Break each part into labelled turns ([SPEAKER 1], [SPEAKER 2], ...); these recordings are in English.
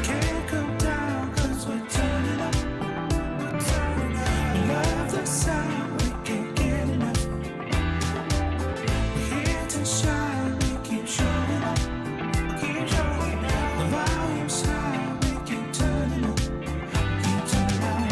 [SPEAKER 1] Can't come down 'cause we're turning up. We love the sound, we can't get enough. We're here to shine, we keep showing up. The volume's high, we keep turning up. Keep turning up.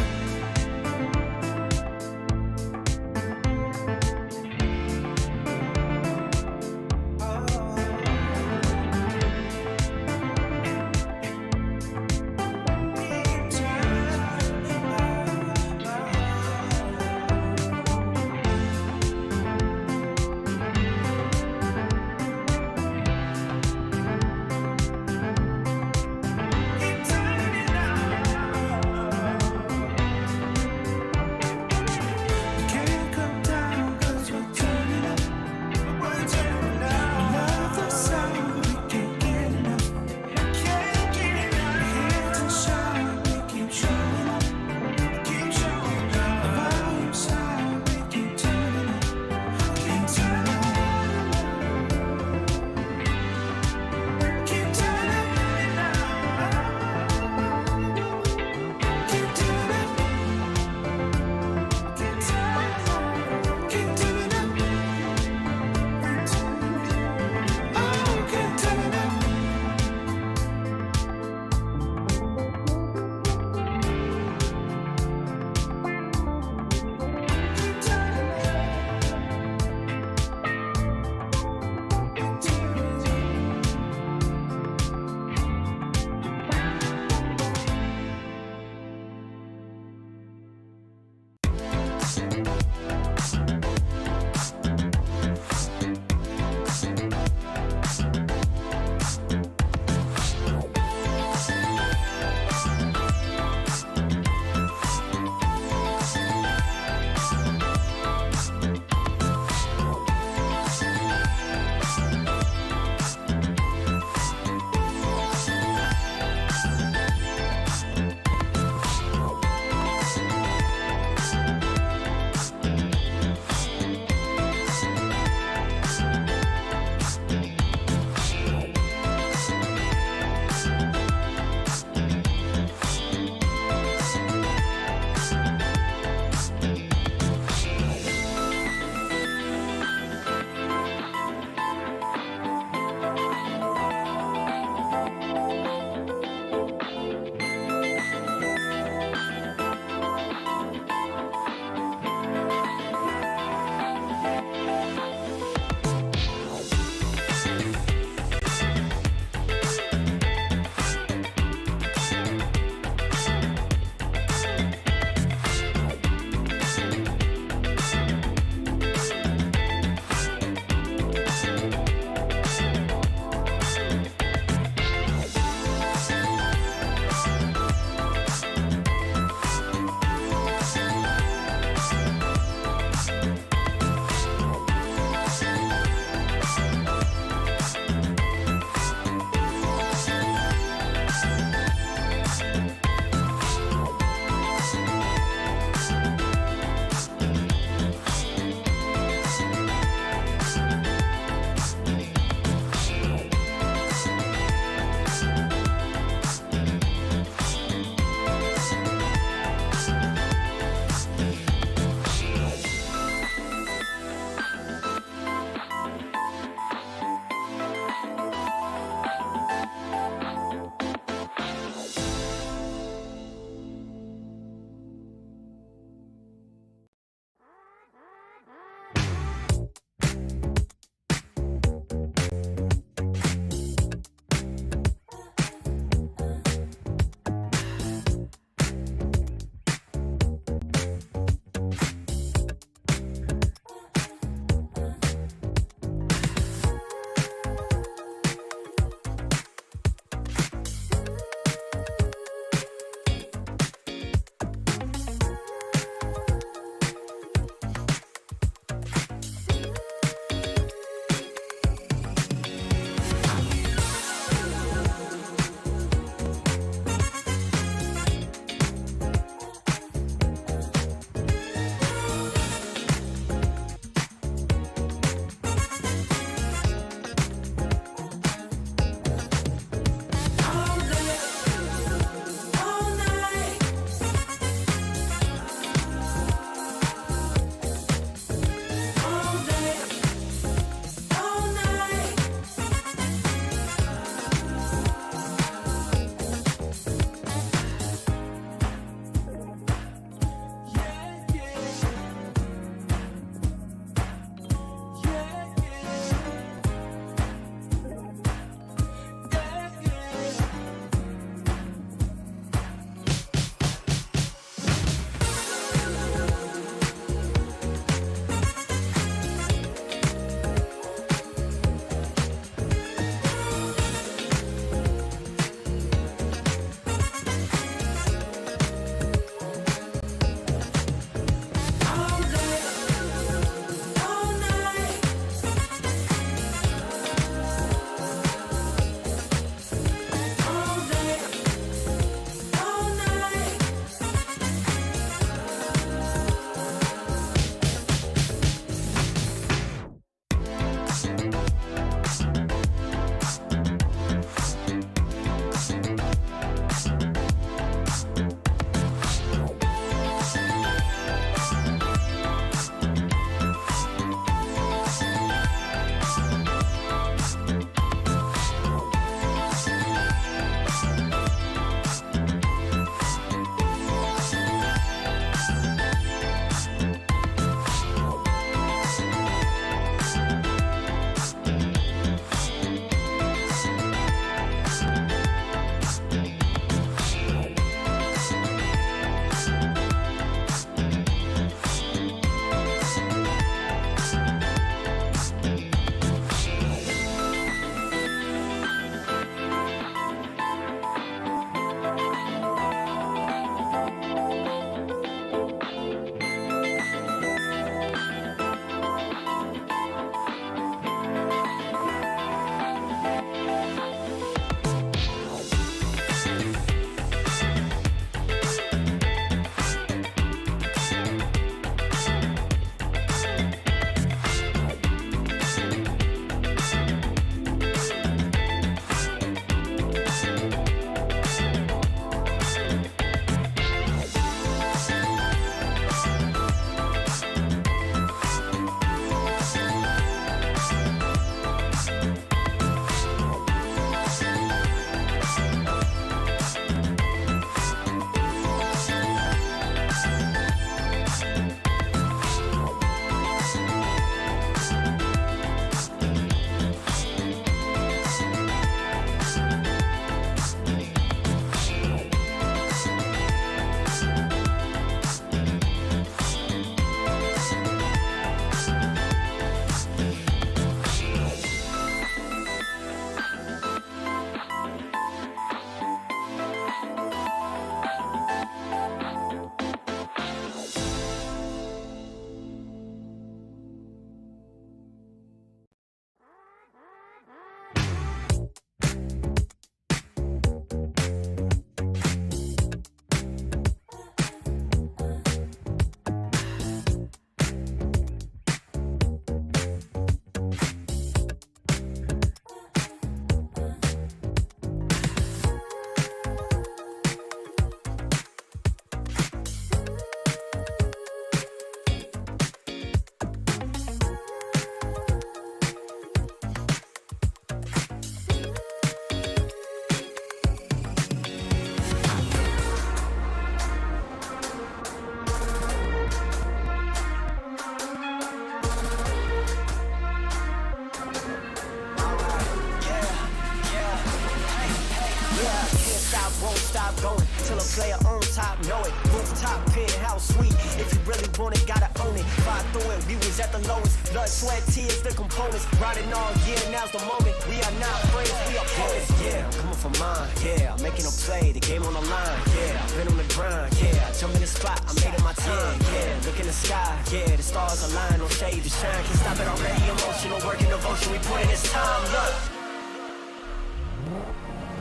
[SPEAKER 2] going till a player on top know it. Rooftop penthouse suite. If you really want it, gotta own it. Fire through it, we was at the lowest. Blood, sweat, tears, the components. Riding all year, now's the moment. We are not friends, we are opponents. Yeah, I'm coming for mine. Yeah, I'm making a play, the game on the line. Yeah, I've been on the grind. Yeah, I jump in the spot, I made it my time. Yeah, look in the sky. Yeah, the stars align, no shade to shine. Can't stop it already, emotional work and devotion. We put in this time, look.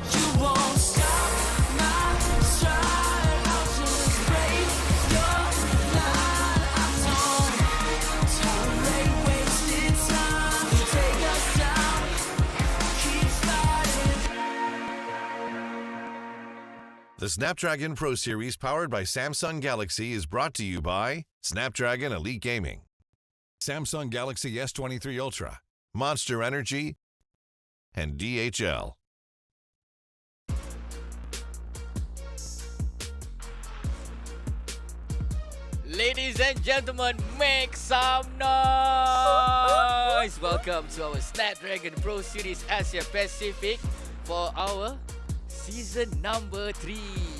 [SPEAKER 1] You won't stop my stride. I'll just break your line. I don't tolerate wasted time. You take us down, keep fighting.
[SPEAKER 3] The Snapdragon Pro Series powered by Samsung Galaxy is brought to you by Snapdragon Elite Gaming, Samsung Galaxy S23 Ultra, Monster Energy, and DHL.
[SPEAKER 4] Ladies and gentlemen, make some noise! Welcome to our Snapdragon Pro Series Asia Pacific for our season number 3.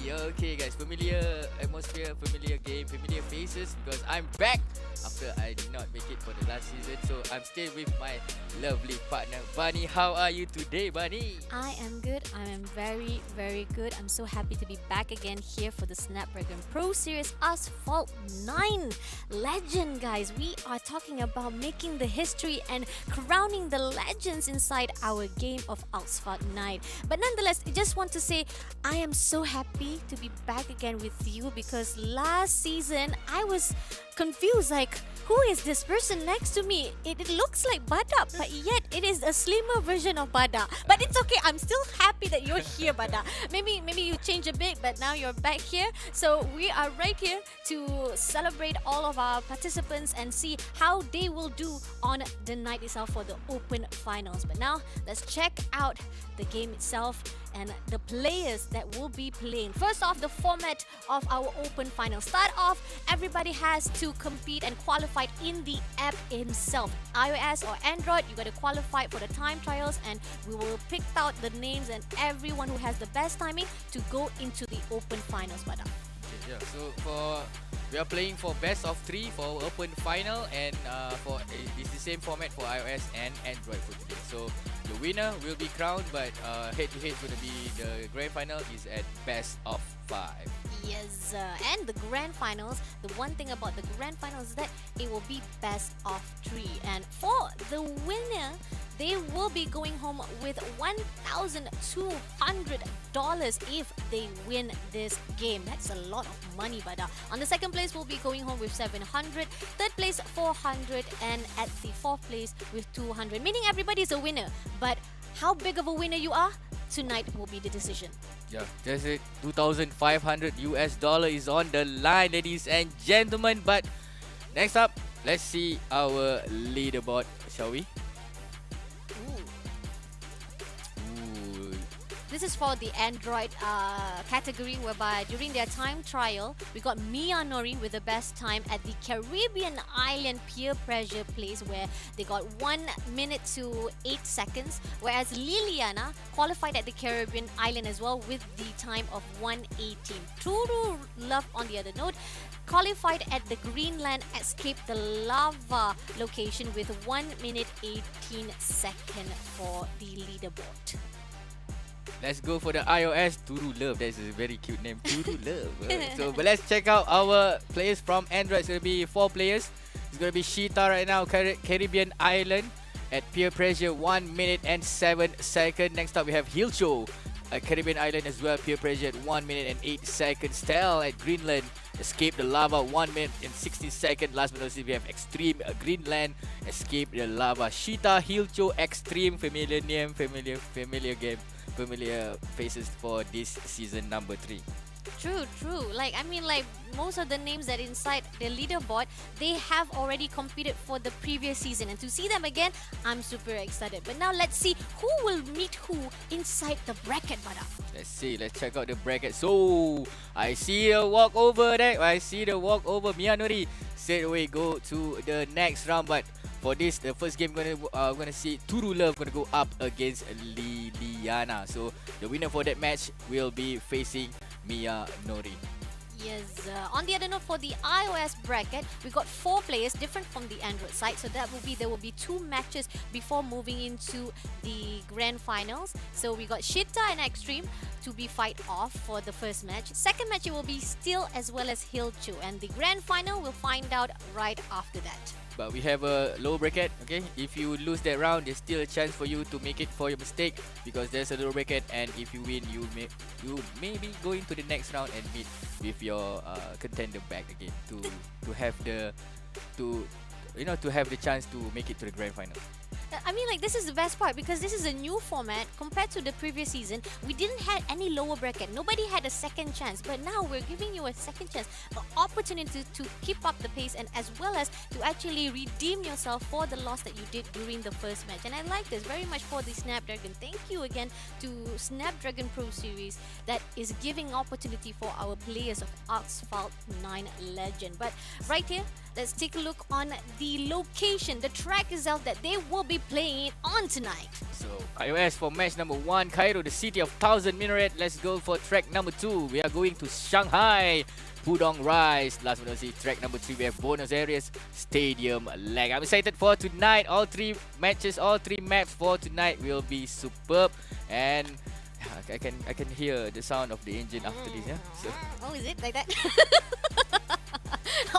[SPEAKER 4] Okay guys, familiar atmosphere, familiar game, familiar faces because I'm back after I did not make it for the last season. So I'm still with my lovely partner Bunny. How are you today, Bunny?
[SPEAKER 5] I am good. I am very, very good. I'm so happy to be back again here for the Snapdragon Pro Series Asphalt 9 Legend, guys. We are talking about making the history and crowning the legends inside our game of Asphalt 9. But nonetheless, I just want to say I am so happy to be back again with you because last season I was confused, like, who is this person next to me? It looks like Bada, but yet it is a slimmer version of Bada. But it's okay, I'm still happy that you're here, Bada. Maybe you changed a bit, but now you're back here. So we are right here to celebrate all of our participants and see how they will do on the night itself for the Open Finals. But now, let's check out the game itself and the players that will be playing. First off, the format of our Open Final. Start off, everybody has to compete and qualify in the app itself. iOS or Android, you got to qualify for the time trials, and we will pick out the names and everyone who has the best timing to go into the Open Finals. Bada.
[SPEAKER 4] Yeah, so we are playing for best of 3 for our Open Final, and it's the same format for iOS and Android for today. So the winner will be crowned, but head to head going to be the grand final is at best of 5.
[SPEAKER 5] Yes, and the grand finals, the one thing about the grand finals is that it will be best of 3. And for the winner, they will be going home with $1,200 if they win this game. That's a lot of money, but on the second place, we'll be going home with 700, third place 400, and at the fourth place with 200, meaning everybody's a winner. But how big of a winner you are, tonight will be the decision.
[SPEAKER 4] Yeah, that's it. $2,500 is on the line, ladies and gentlemen. But next up, let's see our leaderboard, shall we?
[SPEAKER 5] This is for the Android category, whereby during their time trial, we got Mia Nori with the best time at the Caribbean Island Peer Pressure place, where they got 1 minute to 8 seconds, whereas Liliana qualified at the Caribbean Island as well with the time of 1:18. True Love, on the other note, qualified at the Greenland Escape the Lava location with 1 minute 18 seconds for the leaderboard.
[SPEAKER 4] Let's go for the iOS. Turu Love. That's a very cute name. Turu Love. But let's check out our players from Android. It's going to be 4 players. It's going to be Sheeta right now, Caribbean Island at peer pressure 1 minute and 7 seconds. Next up, we have Hilcho at Caribbean Island as well, peer pressure at 1 minute and 8 seconds. Stel at Greenland, escape the lava 1 minute and 16 seconds. Last but not least, we have Extreme Greenland, escape the lava. Sheeta, Hilcho, Extreme, familiar name, familiar game, familiar faces for this season number 3.
[SPEAKER 5] True. Like, I mean, like, most of the names that inside the leaderboard, they have already competed for the previous season, and to see them again, I'm super excited. But now let's see who will meet who inside the bracket, Bada.
[SPEAKER 4] Let's see. Let's check out the bracket. So I see a walkover there. I see the walkover. Miyanori straight away go to the next round. But for this, the first game, gonna see Turu Love gonna go up against Liliana. So the winner for that match will be facing Mia Nori.
[SPEAKER 5] Yes. On the other note, for the iOS bracket, we got 4 players different from the Android side. So there will be 2 matches before moving into the grand finals. So we got Shita and Extreme to be fight off for the first match. Second match, it will be Steel as well as Hilchu, and the grand final we'll find out right after that.
[SPEAKER 4] But we have a low bracket, okay? If you lose that round, there's still a chance for you to make it for your mistake because there's a low bracket, and if you win, you may be going to the next round and meet with your contender back again to have the to have the chance to make it to the grand final.
[SPEAKER 5] I mean, like, this is the best part because this is a new format compared to the previous season. We didn't have any lower bracket. Nobody had a second chance, but now we're giving you a second chance, an opportunity to keep up the pace and as well as to actually redeem yourself for the loss that you did during the first match. And I like this very much for the Snapdragon. Thank you again to Snapdragon Pro Series that is giving opportunity for our players of Asphalt 9 Legend. But right here, let's take a look on the location, the track itself that they will be playing on tonight.
[SPEAKER 4] So iOS for match number 1, Cairo, the city of 1,000 minaret. Let's go for track number 2. We are going to Shanghai, Pudong Rise. Last but not least, track number 3, we have Buenos Aires Stadium Lag. I'm excited for tonight. All 3 matches, all 3 maps for tonight will be superb, and I can hear the sound of the engine after this. Yeah. So.
[SPEAKER 5] Oh, is it like that?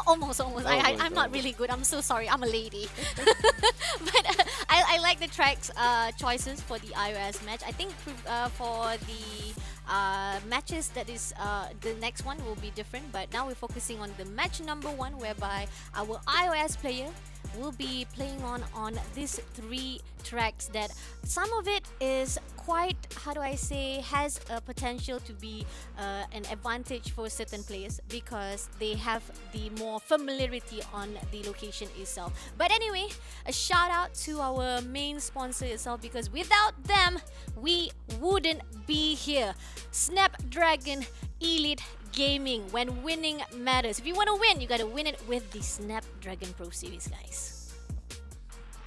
[SPEAKER 5] Almost. I'm not really good. I'm so sorry. I'm a lady. But I like the tracks choices for the iOS match. I think for the matches that is the next one will be different. But now we're focusing on the match number 1, whereby our iOS player will be playing on these 3 tracks that some of it is quite, how do I say, has a potential to be an advantage for certain players because they have the more familiarity on the location itself. But anyway, a shout out to our main sponsor itself because without them, we wouldn't be here. Snapdragon Elite Gaming. When winning matters. If you want to win, you got to win it with the Snapdragon Pro Series, guys.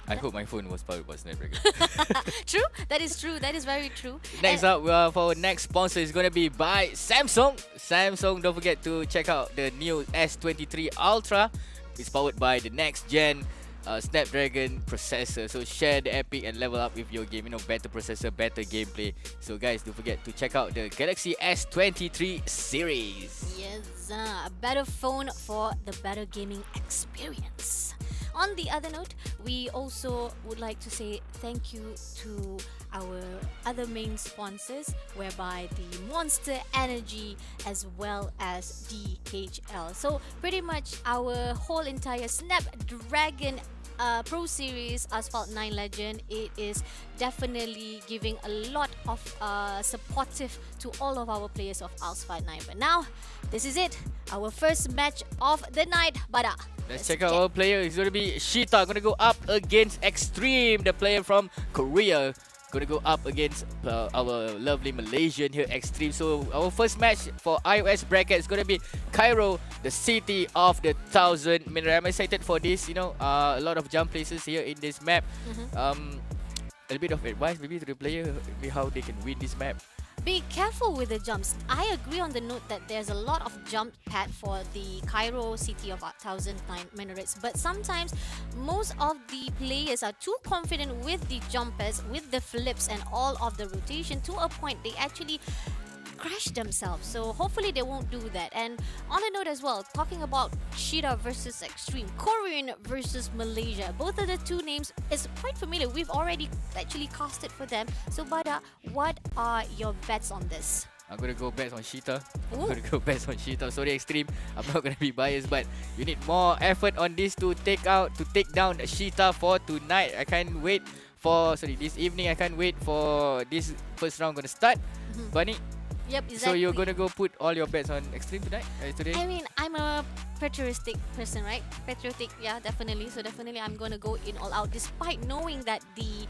[SPEAKER 4] I hope my phone was powered by Snapdragon.
[SPEAKER 5] True, that is true. That is very true.
[SPEAKER 4] Next up, for our next sponsor is going to be by Samsung. Samsung, don't forget to check out the new S23 Ultra. It's powered by the next gen Snapdragon processor. So share the epic and level up with your game. Better processor, better gameplay. So guys, don't forget to check out the Galaxy S23 series.
[SPEAKER 5] Yes, a better phone for the better gaming experience. On the other note, we also would like to say thank you to our other main sponsors, whereby the Monster Energy as well as DHL. So pretty much our whole entire Snapdragon Pro Series Asphalt 9 Legend, it is definitely giving a lot of supportive to all of our players of Asphalt 9. But now, this is it, our first match of the night. Bada.
[SPEAKER 4] Let's check out our player. It's going to be Shita, going to go up against Extreme, the player from Korea. Going to go up against our lovely Malaysian here, Extreme. So our first match for iOS bracket is going to be Cairo, the city of the 1,000 minaret. I'm excited for this. A lot of jump places here in this map. A little bit of advice maybe to the player, maybe how they can win this map.
[SPEAKER 5] Be careful with the jumps. I agree on the note that there's a lot of jump pad for the Cairo city of 1,009 minarets, but sometimes most of the players are too confident with the jumpers, with the flips and all of the rotation to a point they actually crash themselves. So hopefully they won't do that. And on a note as well, talking about Shida versus Extreme, Korean versus Malaysia, both of the 2 names is quite familiar. We've already actually casted for them. So Bada, what are your bets on this?
[SPEAKER 4] I'm going to go bets on Shita.
[SPEAKER 5] Ooh.
[SPEAKER 4] Sorry, Extreme. I'm not going to be biased, but you need more effort on this to take down Shita for tonight. I can't wait for, this evening. I can't wait for this first round going to start. Bunny,
[SPEAKER 5] Yep, exactly.
[SPEAKER 4] so you're going to go put all your bets on Extreme tonight? Today?
[SPEAKER 5] I mean, I'm a patriotic person, right? Patriotic, yeah, definitely. So definitely I'm going to go in all out despite knowing that the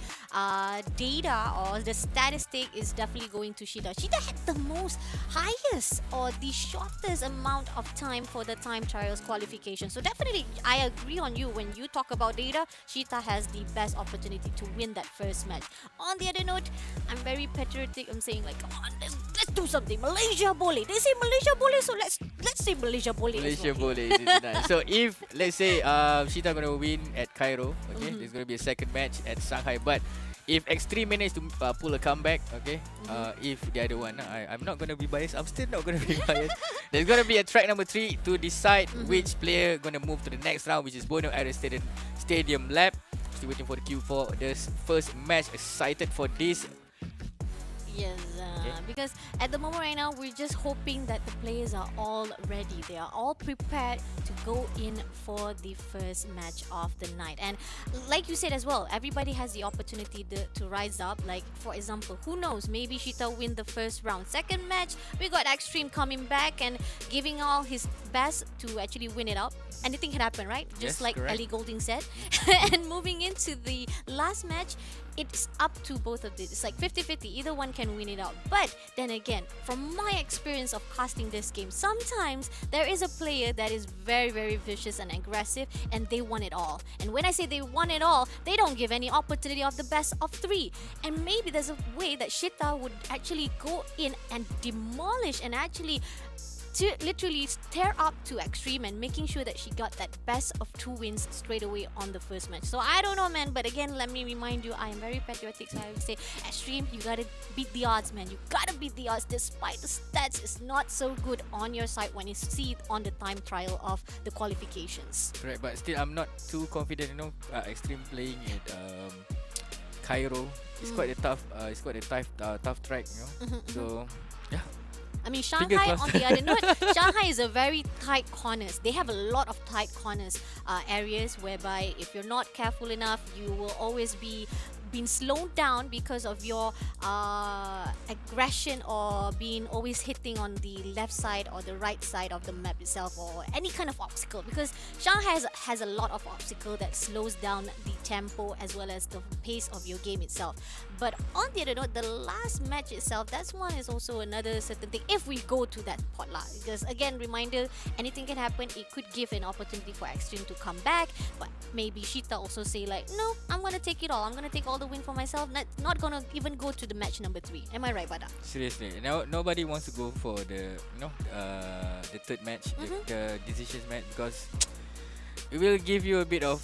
[SPEAKER 5] data or the statistic is definitely going to Shida. Shida had the most highest or the shortest amount of time for the time trials qualification. So definitely I agree on you when you talk about data. Shida has the best opportunity to win that first match. On the other note, I'm very patriotic. I'm saying like, come on, let's do something. Malaysia boleh. They say Malaysia boleh, so let's say Malaysia boleh. as
[SPEAKER 4] Malaysia
[SPEAKER 5] well.
[SPEAKER 4] boleh tonight. So if let's say Sheeta gonna win at Cairo, okay, there's gonna be a second match at Shanghai. But if Extreme manage to pull a comeback, okay, if the other one, I'm not gonna be biased. I'm still not gonna be biased. There's gonna be a track number 3 to decide which player gonna move to the next round, which is Buenos Aires Stadium Lab. Still waiting for the queue for this first match. Excited for this.
[SPEAKER 5] Yes, because at the moment right now, we're just hoping that the players are all ready. They are all prepared to go in for the first match of the night. And like you said as well, everybody has the opportunity to rise up. Like, for example, who knows? Maybe Sheeta win the first round. Second match, we got Extreme coming back and giving all his best to actually win it up. Anything can happen, right? Just
[SPEAKER 4] Yes,
[SPEAKER 5] like
[SPEAKER 4] correct.
[SPEAKER 5] Ellie Golding said. And moving into the last match, it's up to both of these. It's like 50-50. Either one can win it out. But then again, from my experience of casting this game, sometimes there is a player that is very, very vicious and aggressive, and they want it all. And when I say they want it all, they don't give any opportunity of the best of 3. And maybe there's a way that Sheeta would actually go in and demolish and actually to literally tear up to Extreme and making sure that she got that best of 2 wins straight away on the first match. So I don't know, man, but again, let me remind you, I am very patriotic, so I would say, Extreme, you gotta beat the odds, man. You gotta beat the odds despite the stats is not so good on your side when you see it on the time trial of the qualifications.
[SPEAKER 4] Correct, but still I'm not too confident. Extreme playing at Cairo. It's quite a tough. It's quite a tough track. So yeah.
[SPEAKER 5] I mean,
[SPEAKER 4] Finger
[SPEAKER 5] Shanghai,
[SPEAKER 4] crossed.
[SPEAKER 5] on the other note, Shanghai is a very tight corners. They have a lot of tight corners areas whereby if you're not careful enough, you will always be being slowed down because of your aggression or being always hitting on the left side or the right side of the map itself or any kind of obstacle, because Shanghai has a lot of obstacle that slows down the tempo as well as the pace of your game itself. But on the other note, the last match itself, that's one is also another certain thing if we go to that potluck, because again, reminder, anything can happen. It could give an opportunity for Extreme to come back, but maybe Sheeta also say like, no, I'm gonna take it all, I'm gonna take all the win for myself, not gonna even go to the match number 3. Am I right, Bada?
[SPEAKER 4] Seriously, nobody wants to go for the the third match, the decisions match, because it will give you a bit of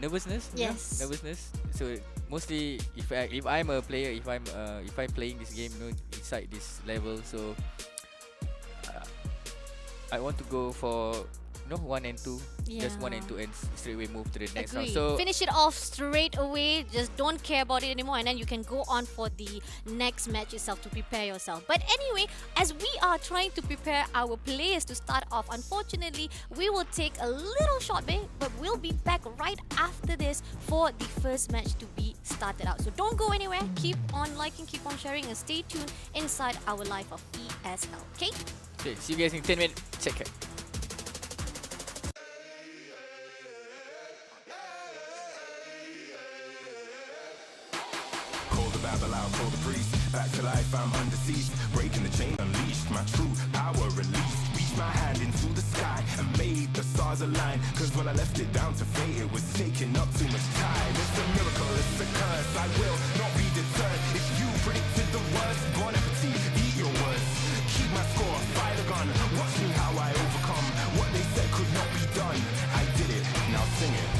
[SPEAKER 4] nervousness.
[SPEAKER 5] Yes.
[SPEAKER 4] Nervousness. So mostly, if I'm a player, if I'm playing this game, inside this level, so I want to go for 1 and 2, just 1 and 2, and straight away move to the next round.
[SPEAKER 5] Agree.
[SPEAKER 4] So
[SPEAKER 5] Finish it off straight away. Just don't care about it anymore, and then you can go on for the next match itself to prepare yourself. But anyway, as we are trying to prepare our players to start off, unfortunately, we will take a little short break, but we'll be back right after this for the first match to be started out. So don't go anywhere. Keep on liking, keep on sharing, and stay tuned inside our live of ESL. Okay?
[SPEAKER 4] okay, see you guys in 10 minutes. Check it.
[SPEAKER 6] Babylon, call the priest. Back to life, I'm under siege. Breaking the chain, unleashed my true power released. Reached my hand into the sky and made the stars align. Cause when I left it down to fate, it was taking up too much time. It's a miracle, it's a curse. I will not be deterred. If you predicted the worst, bon appetit, eat your words. Keep my score, fire the gun. Watch me how I overcome what they said could not be done. I did it, now sing it.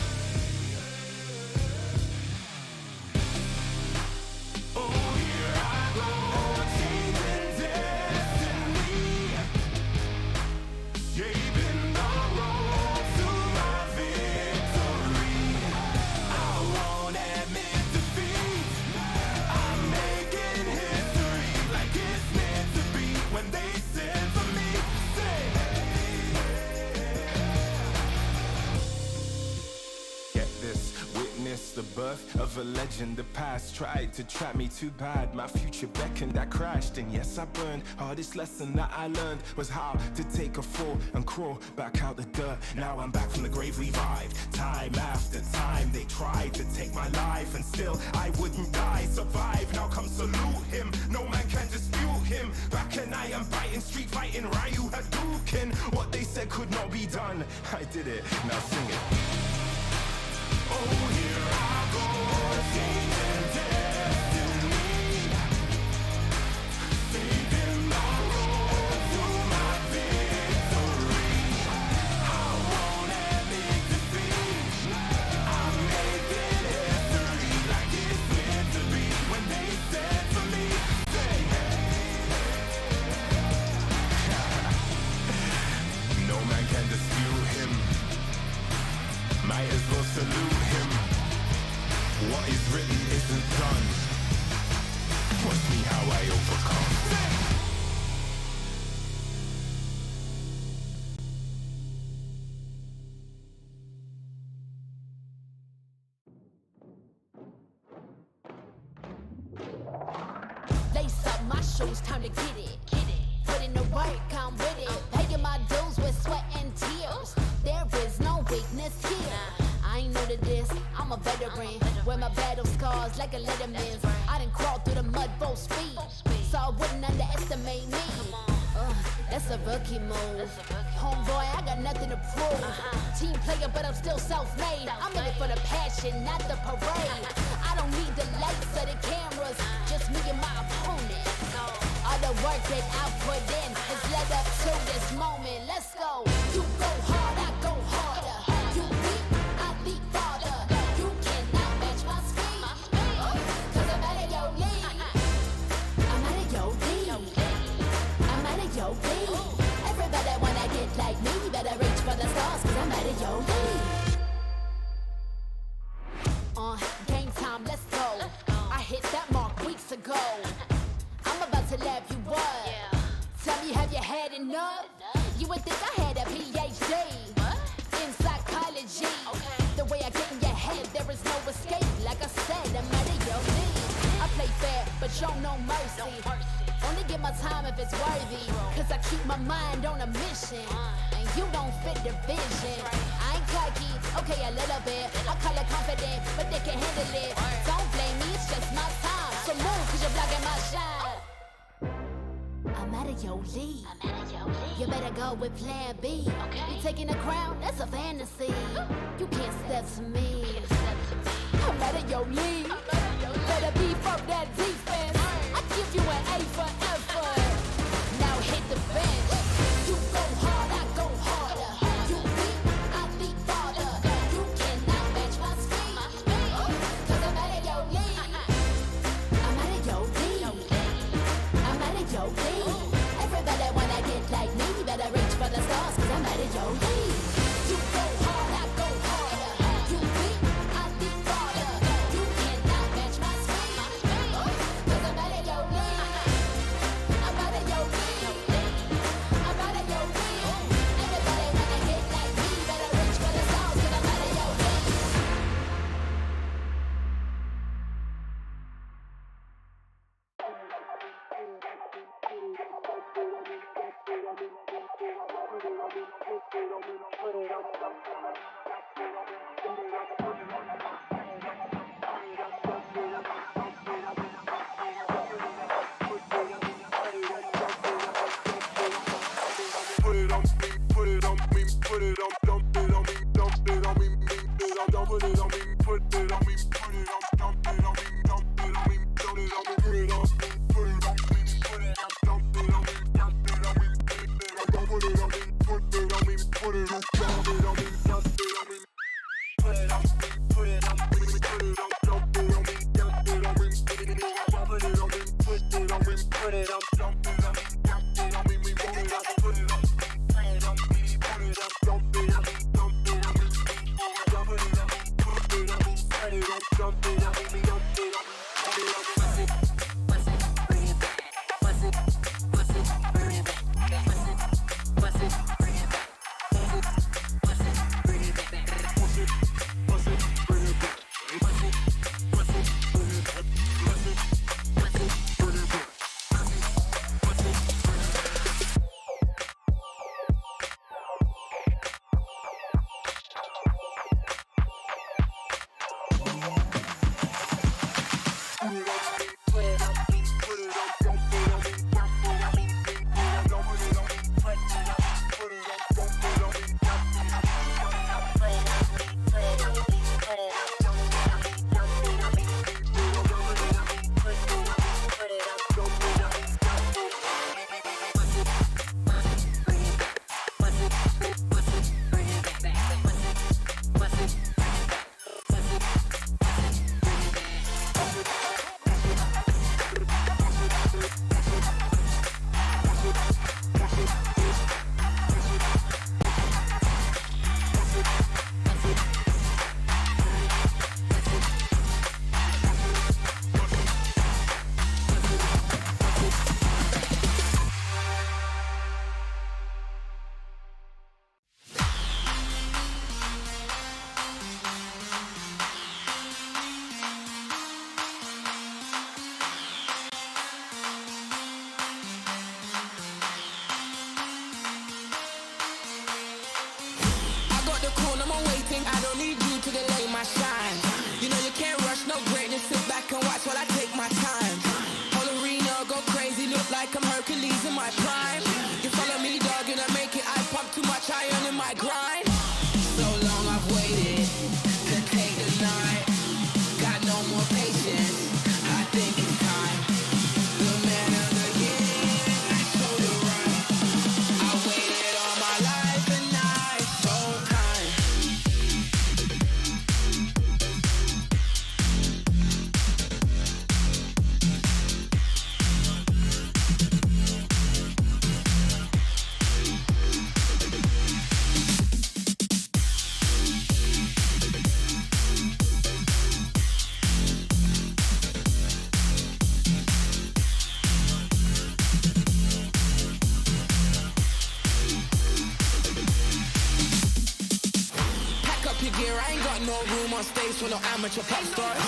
[SPEAKER 6] The birth of a legend, the past tried to trap me too bad. My future beckoned, I crashed, and yes, I burned. Hardest lesson that I learned was how to take a fall and crawl back out the dirt. Now I'm back from the grave, revived. Time after time, they tried to take my life, and still I wouldn't die. Survive, now come salute him. No man can dispute him. Back and I am biting, street fighting, Ryu Hadouken. What they said could not be done, I did it. Now sing it. Oh, here I go, changing destiny, saving
[SPEAKER 7] on my shoes, time to get it. Put in the work, I'm with it. Paying my dues with sweat and tears. There is no weakness here. I ain't new to this, I'm a veteran. Wear my battle scars like a letterman's. I done crawled through the mud full speed, so I wouldn't underestimate me. That's a rookie move. Homeboy, I got nothing to prove. Team player, but I'm still self-made. I'm in it for the passion, not the parade. I don't need the lights or the cameras, just me and my opponent. All the work that I put in has led up to this moment. Let's go. You go hard, I go harder. You weak, I leap farther. You cannot match my speed, cause I'm out of your league. I'm out of your league. I'm out of your league. Everybody wanna get like me, better reach for the stars, cause I'm out of your league. Game time, let's go. I hit that mark weeks ago. I'm about to lap you up. Tell me, have you had enough? You would think I had a PhD in psychology. The way I get in your head, there is no escape. Like I said, I'm out of your league. I play fair, but show no mercy. Only give my time if it's worthy, cause I keep my mind on a mission. And you don't fit the vision. I ain't cocky, okay, a little bit. I call it confident, but they can handle it. Don't blame me, it's just my time. So move, cause you're blocking my shine. I'm out of your league. You better go with plan B. You taking the crown, that's a fantasy. You can't step to me. I'm out of your league. Better beef up that defense. I give you an A for effort. Now hit the bench. You go hard, I go harder. You weak, I leap farther. You cannot match my speed, cause I'm out of your league. I'm out of your league. I'm out of your league. Everybody wanna get like me, better reach for the stars, cause I'm out of your league. You go hard, I go harder. You weak, I leap farther. You cannot match my speed, cause I'm out of your league. I'm out of your league. I'm out of your league. Everybody wanna get like me, better reach for the stars, cause I'm out of your league.
[SPEAKER 6] Put it on me, put it on me, put it on, dump it on me, dump it on me, don't put it on me, put it on me, put it on, dump it on me, dump it on me, put it on me, put it on me, put it on me, put it on, dump it on me, dump it on me, don't put it on me, put it on me, put it on, dump it on me, dump it on me.
[SPEAKER 1] in my prime. You follow me, dog, and I make it. I pump too much iron in my grind. So long I've waited to take the night. Got no more patience. I think it's time. The man of the year, so you're right. I waited all my life and now it's so time. Pack up your gear, I ain't got no room on stage for no amateur pop stars.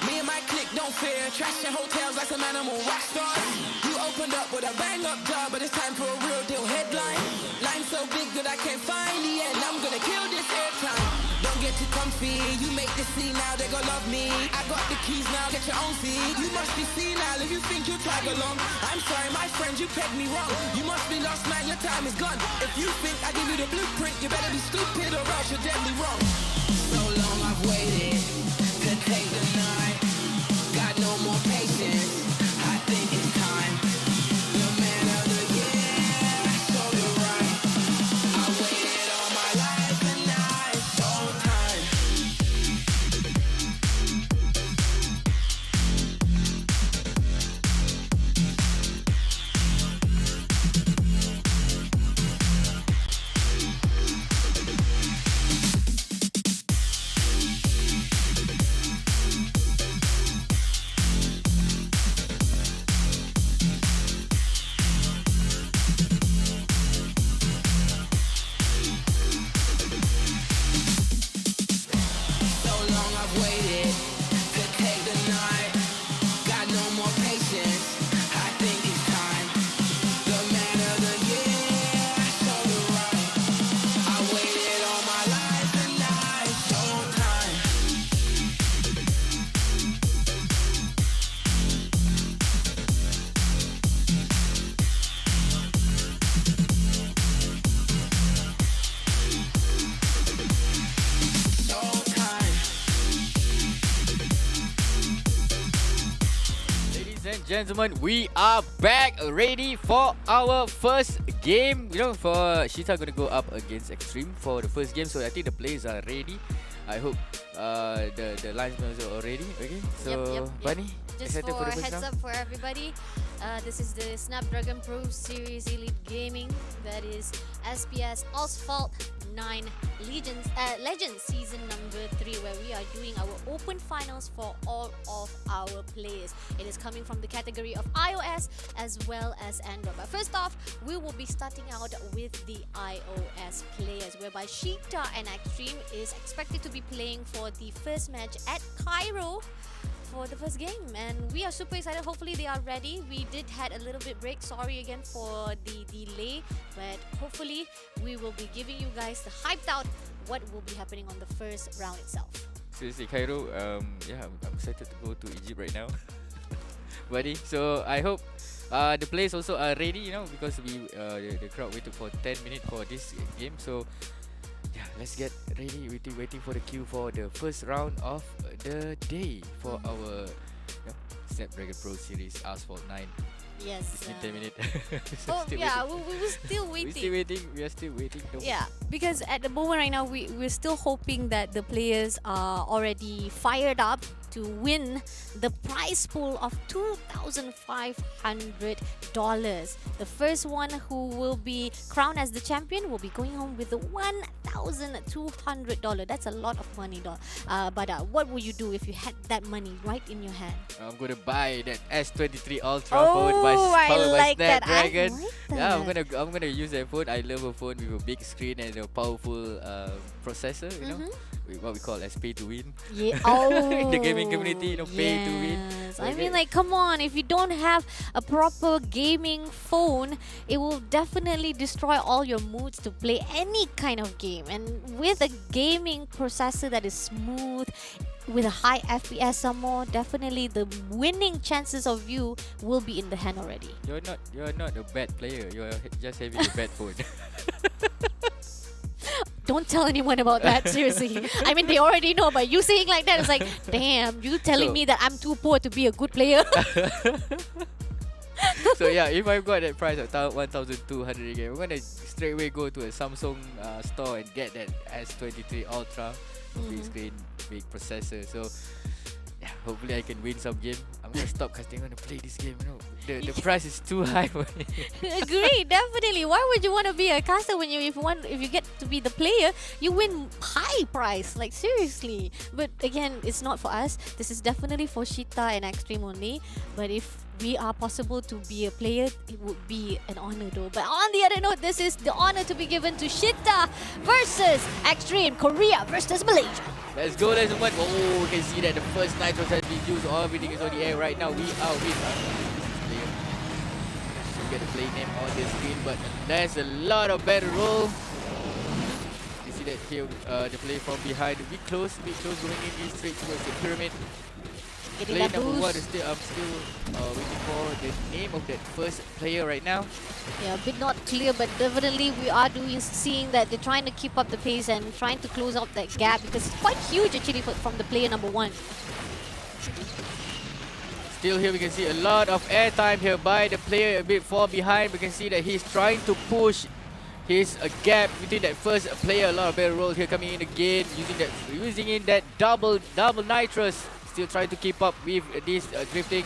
[SPEAKER 1] Me and my clique don't fear, trashing hotels like some animal rock stars. You opened up with a bang up job, but it's time for a real deal headline. Line so big that I can't find the end, I'm gonna kill this airtime. Don't get too comfy, you make the scene now, they gon' love me. I got the keys now, get your own seat. You must be senile if you think you tag along. I'm sorry, my friend, you pegged me wrong. You must be lost, man, your time is gone. If you think I give you the blueprint, you better be stupid or else you're deadly wrong. So long I've waited to take the night. Got no more patience. I think it's time. The man of the year, so you're right. I waited all my life and now it's so time. So long I've waited to take the night. Got no more patience. I think it's time. The man of the year, so you're right. I waited all my life and now it's so time. So time.
[SPEAKER 4] Ladies and gentlemen, we are back ready for our first game. You know, for Shita gonna go up against Extreme for the first game, so I think the players are ready. I hope the linesmen are ready. Okay, so
[SPEAKER 5] Yep.
[SPEAKER 4] Bunny,
[SPEAKER 5] Just
[SPEAKER 4] excited
[SPEAKER 5] for
[SPEAKER 4] the first
[SPEAKER 5] heads
[SPEAKER 4] round?
[SPEAKER 5] up for everybody, this is the Snapdragon Pro Series Elite Gaming. That is SPS Asphalt 9 Legends Season number 3, where we are doing our open finals for all of our players. It is coming from the category of iOS as well as Android. But first off, we will be starting out with the iOS players, whereby Sheeta and Extreme is expected to be playing for the first match at Cairo for the first game, and we are super excited. Hopefully they are ready. We did had a little bit break, sorry again for the delay, but hopefully we will be giving you guys the hyped out what will be happening on the first round itself.
[SPEAKER 4] Seriously, Cairo, yeah, I'm excited to go to Egypt right now, buddy. So I hope the players also are ready, you know, because the crowd waited for 10 minutes for this game. So yeah, let's get ready. Waiting for the queue for the first round of the day for our Snapdragon Pro Series Asphalt 9.
[SPEAKER 5] Yes.
[SPEAKER 4] It's been 10 minutes.
[SPEAKER 5] Oh yeah, we're still waiting.
[SPEAKER 4] We are still waiting. Don't-
[SPEAKER 5] Yeah, because at the moment right now we're still hoping that the players are already fired up to win the prize pool of $2,500. The first one who will be crowned as the champion will be going home with the $1,200. That's a lot of money, but what would you do if you had that money right in your hand?
[SPEAKER 4] I'm gonna buy that S23 Ultra
[SPEAKER 5] Oh,
[SPEAKER 4] powered by
[SPEAKER 5] I like that. I
[SPEAKER 4] Snapdragon.
[SPEAKER 5] like
[SPEAKER 4] Yeah,
[SPEAKER 5] that.
[SPEAKER 4] I'm gonna use that phone. I love a phone with a big screen and a powerful processor. You know, what we call as pay to win.
[SPEAKER 5] Yeah. Oh,
[SPEAKER 4] In the gaming community, you know, pay to win.
[SPEAKER 5] yes. I
[SPEAKER 4] Okay.
[SPEAKER 5] mean, like, come on. If you don't have a proper gaming phone, it will definitely destroy all your moods to play any kind of game. And with a gaming processor that is smooth, with a high FPS some more, definitely the winning chances of you will be in the hand already.
[SPEAKER 4] You're not a bad player. You're just having a bad phone.
[SPEAKER 5] Don't tell anyone about that, seriously. I mean, they already know, but you saying like that, it's like, damn, you telling me that I'm too poor to be a good player.
[SPEAKER 4] So yeah, if I've got that price of 1,200 again, we're gonna straight away go to a Samsung store and get that S23 Ultra, big screen, big processor. So yeah, hopefully I can win some game. I'm gonna stop casting on to play this game. You know, the price is too high for me.
[SPEAKER 5] Agree, definitely. Why would you want to be a caster when if you get to be the player, you win high price? Like seriously. But again, it's not for us. This is definitely for Shita and Extreme only. But if we are possible to be a player, it would be an honor though. But on the other note, this is the honor to be given to Shita versus Extreme Korea versus Malaysia.
[SPEAKER 4] Let's go, ladies and gentlemen. Oh, you can see that the first nitro has been used. Everything is on the air right now. We are with player. You get the play name on the screen, but there's a lot of battle roll. You see that here, the play from behind. Be close, going in straight towards the pyramid.
[SPEAKER 5] Getting
[SPEAKER 4] Play
[SPEAKER 5] that
[SPEAKER 4] number one
[SPEAKER 5] boost.
[SPEAKER 4] is still, I'm still waiting for the name of that first player right now.
[SPEAKER 5] Yeah, a bit not clear, but definitely we are seeing that they're trying to keep up the pace and trying to close out that gap because it's quite huge actually from the player number one.
[SPEAKER 4] Still here, we can see a lot of airtime here by the player a bit far behind. We can see that he's trying to push his gap between that first player. A lot of barrel rolls here coming in again, using in that double nitrous. Still trying to keep up with this drifting.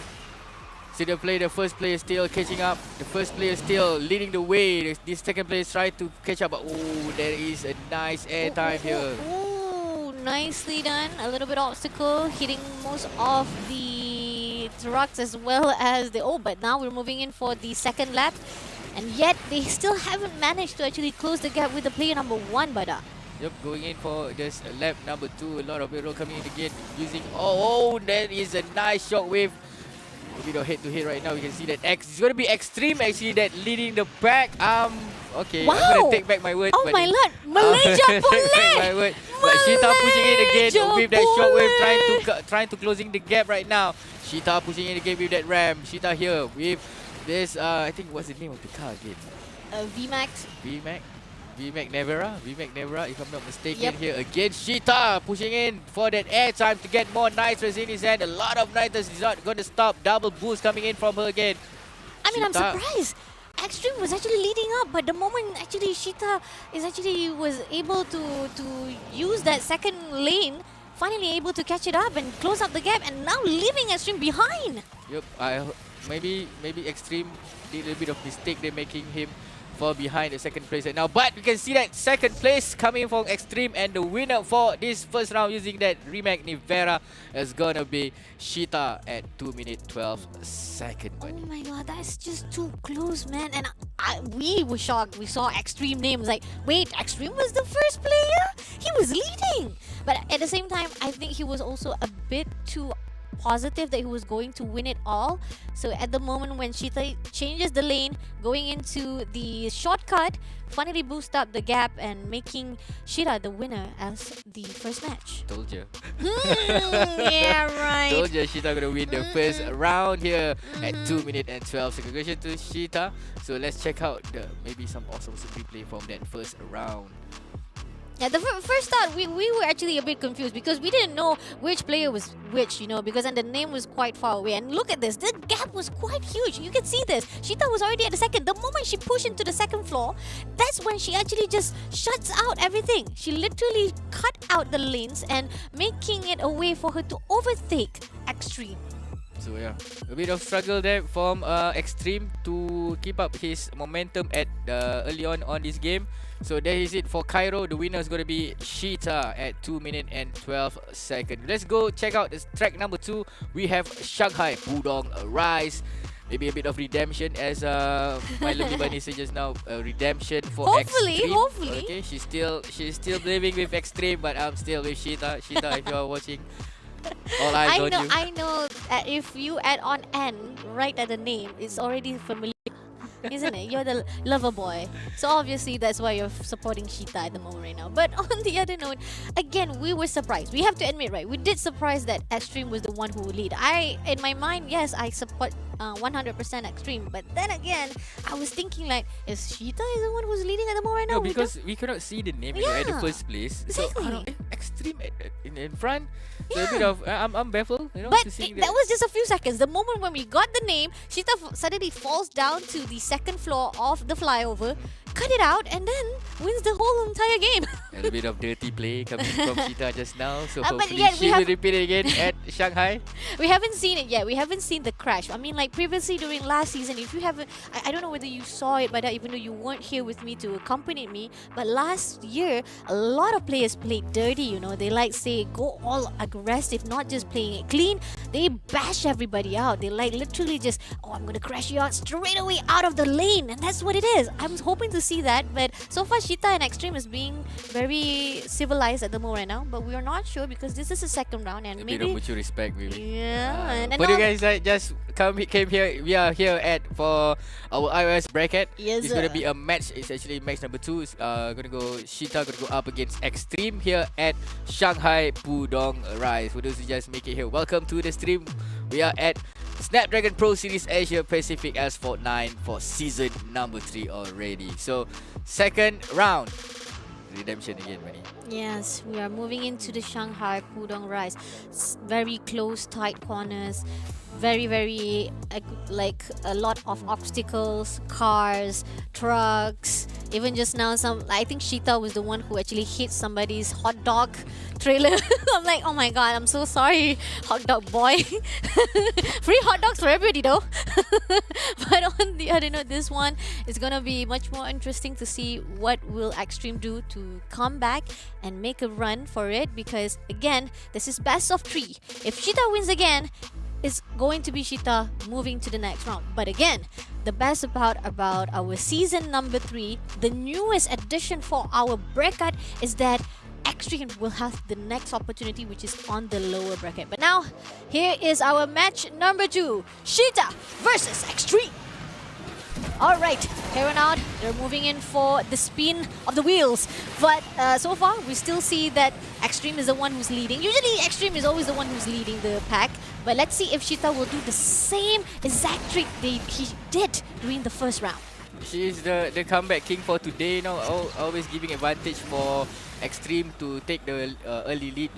[SPEAKER 4] See the first player still catching up. The first player still leading the way. This second player is trying to catch up. But oh, there is a nice airtime here.
[SPEAKER 5] Oh, nicely done. A little bit obstacle, hitting most of the trucks as well as the... Oh, but now we're moving in for the second lap. And yet, they still haven't managed to actually close the gap with the player number one, Bada.
[SPEAKER 4] Yep, going in for this lap number 2. A lot of barrel coming in again. Using... Oh, that is a nice shockwave. A bit of head-to-head right now. You can see that it's going to be Extreme actually that leading the pack. Okay,
[SPEAKER 5] wow.
[SPEAKER 4] I'm going to take back my word.
[SPEAKER 5] Oh my lord, Malaysia
[SPEAKER 4] my word. But Shita pushing in again with that shockwave, trying to closing the gap right now. Shita pushing in again with that ram. Shita here with this, I think what's the name of the car again?
[SPEAKER 5] VMAX.
[SPEAKER 4] VMAX Nevera, if I'm not mistaken.
[SPEAKER 5] Yep.
[SPEAKER 4] Here again, Shita pushing in for that air time to get more nitrous in his hand. A lot of nitrous is not going to stop. Double boost coming in from her again.
[SPEAKER 5] I mean, I'm
[SPEAKER 4] Shita.
[SPEAKER 5] surprised. Extreme was actually leading up, but the moment actually Shita was able to use that second lane, finally able to catch it up and close up the gap, and now leaving Extreme behind.
[SPEAKER 4] Yep, maybe Extreme did a little bit of mistake. They're making him fall behind the second place right now, but you can see that second place coming from Extreme, and the winner for this first round using that Remake Nivera is gonna be Shita at 2 minutes 12 seconds.
[SPEAKER 5] Oh my god, that's just too close, man. And we were shocked. We saw Extreme names like, wait, Extreme was the first player? He was leading. But at the same time, I think he was also a bit too positive that he was going to win it all. So at the moment when Shita changes the lane, going into the shortcut, finally boost up the gap and making Shita the winner as the first match.
[SPEAKER 4] Told you.
[SPEAKER 5] Yeah, right.
[SPEAKER 4] Told you Shita gonna win the first round here at 2 minutes and 12 seconds. Congratulations to Shita. So let's check out maybe some awesome replay from that first round.
[SPEAKER 5] Yeah, the first start, we were actually a bit confused because we didn't know which player was which, because the name was quite far away. And look at this, the gap was quite huge. You can see this. Shita was already at the second. The moment she pushed into the second floor, that's when she actually just shuts out everything. She literally cut out the lanes and making it a way for her to overtake Extreme.
[SPEAKER 4] So yeah, a bit of struggle there from Extreme to keep up his momentum at early on this game. So there is it for Cairo. The winner is going to be Shita at 2 minutes and 12 seconds. Let's go check out this track number 2. We have Shanghai Pudong Rise. Maybe a bit of redemption, as my lovely bunny said just now. Redemption for Extreme.
[SPEAKER 5] Hopefully.
[SPEAKER 4] Okay, she's still living with Extreme, but I'm still with Shita. Shita, if you are watching, all eyes on you.
[SPEAKER 5] I know that if you add on N right at the name, it's already familiar. isn't it? You're the lover boy. So obviously that's why you're supporting Sheeta at the moment right now. But on the other note, again, we were surprised. We have to admit, right? We did surprise that Extreme was the one who would lead. In my mind, yes, I support 100% Extreme. But then again, I was thinking like, is Sheeta is the one who's leading at the moment right now?
[SPEAKER 4] No, because we cannot see the name at the first place.
[SPEAKER 5] Exactly.
[SPEAKER 4] So, Extreme in front. So a bit of I'm baffled,
[SPEAKER 5] But
[SPEAKER 4] to see
[SPEAKER 5] that was just a few seconds. The moment when we got the name, Sheeta suddenly falls down to the second floor of the flyover, cut it out, and then wins the whole entire game.
[SPEAKER 4] a little bit of dirty play coming from Sheeta just now. So
[SPEAKER 5] But
[SPEAKER 4] hopefully
[SPEAKER 5] yet
[SPEAKER 4] she will repeat it again at Shanghai.
[SPEAKER 5] We haven't seen it yet. We haven't seen the crash. I mean, like previously during last season, if you haven't, I don't know whether you saw it, but even though you weren't here with me to accompany me, but last year, a lot of players played dirty, They like say go all aggressive, not just playing it clean. They bash everybody out. They like literally just, I'm going to crash you out straight away out of the lane. And that's what it is. I'm hoping to see that. But so far, Sheeta and Extreme is being very civilized at the moment right now. But we are not sure because this is the second round. And
[SPEAKER 4] A
[SPEAKER 5] maybe
[SPEAKER 4] bit of mutual respect, maybe.
[SPEAKER 5] Yeah. And
[SPEAKER 4] For you guys that just came here, we are here for our iOS bracket.
[SPEAKER 5] Yes,
[SPEAKER 4] It's going to
[SPEAKER 5] sir.
[SPEAKER 4] be a match. It's actually match number 2. It's going to go Sheeta going to go up against Extreme here at Shanghai Pudong Rise. For those who just make it here, welcome to the stream. We are at Snapdragon Pro Series Asia Pacific Asphalt 9 for season number 3 already. So second round. Redemption again, Manny.
[SPEAKER 5] Yes, we are moving into the Shanghai Pudong Rise. Very close, tight corners. Very, like a lot of obstacles, cars, trucks. Even just now, I think Sheeta was the one who actually hit somebody's hot dog trailer. I'm like, oh my god, I'm so sorry, hot dog boy. Free hot dogs for everybody though. But on the other note, this one is gonna be much more interesting to see what will Extreme do to come back and make a run for it. Because again, this is best of 3. If Sheeta wins again, it's going to be Sheeta moving to the next round. But again, the best about our season number 3, the newest addition for our bracket is that Extreme will have the next opportunity, which is on the lower bracket. But now, here is our match number 2, Sheeta versus Extreme. Alright, here on out, they're moving in for the spin of the wheels. But so far, we still see that Extreme is the one who's leading. Usually, Extreme is always the one who's leading the pack. But let's see if Sheeta will do the same exact trick he did during the first round.
[SPEAKER 4] She is the comeback king for today. Always giving advantage for Extreme to take the early lead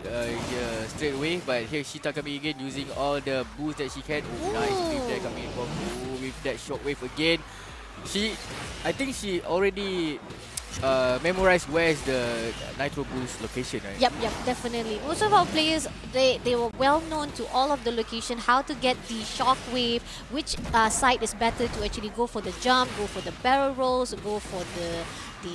[SPEAKER 4] straight away. But here Sheeta coming again using all the boost that she can. Nice trip there coming from with that shockwave again. I think she already memorized where's the Nitro Boost location, right?
[SPEAKER 5] Yep, definitely. Most of our players, they were well known to all of the location, how to get the shockwave, which side is better to actually go for the jump, go for the barrel rolls, go for the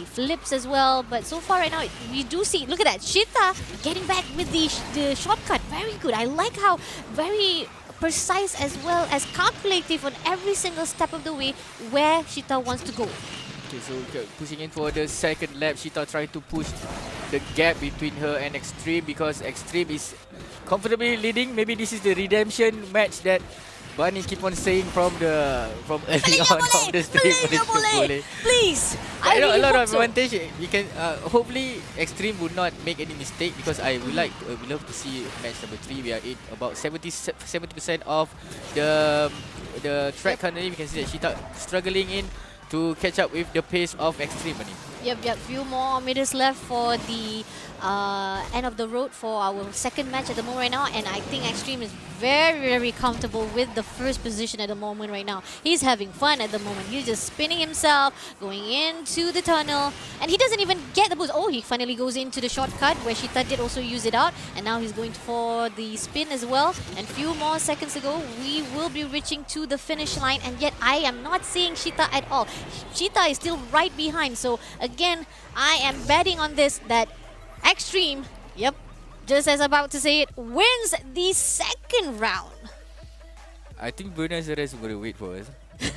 [SPEAKER 5] flips as well. But so far right now, we do see, look at that, Sheeta getting back with the shortcut. Very good. I like how very precise as well as calculative on every single step of the way where Sheeta wants to go.
[SPEAKER 4] Okay, so pushing in for the second lap, Sheeta trying to push the gap between her and Extreme because Extreme is comfortably leading. Maybe this is the redemption match that Bunny keep on saying from early on of the stream.
[SPEAKER 5] Boleh. Please,
[SPEAKER 4] I
[SPEAKER 5] I
[SPEAKER 4] know
[SPEAKER 5] really
[SPEAKER 4] a lot
[SPEAKER 5] hope
[SPEAKER 4] of
[SPEAKER 5] so.
[SPEAKER 4] advantage. We can hopefully Extreme would not make any mistake because I would like we love to see match number 3. We are in about 70% of the track currently. We can see that Sheeta struggling in to catch up with the pace of Extreme, Bunny.
[SPEAKER 5] Yep. Few more minutes left for the end of the road for our second match at the moment right now, and I think Extreme is very comfortable with the first position at the moment right now. He's having fun at the moment. He's just spinning himself, going into the tunnel, and he doesn't even get the boost. Oh, he finally goes into the shortcut where Sheeta did also use it out, and now he's going for the spin as well. And few more seconds ago, we will be reaching to the finish line, and yet I am not seeing Sheeta at all. Sheeta is still right behind, so again, I am betting on this that Extreme, yep, just as about to say it, wins the second round.
[SPEAKER 4] I think Buenos Aires will wait for us.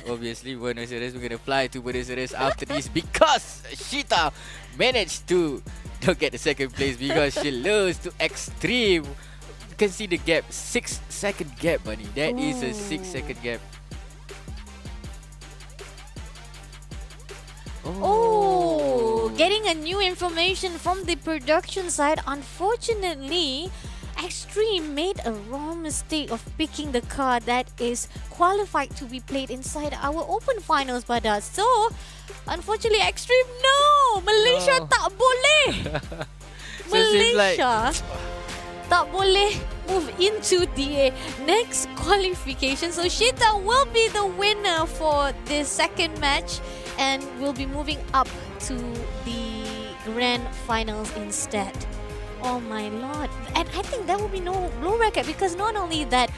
[SPEAKER 4] Obviously, Buenos Aires, we're going to fly to Buenos Aires after this because Sheeta managed to don't get the second place because she lost to Extreme. You can see the gap, 6-second gap, Bunny. That is a 6-second gap.
[SPEAKER 5] Oh, getting a new information from the production side. Unfortunately, Extreme made a wrong mistake of picking the car that is qualified to be played inside our open finals, Bada. So, unfortunately, Extreme, no! Malaysia tak boleh!
[SPEAKER 4] So it seems like-
[SPEAKER 5] Malaysia tak boleh move into the next qualification. So, Shita will be the winner for this second match and will be moving up to the grand finals instead. Oh my lord. And I think there will be no low bracket because not only that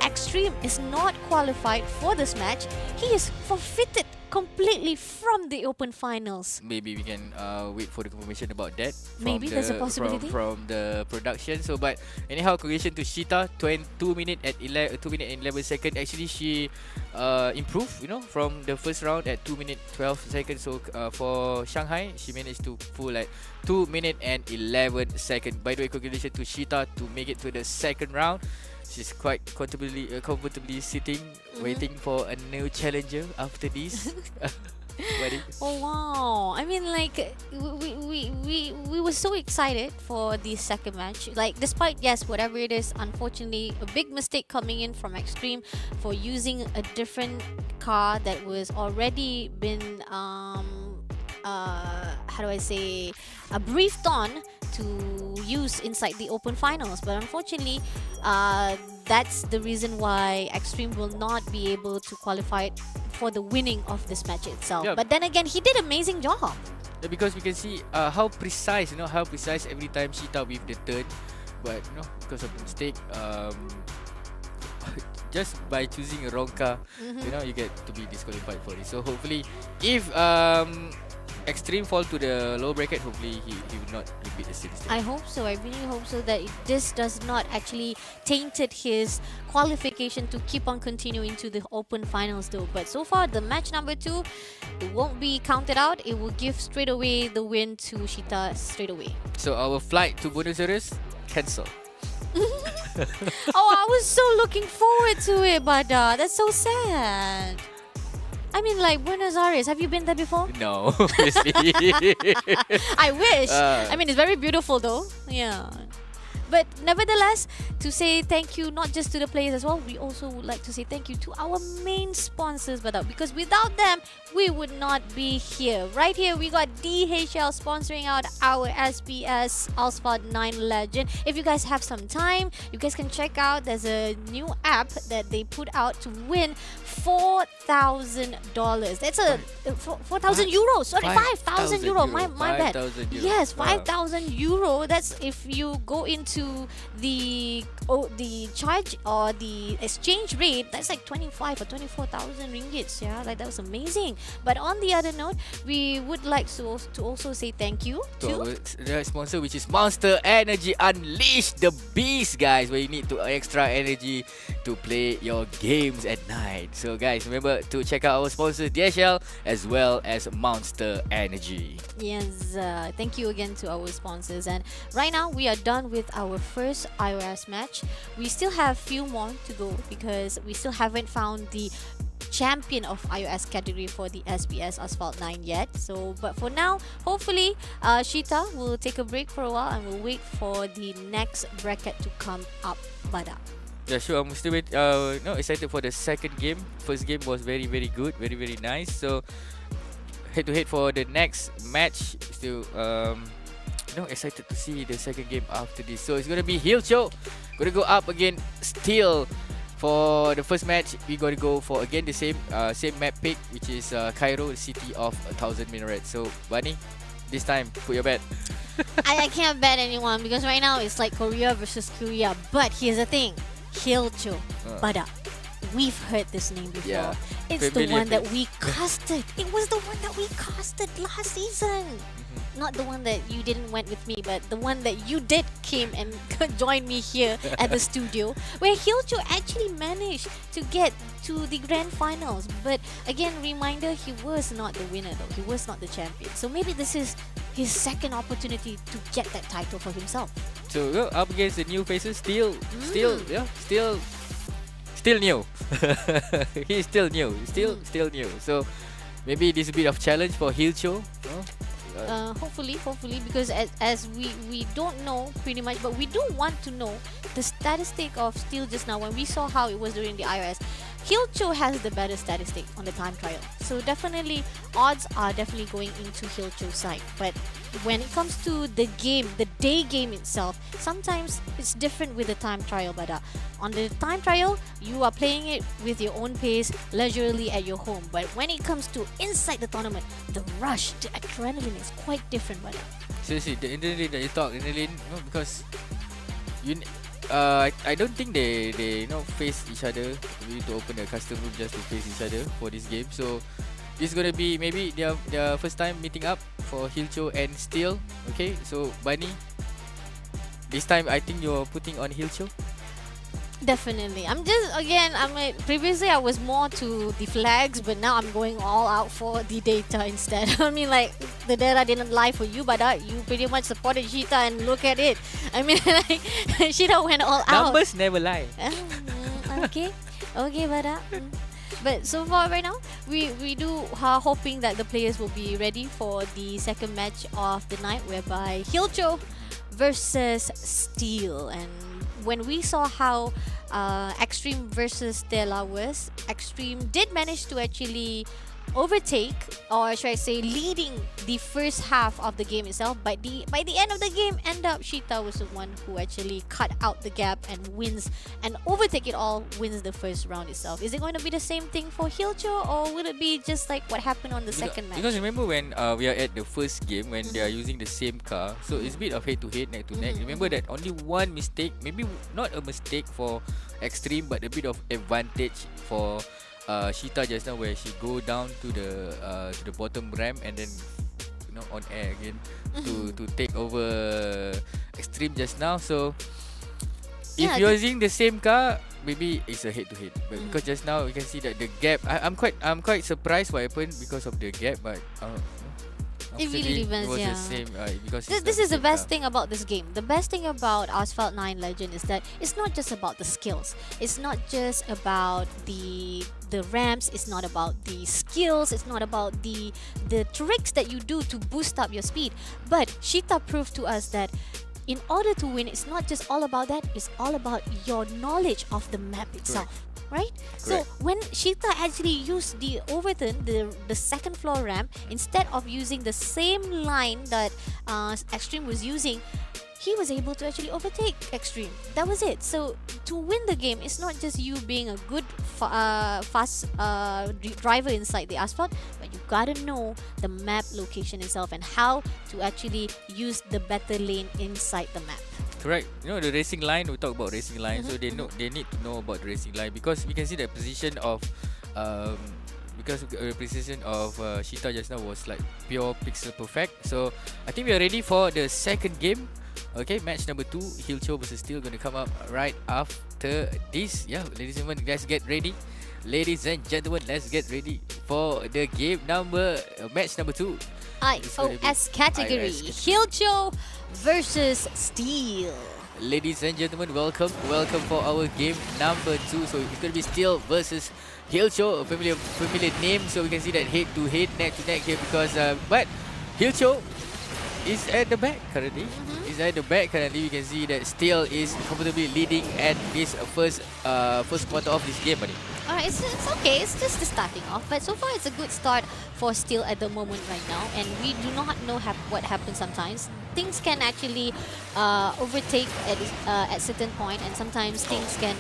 [SPEAKER 5] Extreme is not qualified for this match, he is forfeited completely from the open finals.
[SPEAKER 4] Maybe we can wait for the confirmation about that.
[SPEAKER 5] Maybe there's a possibility.
[SPEAKER 4] From the production. So, but anyhow, congratulations to Shita. 2 minute and 11 seconds. Actually, she improved, from the first round at 2 minute 12 seconds. So, for Shanghai, she managed to pull like 2 minute and 11 seconds. By the way, congratulations to Shita to make it to the second round. She's quite comfortably sitting, waiting for a new challenger after this. Buddy.
[SPEAKER 5] Oh wow. I mean, like, we were so excited for the second match. Like, despite, yes, whatever it is, unfortunately, a big mistake coming in from Extreme for using a different car that was already been how do I say, briefed on to use inside the open finals. But unfortunately, that's the reason why Extreme will not be able to qualify for the winning of this match itself.
[SPEAKER 4] Yeah.
[SPEAKER 5] But then again, he did amazing job.
[SPEAKER 4] Yeah, because we can see how precise, every time Shita with the turn. But, because of the mistake, just by choosing a wrong car, you get to be disqualified for it. So hopefully, if Extreme fall to the low bracket, hopefully he will not repeat the same mistake.
[SPEAKER 5] I hope so. I really hope so that this does not actually tainted his qualification to keep on continuing to the open finals though. But so far, the match number 2, it won't be counted out. It will give straight away the win to Shita straight away.
[SPEAKER 4] So our flight to Buenos Aires cancel.
[SPEAKER 5] Oh, I was so looking forward to it, but that's so sad. I mean, like, Buenos Aires, have you been there before?
[SPEAKER 4] No, obviously.
[SPEAKER 5] I wish. I mean, it's very beautiful though. Yeah. But nevertheless, to say thank you not just to the players as well, we also would like to say thank you to our main sponsors, because without them, we would not be here. Right here, we got DHL sponsoring out our SBS Asphalt 9 Legend. If you guys have some time, you guys can check out. There's a new app that they put out to win $4,000. That's a 4,000 euros. Sorry, 5,000 euro. My bad.
[SPEAKER 4] 5,000 euro.
[SPEAKER 5] Yes,
[SPEAKER 4] Wow.
[SPEAKER 5] 5,000 euro. That's if you go into the charge or the exchange rate. That's like 25 or 24,000 ringgits. Yeah, like that was amazing. But on the other note, we would like to also say thank you
[SPEAKER 4] To
[SPEAKER 5] to
[SPEAKER 4] our sponsor, which is Monster Energy. Unleash the beast, guys, where you need to extra energy to play your games at night. So guys, remember to check out our sponsor DHL as well as Monster Energy.
[SPEAKER 5] Yes, thank you again to our sponsors. And right now we are done with our first iOS match. We still have few more to go because we still haven't found the champion of iOS category for the SBS Asphalt 9 yet. So, but for now, hopefully, Shita will take a break for a while and we'll wait for the next bracket to come up. Bada.
[SPEAKER 4] Yeah, sure. I'm still excited for the second game. First game was very, very good, very, very nice. So head to head for the next match. Still, excited to see the second game after this. So it's gonna be Hilcho, gonna go up again. Still, for the first match, we gonna go for again the same map pick, which is Cairo, the city of 1,000 minarets. So Bunny, this time put your bet.
[SPEAKER 5] I can't bet anyone because right now it's like Korea versus Korea. But here's the thing, Hilcho, Bada. We've heard this name before.
[SPEAKER 4] Yeah.
[SPEAKER 5] It's
[SPEAKER 4] Familiar
[SPEAKER 5] the one that
[SPEAKER 4] face.
[SPEAKER 5] we casted. It was the one that we casted last season. Not the one that you didn't went with me, but the one that you did came and join me here at the studio, where Hilcho actually managed to get to the grand finals. But again, reminder, he was not the winner though. He was not the champion. So maybe this is his second opportunity to get that title for himself.
[SPEAKER 4] So up against the new faces, still new. He's still new, still new. So maybe this is a bit of challenge for Hilcho.
[SPEAKER 5] Hopefully, because as we don't know pretty much, but we do want to know the statistic of Steel just now. When we saw how it was during the iOS, Hilcho has the better statistic on the time trial. So definitely, odds are definitely going into Hilcho's side. But when it comes to the game, the day game itself, sometimes it's different with the time trial. But on the time trial, you are playing it with your own pace, leisurely at your home. But when it comes to inside the tournament, the rush, the adrenaline is quite different. But
[SPEAKER 4] seriously, the adrenaline that you talk, adrenaline, because I don't think they face each other. We need to open a custom room just to face each other for this game. So this is gonna be maybe their first time meeting up for Hilcho and Steel. Okay, so Bunny, this time I think you're putting on Hilcho.
[SPEAKER 5] definitely, previously I was more to the flags, but now I'm going all out for the data instead. I mean, like, the data didn't lie for you, but you pretty much supported Sheeta, and look at it. I mean, like, Sheeta went all out.
[SPEAKER 4] Numbers never lie.
[SPEAKER 5] Okay, but so far right now, we do are hoping that the players will be ready for the second match of the night, whereby Hilcho versus Steel. And when we saw how Extreme versus Stella was, Extreme did manage to actually overtake, or should I say leading the first half of the game itself. By the end of the game, Sheeta was the one who actually cut out the gap and wins, and overtake it all, wins the first round itself. Is it going to be the same thing for Hilcho, or will it be just like what happened on the second match?
[SPEAKER 4] Because remember when we are at the first game, when they are using the same car, so it's a bit of head to head, neck to neck. Remember that only one mistake, maybe not a mistake for Extreme, but a bit of advantage for Sheeta just now, where she go down to the bottom ramp and then on air again to take over Extreme just now. So if you're using the same car, maybe it's a head to head. But because just now you can see that the gap, I'm quite surprised what happened because of the gap, but
[SPEAKER 5] it really depends,
[SPEAKER 4] it was
[SPEAKER 5] yeah.
[SPEAKER 4] the same because
[SPEAKER 5] This is the best thing about this game. The best thing about Asphalt 9 Legend is that it's not just about the skills. It's not just about the ramps. It's not about the skills. It's not about the tricks that you do to boost up your speed. But Sheeta proved to us that in order to win, it's not just all about that. It's all about your knowledge of the map itself.
[SPEAKER 4] Correct.
[SPEAKER 5] Right? So when Sheeta actually used the overturn, the second floor ramp, instead of using the same line that Extreme was using, he was able to actually overtake Extreme. That was it. So to win the game, it's not just you being a good fast driver inside the Asphalt, but you gotta know the map location itself and how to actually use the better lane inside the map.
[SPEAKER 4] Correct. The racing line, we talk about racing line, so they need to know about the racing line, because we can see the position of Sheeta just now was like pure pixel perfect. So I think we are ready for the second game. Okay, match number 2, Hilcho versus Steel, going to come up right after this. Yeah, ladies and gentlemen, let's get ready. Ladies and gentlemen, let's get ready for the game match number 2.
[SPEAKER 5] iOS category, Hilcho versus Steel.
[SPEAKER 4] Ladies and gentlemen, welcome for our game number 2. So it's going to be Steel versus Hilcho, a familiar name. So we can see that head to head, neck to neck here, because but Hilcho is at the back currently. We can see that Steel is comfortably leading at this first quarter of this game, buddy.
[SPEAKER 5] Alright, it's okay. It's just the starting off, but so far it's a good start for Steel at the moment right now. And we do not know what happens sometimes. Things can actually overtake at certain point, and sometimes things can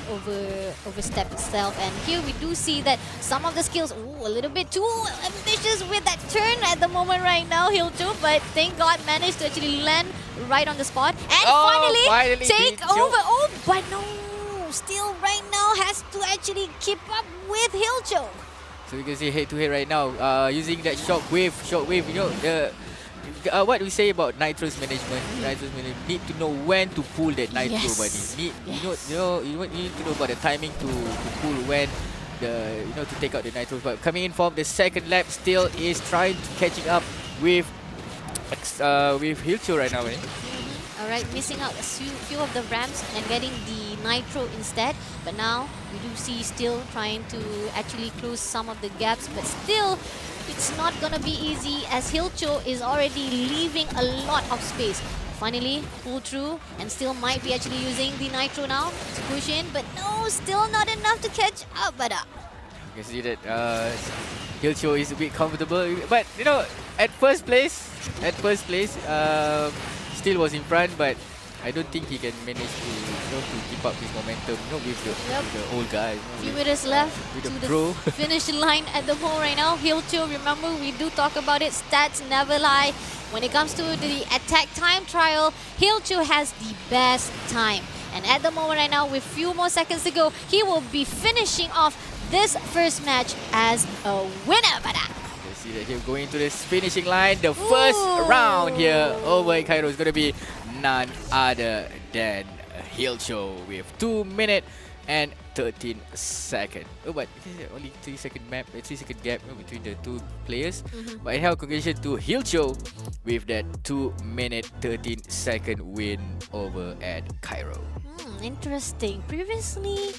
[SPEAKER 5] overstep itself. And here we do see that some of the skills, a little bit too ambitious with that turn at the moment right now, Hilcho. But thank God managed to actually land right on the spot and finally take
[SPEAKER 4] Hilcho
[SPEAKER 5] over. Oh, but no. Steel right now has to actually keep up with Hilcho.
[SPEAKER 4] So you can see head to head right now, using that shockwave. What we say about Nitro's management. Nitro's management need to know when to pull that Nitro, buddy. You need to know about the timing to pull when to take out the Nitro. But coming in from the second lap, Steel is trying to catching up with Hilcho right now, buddy.
[SPEAKER 5] Alright, missing out a few of the ramps and getting the Nitro instead. But now we do see still trying to actually close some of the gaps, but still it's not gonna be easy as Hilcho is already leaving a lot of space. Finally, pull through and still might be actually using the Nitro now to push in, but no, still not enough to catch up. But
[SPEAKER 4] You can see that Hilcho is a bit comfortable, but you know, at first place, still was in front, but I don't think he can manage to, to keep up his momentum, with the old guy.
[SPEAKER 5] Few meters left
[SPEAKER 4] with
[SPEAKER 5] to
[SPEAKER 4] the
[SPEAKER 5] the
[SPEAKER 4] pro.
[SPEAKER 5] finish line at the moment right now. Hilcho, remember we do talk about it, stats never lie. When it comes to the attack time trial, Hilcho has the best time. And at the moment right now, with few more seconds to go, he will be finishing off this first match as a winner.
[SPEAKER 4] You see that here going to this finishing line. The first round here over in Cairo is going to be none other than Hilcho with 2 minutes and 13 seconds. Oh, but this is only 3-second gap between the two players. But anyhow, congratulations to Hilcho with that 2 minute 13 second win over at Cairo.
[SPEAKER 5] Interesting. Previously,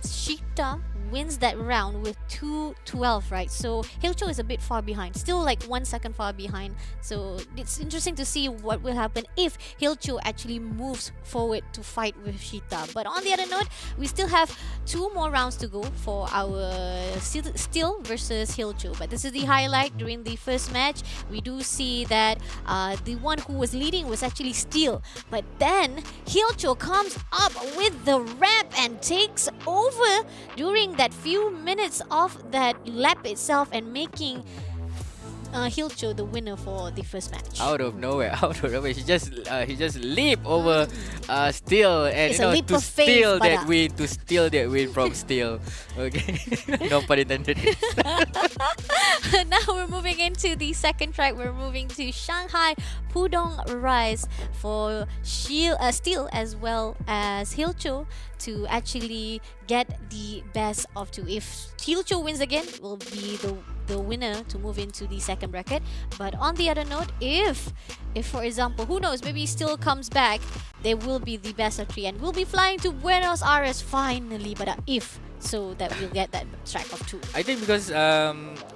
[SPEAKER 5] Shita wins that round with 2:12, right? So Hilcho is a bit far behind, still like 1 second far behind. So it's interesting to see what will happen if Hilcho actually moves forward to fight with Shita. But on the other note, we still have 2 more rounds to go for our Steel versus Hilcho. But this is the highlight during the first match. We do see that the one who was leading was actually Steel, but then Hilcho comes up with the ramp and takes over during that few minutes of that lap itself and making Hilcho the winner for the first match.
[SPEAKER 4] Out of nowhere, he just leaped over Steel and
[SPEAKER 5] It's a leap of faith,
[SPEAKER 4] steal that win from Steel. Okay, no pun intended.
[SPEAKER 5] Now we're moving into the second track. We're moving to Shanghai Pudong Rise for Steel as well as Hilcho to actually get the best of 2. If Hilcho wins again, it will be the winner to move into the second bracket. But on the other note, if for example, who knows, maybe Steel comes back, they will be the best of 3 and we'll be flying to Buenos Aires finally. But if so, that we'll get that track of 2.
[SPEAKER 4] I think because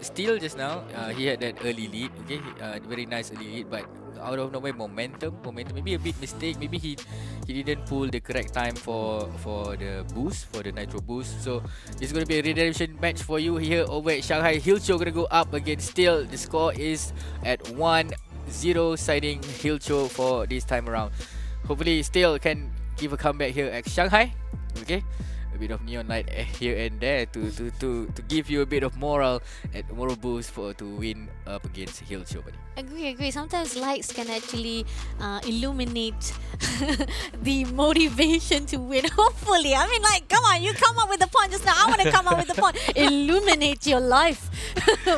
[SPEAKER 4] Steel just now, he had that early lead, okay, very nice early lead, but out of nowhere momentum, maybe a bit mistake, maybe he didn't pull the correct time for the boost, for the nitro boost. So it's going to be a redemption match for you here over at Shanghai. Hilcho going to go up against Steel. The score is at 1-0 siding Hilcho for this time around. Hopefully Steel can give a comeback here at Shanghai, okay. A bit of neon light here and there to give you a bit of moral boost to win up against Hilcho.
[SPEAKER 5] Agree. Sometimes lights can actually illuminate the motivation to win. Hopefully, I mean, like, come on, you come up with the point just now. I want to come up with the point. Illuminate your life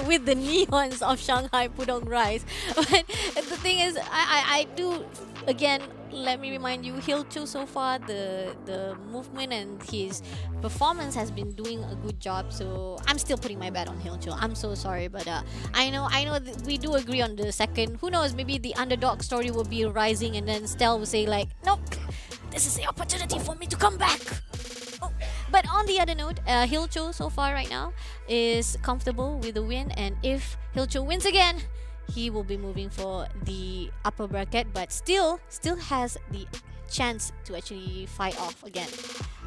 [SPEAKER 5] with the neons of Shanghai Pudong Rise. But the thing is, I do. Again, let me remind you, Hilcho so far, the movement and his performance has been doing a good job. So I'm still putting my bet on Hilcho. I'm so sorry, but I know we do agree on the second. Who knows? Maybe the underdog story will be rising, and then Stel will say like, nope, this is the opportunity for me to come back. Oh. But on the other note, Hilcho so far right now is comfortable with the win, and if Hilcho wins again, he will be moving for the upper bracket, but still has the chance to actually fight off again.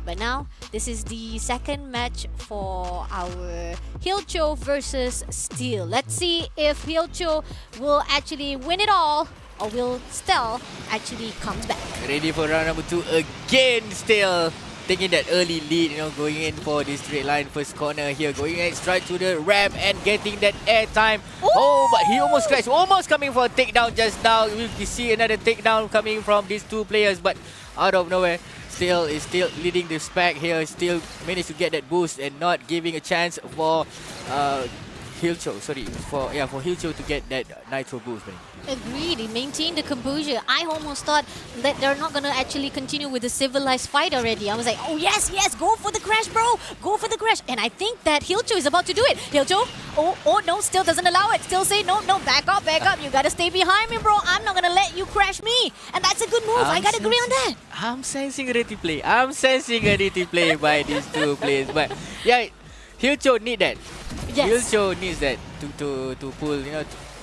[SPEAKER 5] But now, this is the second match for our Hilcho versus Steel. Let's see if Hilcho will actually win it all, or will Stel actually comes back.
[SPEAKER 4] Ready for round number 2 again, Steel. Taking that early lead, going in for this straight line first corner here, going in straight to the ramp and getting that air time. Oh, but he almost crashed, almost coming for a takedown just now. We see another takedown coming from these two players, but out of nowhere, Steel is still leading this pack here. Still managed to get that boost and not giving a chance for Hilcho, for Hilcho to get that nitro boost, man.
[SPEAKER 5] Agreed. He maintained the composure. I almost thought that they're not gonna actually continue with the civilized fight already. I was like, oh yes, go for the crash, bro. Go for the crash. And I think that Hilcho is about to do it. Hilcho, oh no, still doesn't allow it. Still say no, back up. You gotta stay behind me, bro. I'm not gonna let you crash me. And that's a good move. I gotta agree on that.
[SPEAKER 4] I'm sensing a dirty play. By these two players. But yeah, Hilcho need that.
[SPEAKER 5] Yes.
[SPEAKER 4] Hilcho needs that to pull,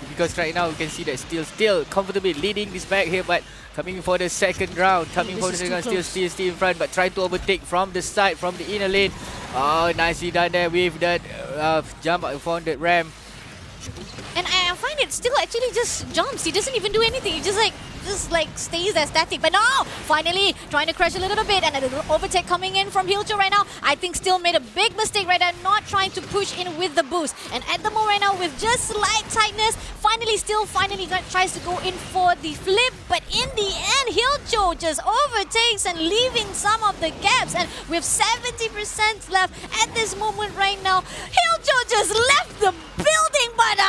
[SPEAKER 4] because right now we can see that still comfortably leading this back here, but coming for the second round, still in front, but try to overtake from the side, from the inner lane. Oh, nicely done there with that jump from the ramp.
[SPEAKER 5] And I find it still actually just jumps. He doesn't even do anything. He just like stays there static. But now, finally, trying to crash a little bit, and an overtake coming in from Hilcho right now. I think still made a big mistake right now, not trying to push in with the boost. And at the moment right now, with just slight tightness, finally tries to go in for the flip. But in the end, Hilcho just overtakes and leaving some of the gaps. And with 70% left at this moment right now, Hilcho just left the building, but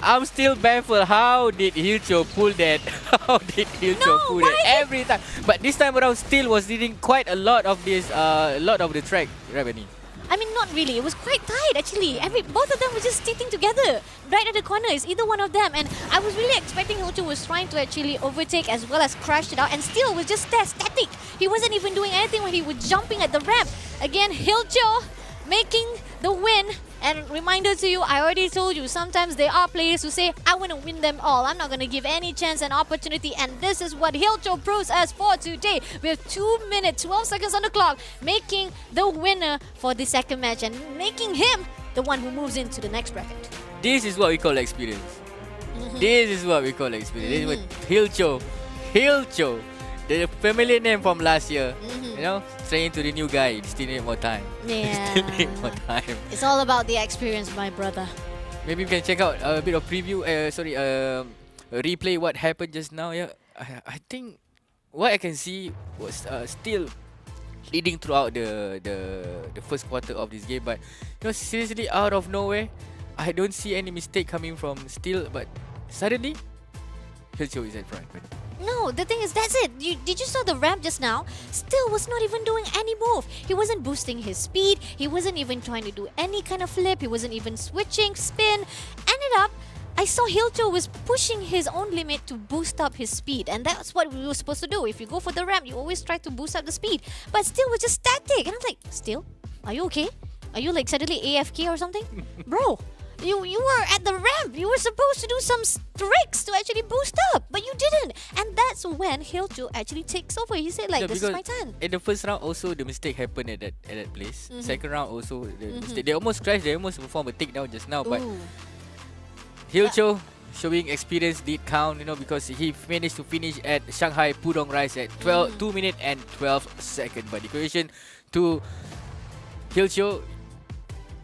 [SPEAKER 4] I'm still baffled. How did Hilcho pull that? Pull that every time? But this time around, still was leading quite a lot of this, the track, Ravani.
[SPEAKER 5] I mean, not really. It was quite tight, actually. Both of them were just sitting together right at the corner. It's either one of them. And I was really expecting Hilcho was trying to actually overtake as well as crash it out. And still was just there, static. He wasn't even doing anything when he was jumping at the ramp. Again, Hilcho making the win. And reminder to you, I already told you, sometimes there are players who say, I want to win them all. I'm not going to give any chance and opportunity. And this is what Hilcho Pros has for today. With 2 minutes, 12 seconds on the clock, making the winner for the second match and making him the one who moves into the next bracket.
[SPEAKER 4] This is what we call experience. This is what we call experience. This is what Hilcho, the familiar name from last year, straight into the new guy. Still need more time.
[SPEAKER 5] Yeah.
[SPEAKER 4] Still need more time.
[SPEAKER 5] It's all about the experience, my brother.
[SPEAKER 4] Maybe we can check out a bit of preview. Replay what happened just now. Yeah, I think what I can see was still leading throughout the first quarter of this game. But seriously, out of nowhere, I don't see any mistake coming from Steel. But suddenly, Hilcho is at front.
[SPEAKER 5] No, the thing is, that's it. Did you saw the ramp just now? Still was not even doing any move. He wasn't boosting his speed. He wasn't even trying to do any kind of flip. He wasn't even switching, spin. Ended up, I saw Hilcho was pushing his own limit to boost up his speed. And that's what we were supposed to do. If you go for the ramp, you always try to boost up the speed. But Still was just static. And I was like, Still, are you okay? Are you like suddenly AFK or something? Bro. You were at the ramp. You were supposed to do some tricks to actually boost up, but you didn't. And that's when Hilcho actually takes over. He said, like, this is my turn.
[SPEAKER 4] In the first round, also the mistake happened at that place. Second round, also the mistake. They almost crashed. They almost performed a takedown just now. But Hilcho showing experience did count, because he managed to finish at Shanghai Pudong Rice at 2 minutes and 12 seconds. But the question to Hilcho,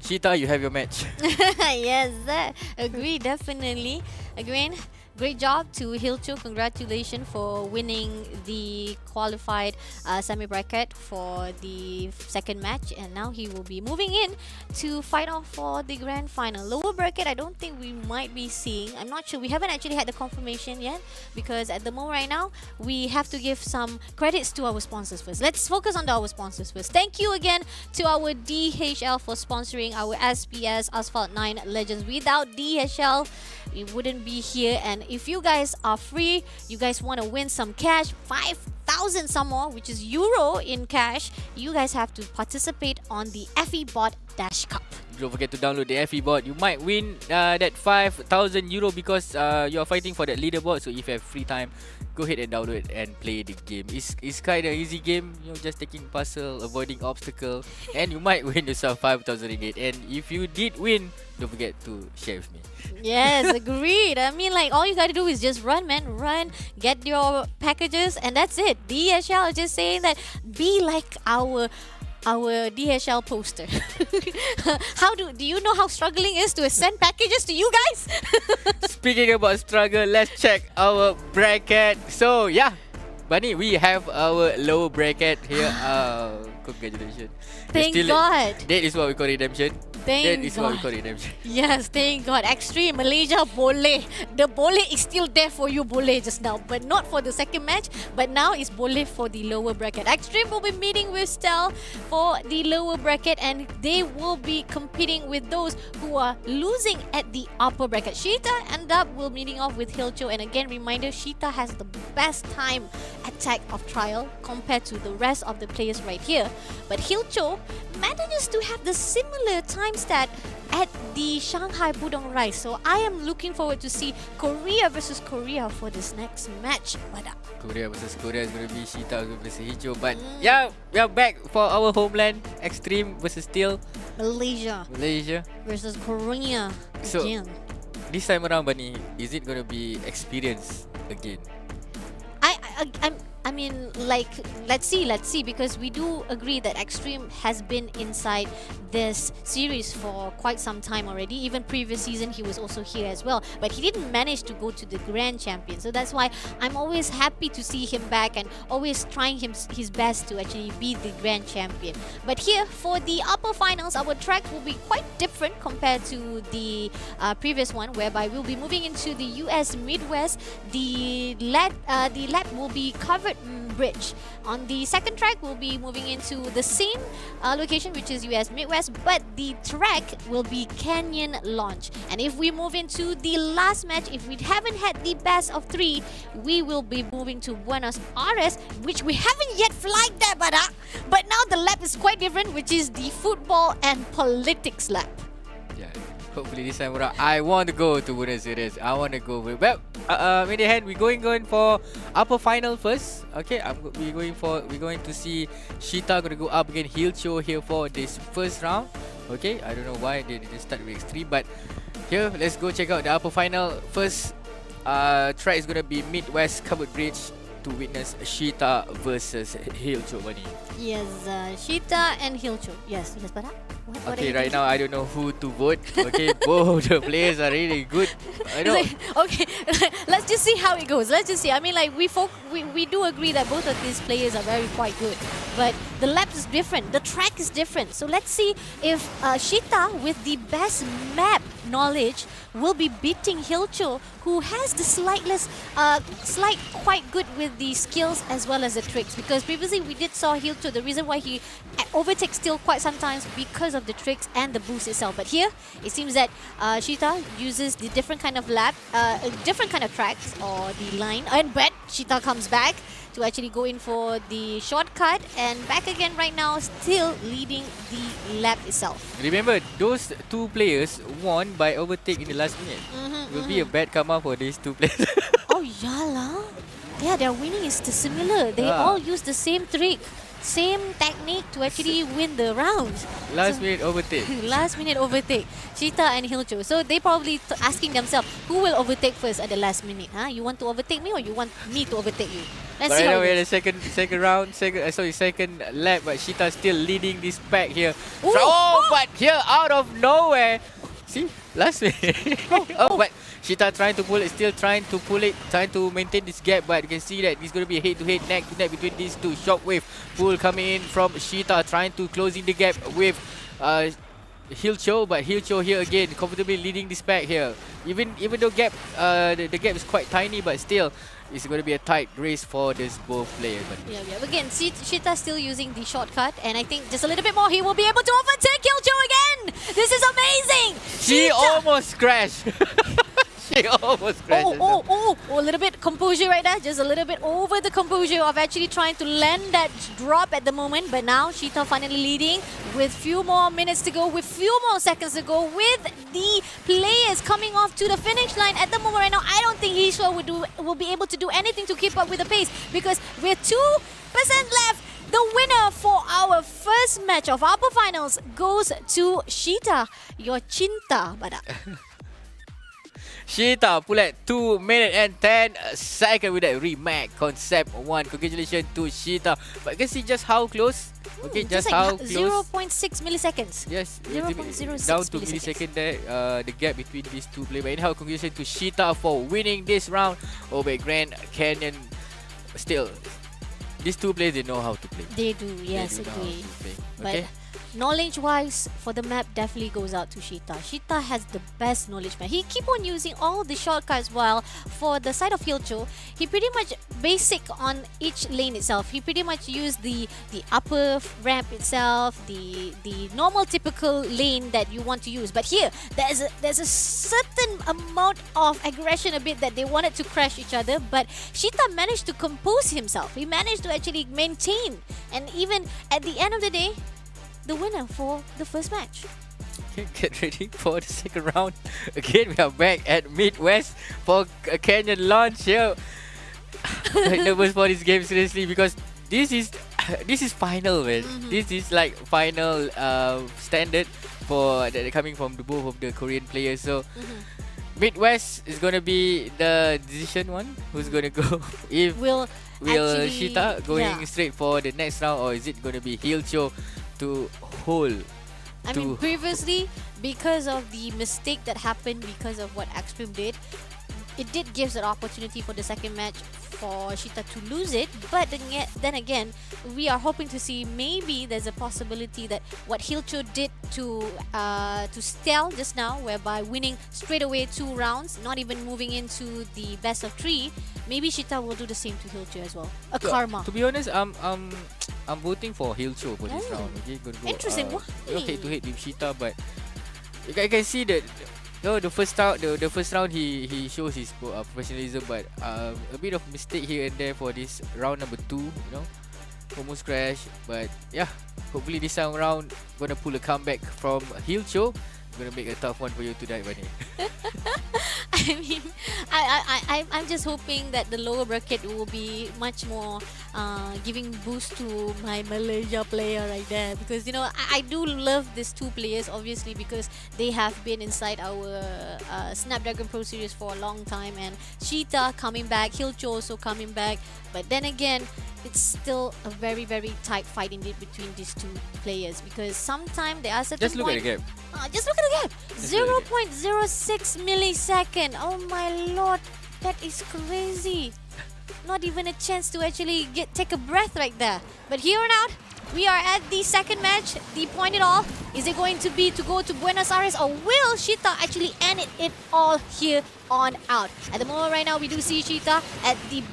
[SPEAKER 4] Cheetah, you have your match.
[SPEAKER 5] Yes, agree, definitely. Again, great job to Hilcho. Congratulations for winning the qualified semi-bracket for the second match. And now he will be moving in to fight off for the grand final. Lower bracket, I don't think we might be seeing. I'm not sure. We haven't actually had the confirmation yet, because at the moment right now, we have to give some credits to our sponsors first. Let's focus on our sponsors first. Thank you again to our DHL for sponsoring our SPS Asphalt 9 Legends. Without DHL, we wouldn't be here. And if you guys are free, you guys want to win some cash, 5,000 some more, which is euro in cash, you guys have to participate on the FEBot Dash Cup.
[SPEAKER 4] Don't forget to download the FEBot. You might win that 5,000 euro because you are fighting for that leaderboard. So if you have free time, go ahead and download it and play the game. It's kind of easy game, just taking puzzle, avoiding obstacle, and you might win yourself 5,000 ringgit. And if you did win, don't forget to share with me.
[SPEAKER 5] Yes, agreed. I mean, like, all you gotta do is just run, man. Run, get your packages, and that's it. DHL is just saying that be like our DHL poster. Do you know how struggling is to send packages to you guys?
[SPEAKER 4] Speaking about struggle, let's check our bracket. So yeah, Bunny, we have our low bracket here. Congratulations.
[SPEAKER 5] Thank God.
[SPEAKER 4] That is what we call redemption.
[SPEAKER 5] Thank
[SPEAKER 4] That is what we
[SPEAKER 5] God.
[SPEAKER 4] call redemption.
[SPEAKER 5] Yes, thank God. Extreme Malaysia boleh. The boleh is still there for you, boleh just now, but not for the second match. But now it's boleh for the lower bracket. Extreme will be meeting with Stel for the lower bracket, and they will be competing with those who are losing at the upper bracket. Sheeta and Dub will meeting off with Hilcho, and again, reminder: Sheeta has the best time attack of trial compared to the rest of the players right here. But Hilcho manages to have the similar time stat at the Shanghai Pudong Rise. So I am looking forward to see Korea versus Korea for this next match.
[SPEAKER 4] Korea versus Korea is going to be Sheeta versus Hijo. But yeah, we are back for our homeland. Extreme versus Steel.
[SPEAKER 5] Malaysia versus Korea
[SPEAKER 4] So,
[SPEAKER 5] again.
[SPEAKER 4] This time around, Bunny, is it going to be experience again?
[SPEAKER 5] I mean, like, let's see, because we do agree that Extreme has been inside this series for quite some time already. Even previous season, he was also here as well, but he didn't manage to go to the Grand Champion. So that's why I'm always happy to see him back and always trying his best to actually be the Grand Champion. But here, for the upper finals, our track will be quite different compared to the previous one, whereby we'll be moving into the US Midwest. The lap will be covered bridge. On the second track, we'll be moving into the same location, which is US Midwest, but the track will be Canyon Launch. And if we move into the last match, if we haven't had the best of 3, we will be moving to Buenos Aires, which we haven't yet flagged there, but now the lap is quite different, which is the football and politics lap.
[SPEAKER 4] Yeah. Hopefully this time around, I want to go to Buenos Aires. I want to go with. Well, in the hand, we're going for upper final first. Okay, we're going to see Sheeta going to go up against Hilcho here for this first round. Okay, I don't know why they didn't start with X3, but here, let's go check out the upper final. First track is going to be Midwest Covered Bridge to witness Sheeta versus Hilcho, Bunny.
[SPEAKER 5] Yes, Sheeta and Hilcho. Yes, Bara. What
[SPEAKER 4] Okay, right now I don't know who to vote. Okay, both the players are really good. I know.
[SPEAKER 5] Okay, let's just see how it goes. Let's just see. I mean, like we do agree that both of these players are very quite good, but the lap is different. The track is different. So let's see if Sheeta, with the best map knowledge, will be beating Hilcho, who has the slight quite good with the skills as well as the tricks. Because previously we did saw Hilcho, the reason why he overtakes still quite sometimes because of the tricks and the boost itself. But here, it seems that Sheeta uses the different kind of lap, different kind of tracks or the line. And but Sheeta comes back to actually go in for the shortcut and back again right now, still leading the lap itself.
[SPEAKER 4] Remember, those two players won by overtake in the last minute. Will be a bad karma for these two players.
[SPEAKER 5] Oh, yeah lah. Yeah, their winning is similar. They all use the same trick, same technique to actually win the round.
[SPEAKER 4] Last minute overtake.
[SPEAKER 5] Last minute overtake. Sheeta and Hilcho. So they probably asking themselves, who will overtake first at the last minute? Huh? You want to overtake me or you want me to overtake you? Let's
[SPEAKER 4] But
[SPEAKER 5] see
[SPEAKER 4] right
[SPEAKER 5] how
[SPEAKER 4] now
[SPEAKER 5] it
[SPEAKER 4] we're
[SPEAKER 5] goes.
[SPEAKER 4] in the second round, second lap, but Sheeta still leading this pack here.
[SPEAKER 5] Ooh,
[SPEAKER 4] But here out of nowhere, see, last minute. But Sheeta trying to pull it, trying to maintain this gap, but you can see that it's going to be head-to-head, neck-to-neck between these two. Shockwave pull coming in from Sheeta, trying to closing the gap with Hilcho, but Hilcho here again, comfortably leading this pack here. Even though the gap is quite tiny, but still, it's going to be a tight race for this both players.
[SPEAKER 5] Yeah. Again, Sheeta still using the shortcut, and I think just a little bit more, he will be able to overtake Hilcho again. This is amazing.
[SPEAKER 4] She
[SPEAKER 5] Sheeta.
[SPEAKER 4] almost crashed. She almost crashed.
[SPEAKER 5] A little bit composure right there. Just a little bit over the composure of actually trying to land that drop at the moment. But now Sheeta finally leading with few more minutes to go, with few more seconds to go, with the players coming off to the finish line at the moment right now. I don't think Hisho will be able to do anything to keep up with the pace, because with 2% left, the winner for our first match of upper finals goes to Sheeta, your Cinta, Bada.
[SPEAKER 4] Sheeta pull at 2 minutes and 10 seconds with that Remac Concept 1. Congratulations to Sheeta. But you can see just how close. Okay, just
[SPEAKER 5] like
[SPEAKER 4] how close.
[SPEAKER 5] 0.6 milliseconds.
[SPEAKER 4] Yes,
[SPEAKER 5] 0.06
[SPEAKER 4] down to
[SPEAKER 5] milliseconds.
[SPEAKER 4] millisecond there, the gap between these two players. But anyhow, congratulations to Sheeta for winning this round over Grand Canyon. Still, these two players, they know how to play.
[SPEAKER 5] They do, yes,
[SPEAKER 4] They do know how
[SPEAKER 5] agree.
[SPEAKER 4] to play.
[SPEAKER 5] But
[SPEAKER 4] Okay.
[SPEAKER 5] knowledge-wise, for the map, definitely goes out to Shita. Shita has the best knowledge map. He keep on using all the shortcuts, while for the side of Hilcho, he pretty much basic on each lane itself. He pretty much used the upper ramp itself, the normal typical lane that you want to use. But here, there's a certain amount of aggression a bit that they wanted to crash each other, but Shita managed to compose himself. He managed to actually maintain, and even at the end of the day, the winner for the first match.
[SPEAKER 4] Okay, get ready for the second round. Again, we are back at Midwest for a Canyon launch here. I'm nervous for this game, seriously, because this is final, man. This is like final standard for that coming from the both of the Korean players. So Midwest is gonna be the decision one. Who's gonna go? If will Shita going straight for the next round, or is it gonna be Hilcho to hold?
[SPEAKER 5] I mean, previously, because of the mistake that happened because of what Extreme did, it did give an opportunity for the second match for Shita to lose it. But then again, we are hoping to see maybe there's a possibility that what Hilcho did to Stel just now, whereby winning straight away 2 rounds, not even moving into the best of 3, maybe Shita will do the same to Hilcho as well. A karma.
[SPEAKER 4] To be honest, I'm voting for Hilcho for this round. Okay, gonna go,
[SPEAKER 5] Interesting. Why?
[SPEAKER 4] Head to head with Shita, but I can see that. No, the first round he shows his professionalism, but a bit of mistake here and there for this round number 2, you know, almost crash. But yeah, hopefully this time round gonna pull a comeback from Hilcho. Gonna make a tough one for you tonight, Bunny.
[SPEAKER 5] I mean, I'm just hoping that the lower bracket will be much more giving boost to my Malaysia player right there, because you know I do love these 2 players, obviously, because they have been inside our Snapdragon Pro Series for a long time, and Shita coming back, Hilcho also coming back. But then again, it's still a very, very tight fight indeed between these 2 players, because sometimes there are certain
[SPEAKER 4] Just look at the gap.
[SPEAKER 5] Just look at the gap. 0.06 millisecond. Oh my lord, that is crazy. Not even a chance to actually take a breath right there. But here and out, we are at the second match. The point it all. Is it going to be to go to Buenos Aires, or will Shita actually end it all here on out? At the moment right now, we do see Shita at the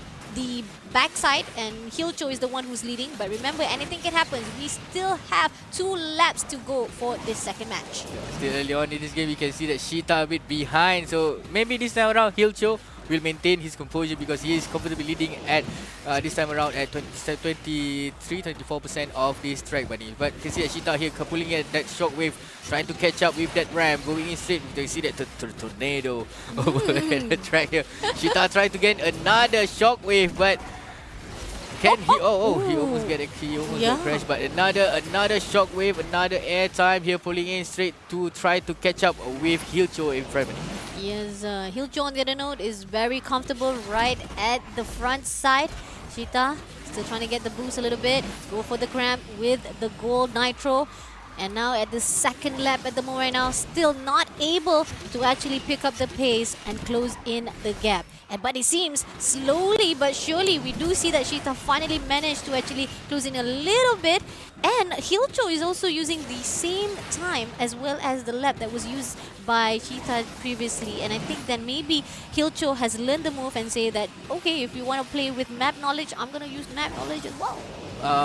[SPEAKER 5] backside, and Hilcho is the one who's leading. But remember, anything can happen. We still have 2 laps to go for this second match.
[SPEAKER 4] Still early on in this game, you can see that Shita a bit behind. So maybe this time around, Hilcho will maintain his composure, because he is comfortably leading at this time around at 23-24% of this track, Bunny. But you can see that Shita here pulling at that shockwave, trying to catch up with that ramp, going in straight. You can see that tornado over at the track here. Shita trying to get another shockwave, but can he? He almost got crashed. But another shockwave, another air time here, pulling in straight to try to catch up with Hilcho in front.
[SPEAKER 5] Yes, Hilcho on the other note is very comfortable right at the front side. Shita still trying to get the boost a little bit. Go for the cramp with the gold nitro. And now at the second lap at the moment right now, still not able to actually pick up the pace and close in the gap. But it seems slowly but surely we do see that Shita finally managed to actually close in a little bit. And Hilcho is also using the same time as well as the lap that was used by Shita previously. And I think that maybe Hilcho has learned the move and say that, okay, if you want to play with map knowledge, I'm going to use map knowledge as well.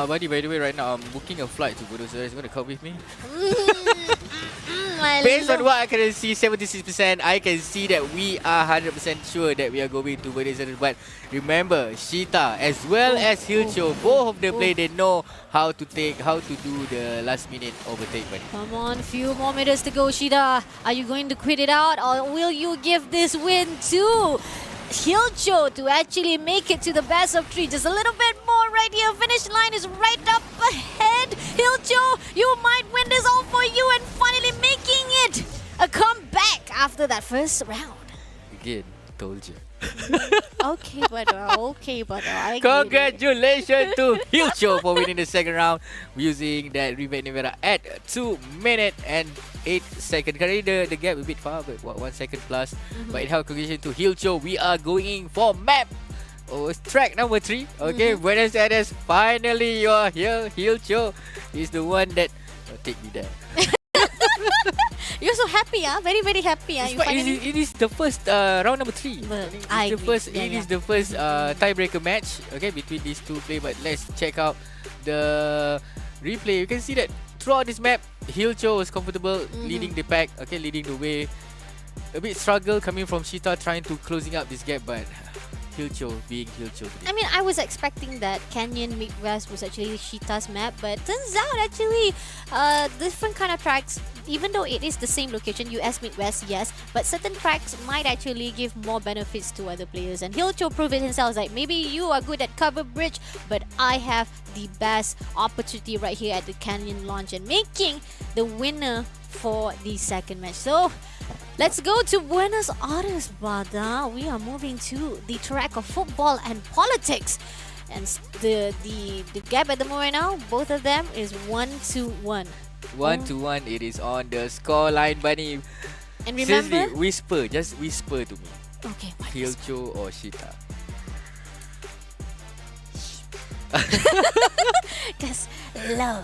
[SPEAKER 4] Buddy, by the way, right now I'm booking a flight to Buenos Aires. You want to come with me? Based on what I can see, 76%, I can see that we are 100% sure that we are going to Buenos Aires. But remember, Shita as well as Hilcho, both of them play, they know how to do the last minute overtake. Buddy.
[SPEAKER 5] Come on, few more minutes to go, Shita. Are you going to quit it out, or will you give this win to Hilcho to actually make it to the best of 3? Just a little bit more right here. Finish line is right up ahead. Hilcho, you might win this all for you, and finally making it a comeback after that first round.
[SPEAKER 4] Again, told you.
[SPEAKER 5] Okay, but I
[SPEAKER 4] Congratulations to Hilcho for winning the second round using that Rebate Nevada at 2 minutes and 8 seconds. Currently the gap a bit far, but 1 second plus. But in congratulations to Hilcho, we are going for map. Track number 3. Okay, Buenos Aires. Finally, you are here. Hilcho is the one that Take me there.
[SPEAKER 5] You're so happy, Very, very happy, You
[SPEAKER 4] But
[SPEAKER 5] finally...
[SPEAKER 4] it is the first round number 3.
[SPEAKER 5] Well,
[SPEAKER 4] It's
[SPEAKER 5] I
[SPEAKER 4] the
[SPEAKER 5] agree.
[SPEAKER 4] first.
[SPEAKER 5] Yeah,
[SPEAKER 4] It
[SPEAKER 5] yeah.
[SPEAKER 4] is the first tiebreaker match. Okay, between these two players. But let's check out the replay. You can see that throughout this map, Hilcho was comfortable leading the pack. Okay, leading the way. A bit struggle coming from Shita trying to closing up this gap, but Hilcho being Hilcho today.
[SPEAKER 5] I mean, I was expecting that Canyon Midwest was actually Shita's map, but turns out actually different kind of tracks. Even though it is the same location, US Midwest, yes, but certain tracks might actually give more benefits to other players. And Hilcho proved it himself, like maybe you are good at cover bridge, but I have the best opportunity right here at the Canyon launch and making the winner for the second match. So let's go to Buenos Aires, Bada. We are moving to the track of football and politics. And the gap at the moment now, both of them is 1-1.
[SPEAKER 4] 1-1. It is on the score line, Bunny.
[SPEAKER 5] And remember,
[SPEAKER 4] Seriously, just whisper to me.
[SPEAKER 5] okay, what is
[SPEAKER 4] Hilcho or Shita?
[SPEAKER 5] because love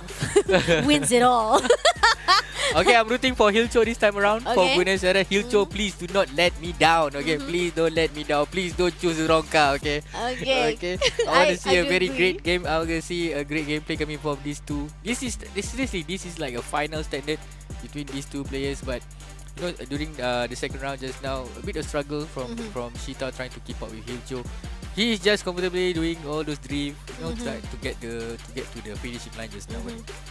[SPEAKER 5] wins it all.
[SPEAKER 4] Okay, I'm rooting for Hilcho this time around. For
[SPEAKER 5] Okay.
[SPEAKER 4] Buenos Aires, Hilcho, please do not let me down. Okay, please don't let me down. Please don't choose the wrong car. Okay.
[SPEAKER 5] Okay.
[SPEAKER 4] Okay. I want to see
[SPEAKER 5] I
[SPEAKER 4] a
[SPEAKER 5] do
[SPEAKER 4] very
[SPEAKER 5] agree.
[SPEAKER 4] great game. I want to see a great gameplay coming from these two. Seriously, this is like a final standard between these two players. But you know, during the second round just now, a bit of struggle from Shita trying to keep up with Hilcho. He is just comfortably doing all those drifts, you know, try to get to the finishing line just now.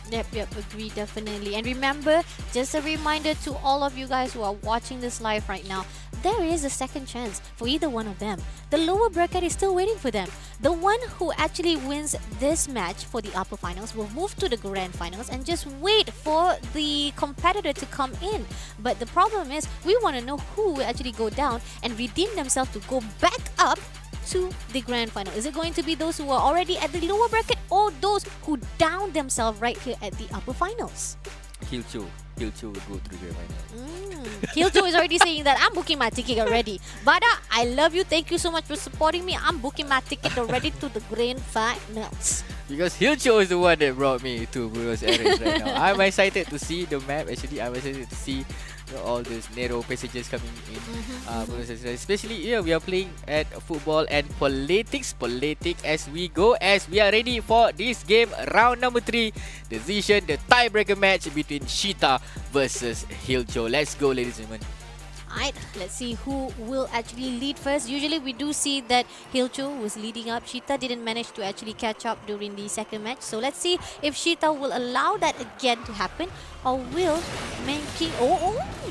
[SPEAKER 5] Yep, agree, definitely. And remember, just a reminder to all of you guys who are watching this live right now, there is a second chance for either one of them. The lower bracket is still waiting for them. The one who actually wins this match for the upper finals will move to the grand finals and just wait for the competitor to come in. But the problem is, we want to know who will actually go down and redeem themselves to go back up to the grand final. Is it going to be those who are already at the lower bracket or those who down themselves right here at the upper finals?
[SPEAKER 4] Hilcho will go through the final.
[SPEAKER 5] Hilcho is already saying that I'm booking my ticket already. Bada, I love you. Thank you so much for supporting me. I'm booking my ticket already to the grand finals.
[SPEAKER 4] Because Hilcho is the one that brought me to Buenos Aires right now. I'm excited to see the map. Actually, I'm excited to see all those narrow passages coming in. Buenos Aires. Especially here, we are playing at football and politics. Politics as we go, as we are ready for this game, round number 3. Decision, the tiebreaker match between Shita versus Hilcho. Let's go, ladies and gentlemen.
[SPEAKER 5] Alright, let's see who will actually lead first. Usually we do see that Hilcho was leading up. Shita didn't manage to actually catch up during the second match. So let's see if Shita will allow that again to happen, or will making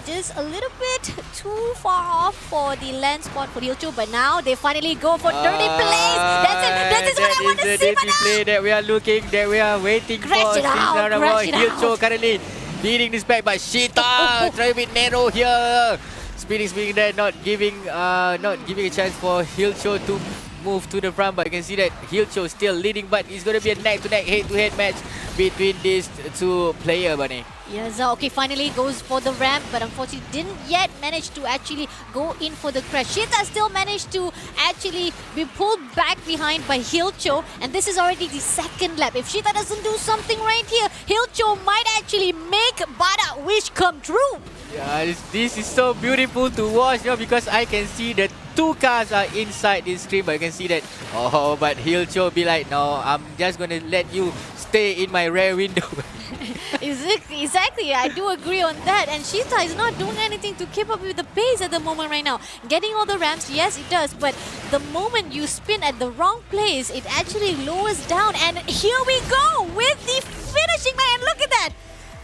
[SPEAKER 5] just a little bit too far off for the land spot for Hilcho. But now they finally go for 30 plays. That's it. That is what I want to see.
[SPEAKER 4] That is the play that we are looking, that we are waiting
[SPEAKER 5] Crash
[SPEAKER 4] for.
[SPEAKER 5] it out, crash it
[SPEAKER 4] Hilcho
[SPEAKER 5] out.
[SPEAKER 4] currently leading this back, but Shita trying a bit narrow here. Speeding there, not giving a chance for Hilcho to move to the front, but you can see that Hilcho still leading, but it's going to be a neck-to-neck, head-to-head match between these two players, Bunny.
[SPEAKER 5] Yes, okay, finally goes for the ramp, but unfortunately didn't yet manage to actually go in for the crash. Shita still managed to actually be pulled back behind by Hilcho, and this is already the second lap. If Shita doesn't do something right here, Hilcho might actually make Bada wish come true.
[SPEAKER 4] Yeah, this is so beautiful to watch, you know, because I can see the two cars are inside this screen, but you can see that, but Hilcho be like, no, I'm just going to let you stay in my rear window.
[SPEAKER 5] Exactly, I do agree on that. And Shita is not doing anything to keep up with the pace at the moment right now. Getting all the ramps, yes it does, but the moment you spin at the wrong place, it actually lowers down. And here we go with the finishing man. Look at that!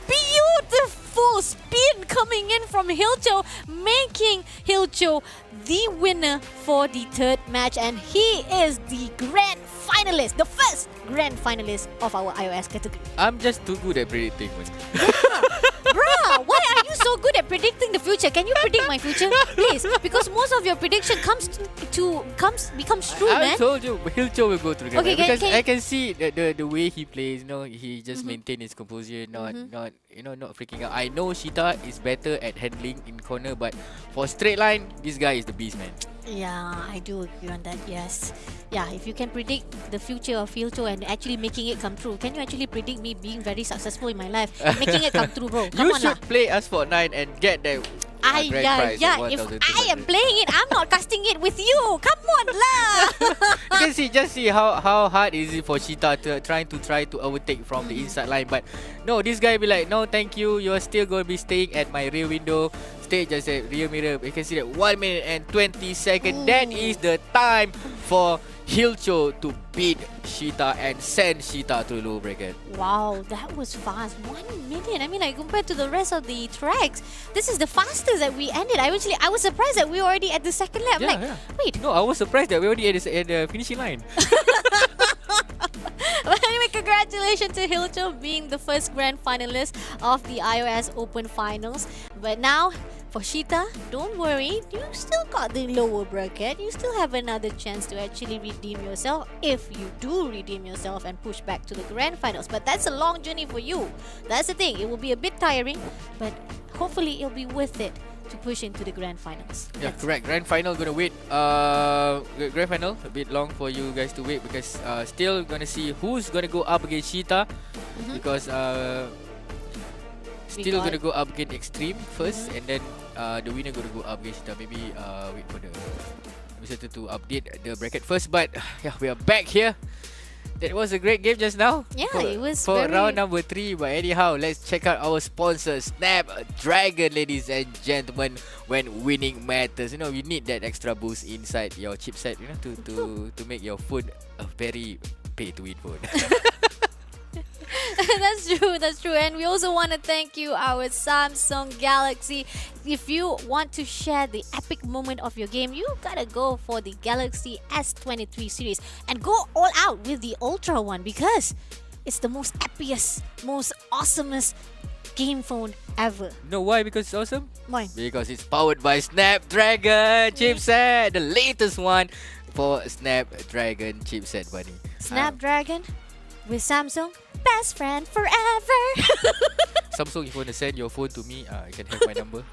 [SPEAKER 5] Beautiful spin coming in from Hilcho, making Hilcho the winner for the third match, and he is the grand finalist, the first grand finalist of our iOS category.
[SPEAKER 4] I'm just too good at predicting.
[SPEAKER 5] Bruh, why are you so good at predicting the future? Can you predict my future, please? Because most of your prediction becomes true,
[SPEAKER 4] I
[SPEAKER 5] man.
[SPEAKER 4] told you Hilcho will go through the
[SPEAKER 5] Okay,
[SPEAKER 4] game, because
[SPEAKER 5] can-
[SPEAKER 4] I can see the way he plays. You know, he just maintain his composure, not freaking out. I know Shita is better at handling in corner, but for straight line, this guy is the beast, man.
[SPEAKER 5] Yeah, I do agree on that. Yes. Yeah, if you can predict the future of Hilcho and actually making it come true, can you actually predict me being very successful in my life? Making it come true, bro. Come
[SPEAKER 4] You
[SPEAKER 5] on
[SPEAKER 4] should
[SPEAKER 5] lah.
[SPEAKER 4] play Asphalt 9 and get the grand prize of
[SPEAKER 5] If
[SPEAKER 4] 1,200.
[SPEAKER 5] I am playing it, I'm not casting it with you. Come on lah.
[SPEAKER 4] You can see, just see how hard is it for Cheetah to try to overtake from the inside line. But no, this guy be like, no, thank you. You're still going to be staying at my rear window. Stay just at rear mirror. You can see that 1 minute and 20 seconds. That is the time for Hilcho to beat Cheetah and send Cheetah to the low bracket.
[SPEAKER 5] Wow, that was fast. 1 minute. I mean, like compared to the rest of the tracks, this is the fastest that we ended. I was surprised that we were already at the second lap. Wait.
[SPEAKER 4] No, I was surprised that we already at the finishing line.
[SPEAKER 5] But anyway, congratulations to Hilcho being the first grand finalist of the iOS Open Finals. But now, for Cheetah, don't worry, you still got the lower bracket. You still have another chance to actually redeem yourself if you do redeem yourself and push back to the grand finals. But that's a long journey for you. That's the thing. It will be a bit tiring, but hopefully it'll be worth it to push into the grand finals.
[SPEAKER 4] Yeah, correct. Grand final gonna wait. Grand final a bit long for you guys to wait because still gonna see who's gonna go up against Cheetah because still gonna go up against Extreme first and then the winner gonna go up against Cheetah. Maybe wait for the visitor to update the bracket first. But yeah, we are back here. That was a great game just now.
[SPEAKER 5] Yeah, it was
[SPEAKER 4] for
[SPEAKER 5] very...
[SPEAKER 4] round number 3. But anyhow, let's check out our sponsor, Snapdragon, ladies and gentlemen. When winning matters, you know, you need that extra boost inside your chipset, you know, to make your phone a very pay-to-win phone.
[SPEAKER 5] That's true. And we also want to thank you, our Samsung Galaxy. If you want to share the epic moment of your game, you gotta go for the Galaxy S23 series and go all out with the Ultra one because it's the most epicest, most awesomest game phone ever.
[SPEAKER 4] No, why? Because it's awesome?
[SPEAKER 5] Why?
[SPEAKER 4] Because it's powered by Snapdragon chipset, the latest one for Snapdragon chipset, buddy.
[SPEAKER 5] Snapdragon with Samsung, best friend forever.
[SPEAKER 4] Samsung, if you want to send your phone to me, you can have my number.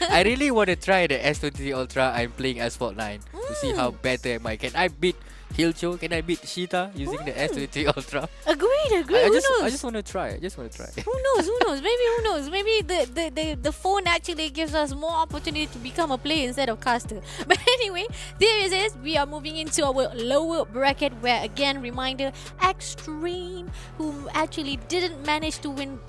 [SPEAKER 4] I really want to try the S23 Ultra. I'm playing Asphalt 9 to see how better am I. Can I beat Hilcho? Can I beat Cheetah using the S23 Ultra?
[SPEAKER 5] Agreed.
[SPEAKER 4] I just want to try.
[SPEAKER 5] Who knows? Maybe the phone actually gives us more opportunity to become a player instead of caster. But anyway, there it is. We are moving into our lower bracket where, again, reminder, Extreme, who actually didn't manage to win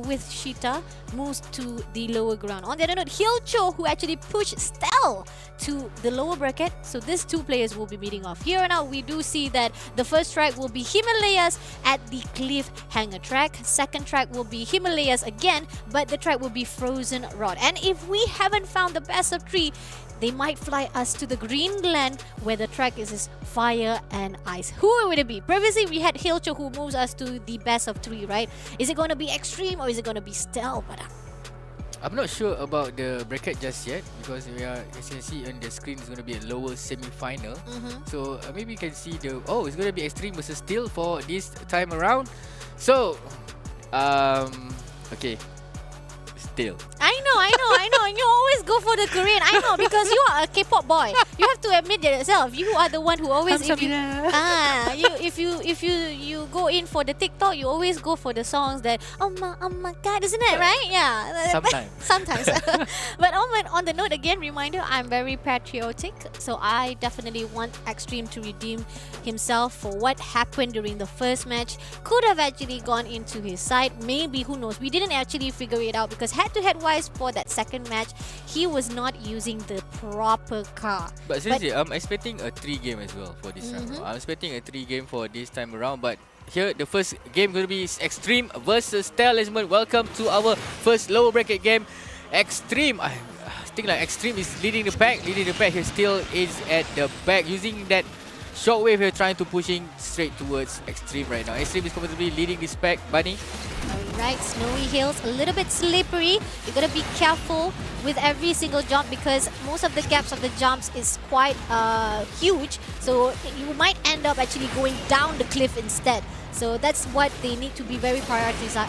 [SPEAKER 5] with Cheetah, moves to the lower ground. On the other note, Hilcho, who actually pushed Stel to the lower bracket. So these two players will be meeting off. Here now, we do see that the first track will be Himalayas at the Cliffhanger track. Second track will be Himalayas again, but the track will be Frozen Rod. And if we haven't found the best of 3, they might fly us to the Greenland where the track is Fire and Ice. Who would it be? Previously, we had Hilcho who moves us to the best of 3, right? Is it going to be Extreme or is it going to be Stel? But
[SPEAKER 4] I'm not sure about the bracket just yet because we are, as you can see on the screen, it's going to be a lower semi-final. So maybe you can see it's going to be Extreme versus Steel for this time around. So, okay, Steel.
[SPEAKER 5] I know. And you always go for the Korean. I know because you are a K-pop boy. You have to admit it yourself. You are the one who always if you go in for the TikTok, you always go for the songs that oh my god, isn't it right? Yeah. Sometimes. But on the note again, reminder, I'm very patriotic, so I definitely want Extreme to redeem himself for what happened during the first match. Could have actually gone into his side. Maybe, who knows? We didn't actually figure it out because head-to-head wise for that second match, he was not using the proper car.
[SPEAKER 4] But seriously, I'm expecting a 3 game as well for this time around. I'm expecting a 3 game for this time around. But here, the first game going to be Extreme versus Stel. Welcome to our first lower bracket game. Extreme, I think like Extreme is leading the pack. He still is at the back using that shockwave here, trying to pushing straight towards Extreme right now. Extreme is comfortably leading this pack, Bunny.
[SPEAKER 5] Alright, snowy hills, a little bit slippery. You gotta be careful with every single jump because most of the gaps of the jumps is quite huge. So you might end up actually going down the cliff instead. So that's what they need to be very prioritizing at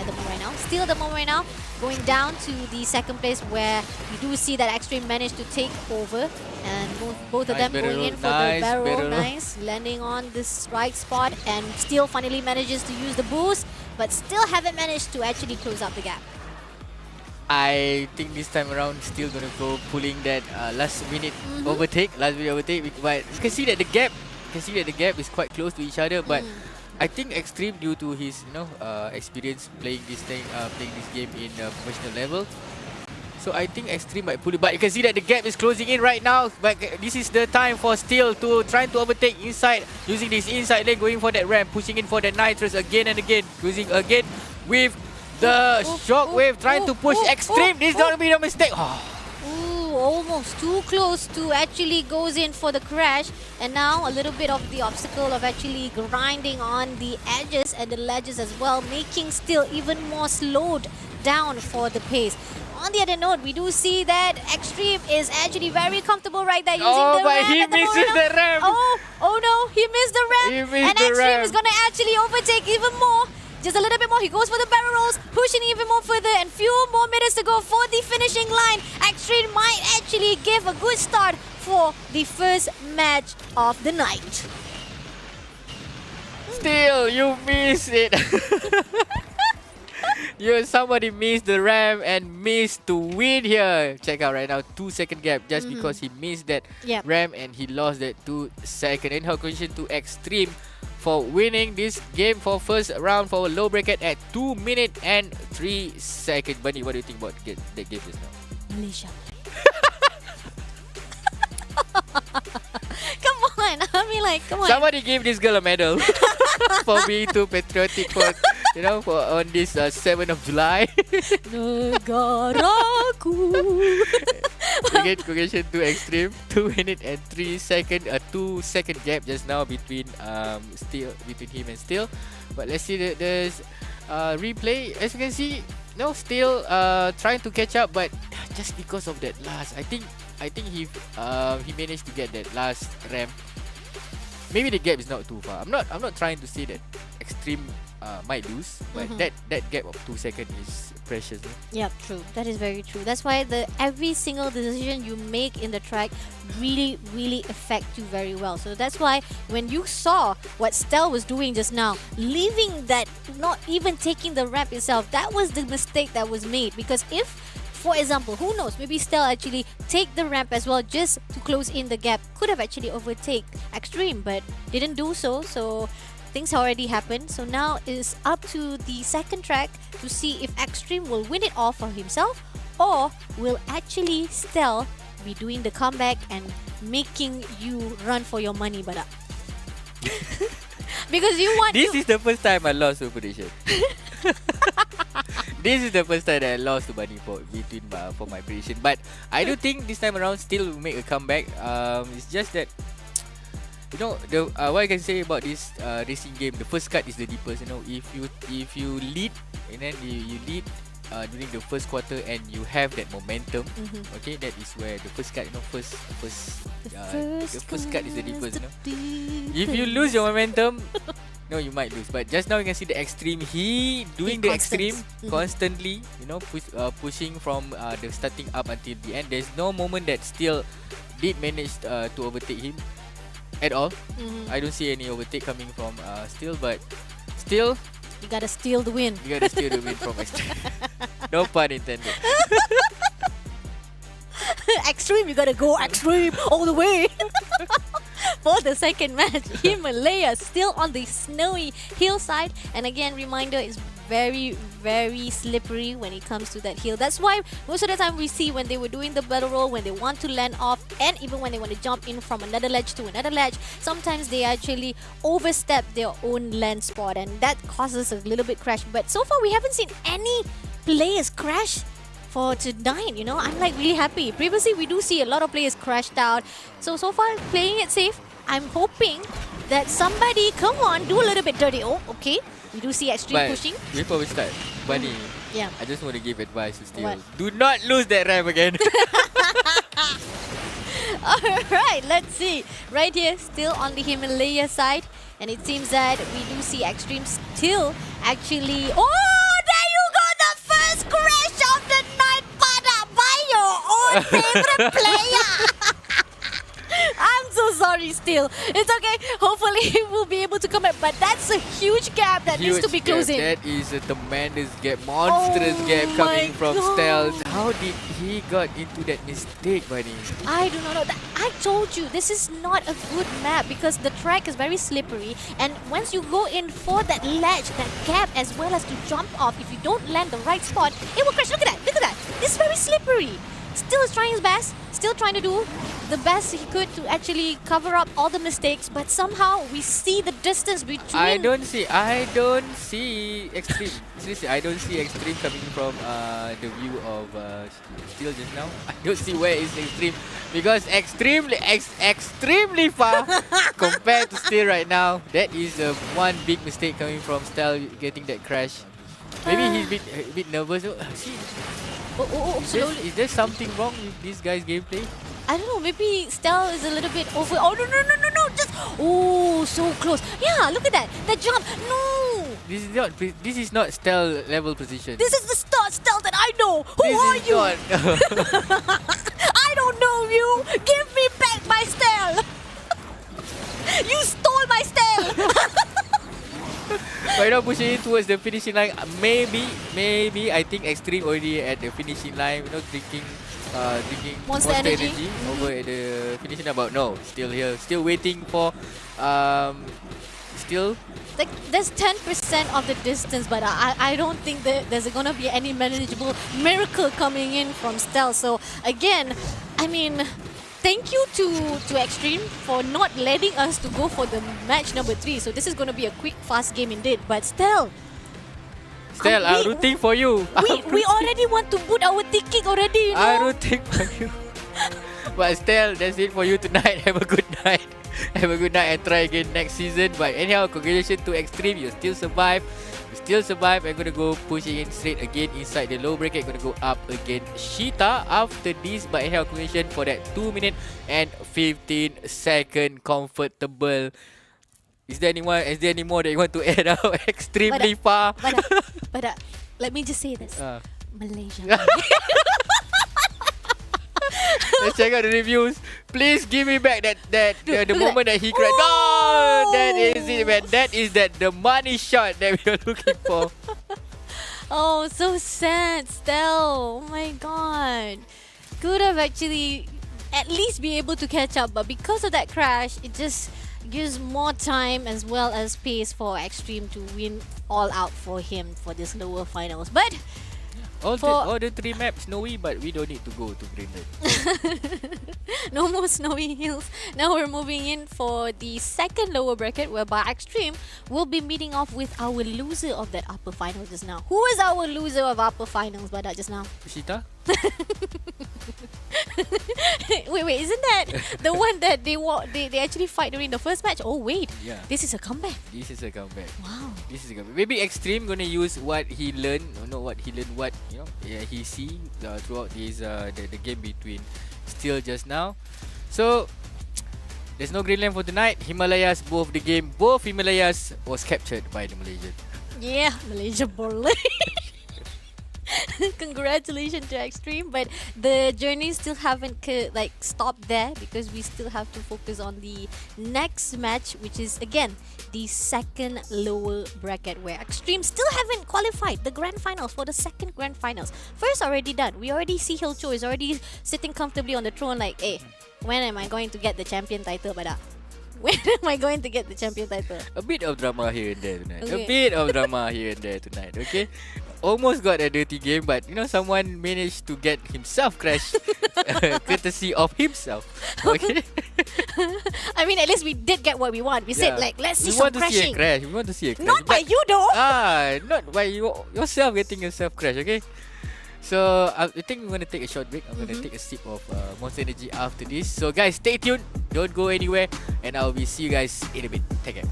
[SPEAKER 5] the moment right now. Still at the moment right now, going down to the second place where you do see that Extreme managed to take over. And both of
[SPEAKER 4] Nice
[SPEAKER 5] them
[SPEAKER 4] barrel
[SPEAKER 5] going
[SPEAKER 4] roll.
[SPEAKER 5] in for the barrel roll.
[SPEAKER 4] Barrel roll.
[SPEAKER 5] Nice. Landing on this right spot and still finally manages to use the boost. But still haven't managed to actually close up the gap.
[SPEAKER 4] I think this time around still gonna go pulling that last minute overtake, but you can see that the gap is quite close to each other. But I think Extreme, due to his experience playing this game in professional level, so I think Extreme might pull it. But you can see that the gap is closing in right now. But this is the time for Steel to try to overtake inside, using this inside lane, going for that ramp, pushing in for that nitrous again and again, using again with the shockwave, trying to push Extreme. This is not gonna be a mistake.
[SPEAKER 5] Ooh, almost too close to actually goes in for the crash. And now a little bit of the obstacle of actually grinding on the edges and the ledges as well, making Steel even more slowed down for the pace. On the other note, we do see that Extreme is actually very comfortable right there using the
[SPEAKER 4] but
[SPEAKER 5] ramp.
[SPEAKER 4] he
[SPEAKER 5] at the
[SPEAKER 4] misses
[SPEAKER 5] moment.
[SPEAKER 4] the ramp.
[SPEAKER 5] Oh no, he missed the ramp.
[SPEAKER 4] He missed
[SPEAKER 5] and
[SPEAKER 4] the
[SPEAKER 5] Extreme
[SPEAKER 4] ramp.
[SPEAKER 5] is going to actually overtake even more. Just a little bit more. He goes for the barrel rolls, pushing even more further, and few more minutes to go for the finishing line. Extreme might actually give a good start for the first match of the night.
[SPEAKER 4] Still, you missed it. Somebody missed the ramp and missed to win here. Check out right now, 2-second gap just because he missed that ramp and he lost that 2 second. And congratulations to Extreme for winning this game for first round for a low bracket at 2 minutes and 3 seconds. Bunny, what do you think about that game just now?
[SPEAKER 5] Malaysia. Come on, I mean, like, come on.
[SPEAKER 4] Somebody give this girl a medal for being too patriotic for on this 7th of July.
[SPEAKER 5] Negaraku.
[SPEAKER 4] Again, congratulations to Extreme. 2 minutes and 3 seconds. A 2-second gap just now between between him and Steel. But let's see the replay. As you can see, Steel trying to catch up, but just because of that last, I think he managed to get that last ramp. Maybe the gap is not too far. I'm not trying to say that Extreme might lose, but that gap of 2 seconds is precious.
[SPEAKER 5] Yeah, true. That is very true. That's why every single decision you make in the track really, really affect you very well. So that's why when you saw what Stel was doing just now, leaving that, not even taking the ramp itself, that was the mistake that was made. Because if, for example, who knows, maybe Stel actually take the ramp as well just to close in the gap, could have actually overtake Extreme, but didn't do so. So things already happened. So now it's up to the second track to see if Extreme will win it all for himself, or will actually Stel be doing the comeback and making you run for your money, but because you want.
[SPEAKER 4] This is the first time I lost to prediction. This is the first time that I lost to Bunny for my prediction. But I do think this time around Still will make a comeback. It's just that, what I can say about this racing game, the first cut is the deepest. If you lead and then you lead during the first quarter and you have that momentum, okay, that is where the first cut, the first cut is the deepest. If you lose your momentum, you might lose. But just now you can see the Extreme. He doing the Extreme constantly. Pushing from the starting up until the end. There's no moment that Still did manage to overtake him at all. I don't see any overtake coming from Still, but Still,
[SPEAKER 5] you gotta steal the win.
[SPEAKER 4] You gotta steal the win from Extreme. No pun intended.
[SPEAKER 5] Extreme, you gotta go Extreme all the way. For the second match, Himalaya still on the snowy hillside, and again, reminder, is very, very slippery when it comes to that hill. That's why most of the time we see when they were doing the battle roll, when they want to land off, and even when they want to jump in from another ledge to another ledge, sometimes they actually overstep their own land spot, and that causes a little bit crash. But so far we haven't seen any players crash for tonight. I'm like really happy. Previously we do see a lot of players crashed out, so far playing it safe. I'm hoping that somebody, come on, do a little bit dirty. Oh, okay, we do see Extreme pushing.
[SPEAKER 4] Before we start, Bunny,
[SPEAKER 5] yeah,
[SPEAKER 4] I just want to give advice to Steel.
[SPEAKER 5] What?
[SPEAKER 4] Do not lose that ramp again.
[SPEAKER 5] Alright, let's see. Right here, still on the Himalaya side. And it seems that we do see Extreme still actually... Oh, there you go! The first crash of the night, Pada, by your own favorite player! I'm so sorry still. It's okay. Hopefully we'll be able to come back. But that's a huge gap that needs to be closing.
[SPEAKER 4] That is a tremendous gap, monstrous gap coming from Stealth. How did he got into that mistake, buddy?
[SPEAKER 5] I do not know. I told you, this is not a good map because the track is very slippery. And once you go in for that ledge, that gap, as well as to jump off, if you don't land the right spot, it will crash. Look at that. Look at that. This is very slippery. Still is trying his best. Still trying to do the best he could to actually cover up all the mistakes, but somehow we see the distance between...
[SPEAKER 4] I don't see Extreme. Seriously, I don't see Extreme coming from the view of Steel just now. I don't see where is Extreme because extremely far compared to Steel right now. That is one big mistake coming from Steel getting that crash. Maybe he's a bit nervous. See,
[SPEAKER 5] slowly.
[SPEAKER 4] Is there something wrong with this guy's gameplay?
[SPEAKER 5] I don't know, maybe Stel is a little bit over... Oh, no, just... Oh, so close. Yeah, look at that. That jump. No.
[SPEAKER 4] This is not stealth level position.
[SPEAKER 5] This is the Stel that I know. Who are you? I don't know you. Give me back my Stel. You stole my Stel.
[SPEAKER 4] Right now pushing towards the finishing line. Maybe I think Extreme already at the finishing line. You know, drinking
[SPEAKER 5] Monster energy
[SPEAKER 4] over at the finishing line. But no, still here, still waiting for still.
[SPEAKER 5] Like, there's 10% of the distance, but I don't think that there's gonna be any manageable miracle coming in from Stealth. So again, I mean, thank you to Extreme for not letting us to go for the match number 3. So this is gonna be a quick, fast game indeed. But Stealth,
[SPEAKER 4] I'm rooting for you.
[SPEAKER 5] We already want to put our ticket already, you know?
[SPEAKER 4] I'm rooting for you. But still, that's it for you tonight. Have a good night. Have a good night and try again next season. But anyhow, congratulations to Extreme. You still survive. I'm going to go pushing in straight again inside the low bracket. Going to go up against Sheeta after this. But anyhow, congratulations for that 2 minute and 15 second comfortable. Is there any more that you want to add out? Extremely far.
[SPEAKER 5] But let me just say this. Malaysia.
[SPEAKER 4] Let's check out the reviews. Please give me back the moment that he cried. No, that is it, man. That is the money shot that we are looking for.
[SPEAKER 5] Oh, so sad, Stel. Oh my god. Could have actually at least be able to catch up, but because of that crash, it just gives more time as well as space for Extreme to win all out for him for this lower finals. But
[SPEAKER 4] all the 3 maps snowy, but we don't need to go to Greenland.
[SPEAKER 5] no more snowy hills. Now we're moving in for the second lower bracket, whereby Extreme will be meeting off with our loser of that upper final just now. Who is our loser of upper finals by that just now?
[SPEAKER 4] Kushita?
[SPEAKER 5] wait, isn't that the one that they actually fight during the first match? Oh wait,
[SPEAKER 4] yeah.
[SPEAKER 5] This is a comeback. Wow.
[SPEAKER 4] This is a comeback. Maybe Extreme gonna use what he learned, what he see throughout this the game between Steel just now. So there's no Greenland for tonight. Himalayas, both Himalayas was captured by the Malaysian.
[SPEAKER 5] Yeah, Malaysia Borley. Congratulations to Extreme, but the journey still haven't stopped there because we still have to focus on the next match, which is again the second lower bracket, where Extreme still haven't qualified the grand finals for the second grand finals. First already done. We already see Hilcho is already sitting comfortably on the throne like, hey, when am I going to get the champion title, Bada? When am I going to get the champion title?
[SPEAKER 4] A bit of drama here and there tonight.
[SPEAKER 5] Okay.
[SPEAKER 4] A bit of drama here and there tonight. Okay, almost got a dirty game, but someone managed to get himself crashed, courtesy of himself. Okay.
[SPEAKER 5] I mean, at least we did get what we want. We said let's see some crashing.
[SPEAKER 4] We want to see a crash.
[SPEAKER 5] Not by you though.
[SPEAKER 4] Not by yourself getting yourself crashed. Okay. So I think we're gonna take a short break. I'm gonna take a sip of Monster Energy after this. So guys, stay tuned. Don't go anywhere, and I'll be see you guys in a bit. Take care.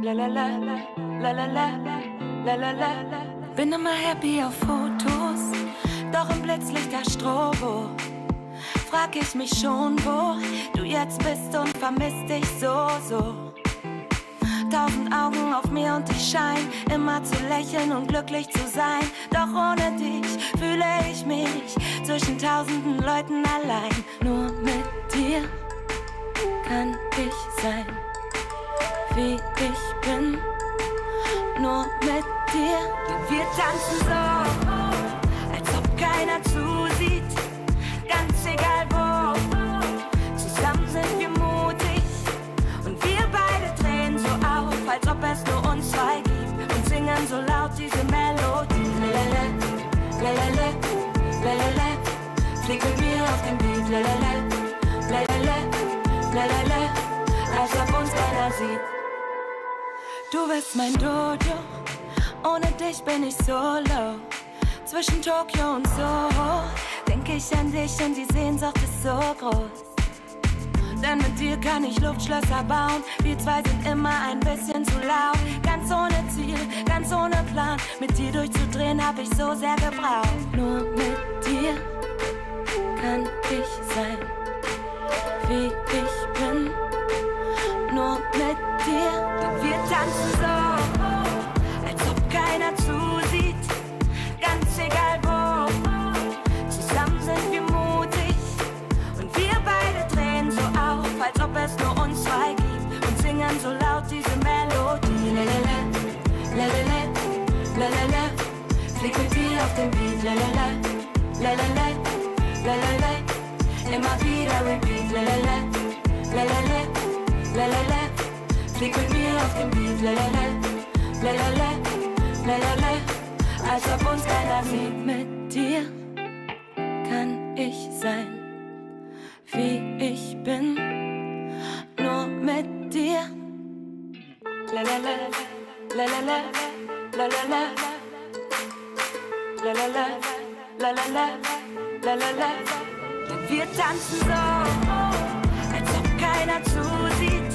[SPEAKER 8] La la la la la la la la la la la. Bin immer happy auf Fotos, doch im Blitzlicht der Strobo frag ich mich schon, wo du jetzt bist und vermiss dich so. 1000 Augen auf mir und ich schein immer zu lächeln und glücklich zu sein. Doch ohne dich fühle ich mich zwischen tausenden Leuten allein. Nur mit dir kann ich sein, wie ich bin. Nur mit dir. Wir tanzen so, als ob keiner zusieht. Ganz egal wo, zusammen sind wir mutig. Und wir beide drehen so auf, als ob es nur uns zwei gibt. Und singen so laut diese Melodie. Lelele, lelele, lelele. Flieg mit mir auf den Beat. Lelele, lelele, lelele. Als ob uns keiner sieht. Du bist mein Dojo, ohne dich bin ich solo. Zwischen Tokio und Soho denk ich an dich und die Sehnsucht ist so groß. Denn mit dir kann ich Luftschlösser bauen. Wir zwei sind immer ein bisschen zu laut. Ganz ohne Ziel, ganz ohne Plan. Mit dir durchzudrehen hab ich so sehr gebraucht. Nur mit dir kann ich sein, wie ich bin. Nur mit dir. Wir tanzen so, als ob keiner zusieht. Ganz egal wo, zusammen sind wir mutig. Und wir beide drehen so auf, als ob es nur uns zwei gibt. Und singen so laut diese Melodie. Lelele, lelele, lelele. Flieg mit dir auf den Beat. Lelele, lelele, lelele. Immer wieder repeat. Lelele, lelele, lelele. Flieg mit mir auf den Beat. Lelele, lelele, lelele. Als ob uns keiner sieht. Mit dir kann ich sein, wie ich bin. Nur mit dir. Lelele, lelele, lelele. Lelele, lelele, lelele. Wir tanzen so, als ob keiner zusieht.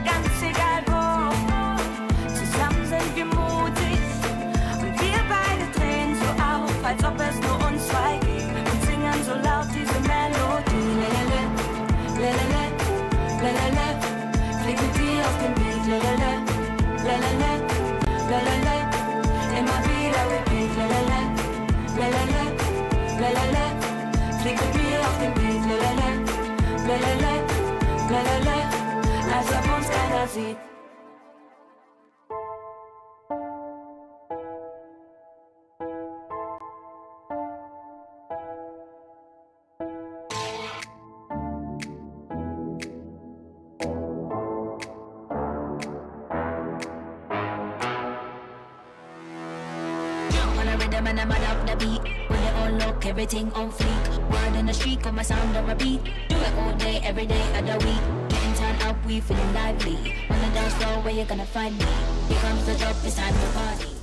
[SPEAKER 8] Ganz egal wo, zusammen sind wir mutig. Und wir beide drehen so auf, als ob es nur uns zwei gibt. Und singen so laut diese Melodie. Lelele, lelele, lelele. Flieg mit dir auf den Beat. Lelele, lelele, lelele. Immer wieder repeat. Lelele, lelele, lelele. Flieg mit mir auf den Beat. Lelele, lelele, lelele. Als ob uns keiner sieht.
[SPEAKER 9] On a rhythm and I'm up the beat. When it all look, everything on fleek. Word in the street, on my sound on repeat. Do it all day, every day of the week. Getting turned up, we feeling lively. On the dance floor, where you gonna find me? Here comes the drop, it's time to party.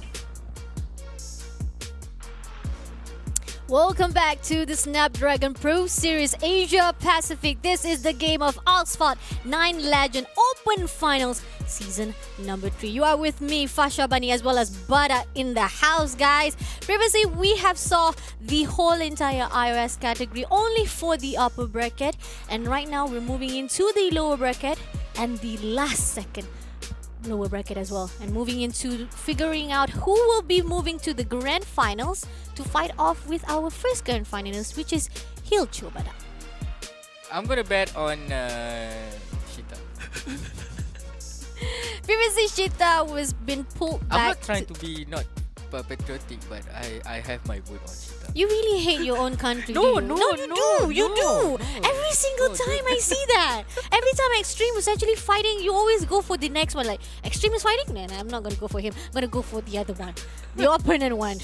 [SPEAKER 5] Welcome back to the Snapdragon Pro Series Asia Pacific. This is the game of Asphalt 9 Legend Open Finals Season number 3. You are with me, Fasha Bani, as well as Bada in the house, guys. Previously, we have saw the whole entire iOS category only for the upper bracket. And right now, we're moving into the lower bracket and the last second lower bracket as well, and moving into figuring out who will be moving to the grand finals to fight off with our first grand finalist, which is Hil Chobada.
[SPEAKER 4] I'm gonna bet on Shita.
[SPEAKER 5] Previously, Shita was been pulled back.
[SPEAKER 4] I'm not trying to be not patriotic, but I have my vote on Shita.
[SPEAKER 5] You really hate your own country.
[SPEAKER 4] No,
[SPEAKER 5] do you?
[SPEAKER 4] no,
[SPEAKER 5] you
[SPEAKER 4] no,
[SPEAKER 5] do. You
[SPEAKER 4] no,
[SPEAKER 5] do.
[SPEAKER 4] no.
[SPEAKER 5] Every single
[SPEAKER 4] No,
[SPEAKER 5] time I see that. Every time Extreme was actually fighting, you always go for the next one. Like, Extreme is fighting? Nah, I'm not going to go for him. I'm going to go for the other one. The opponent one.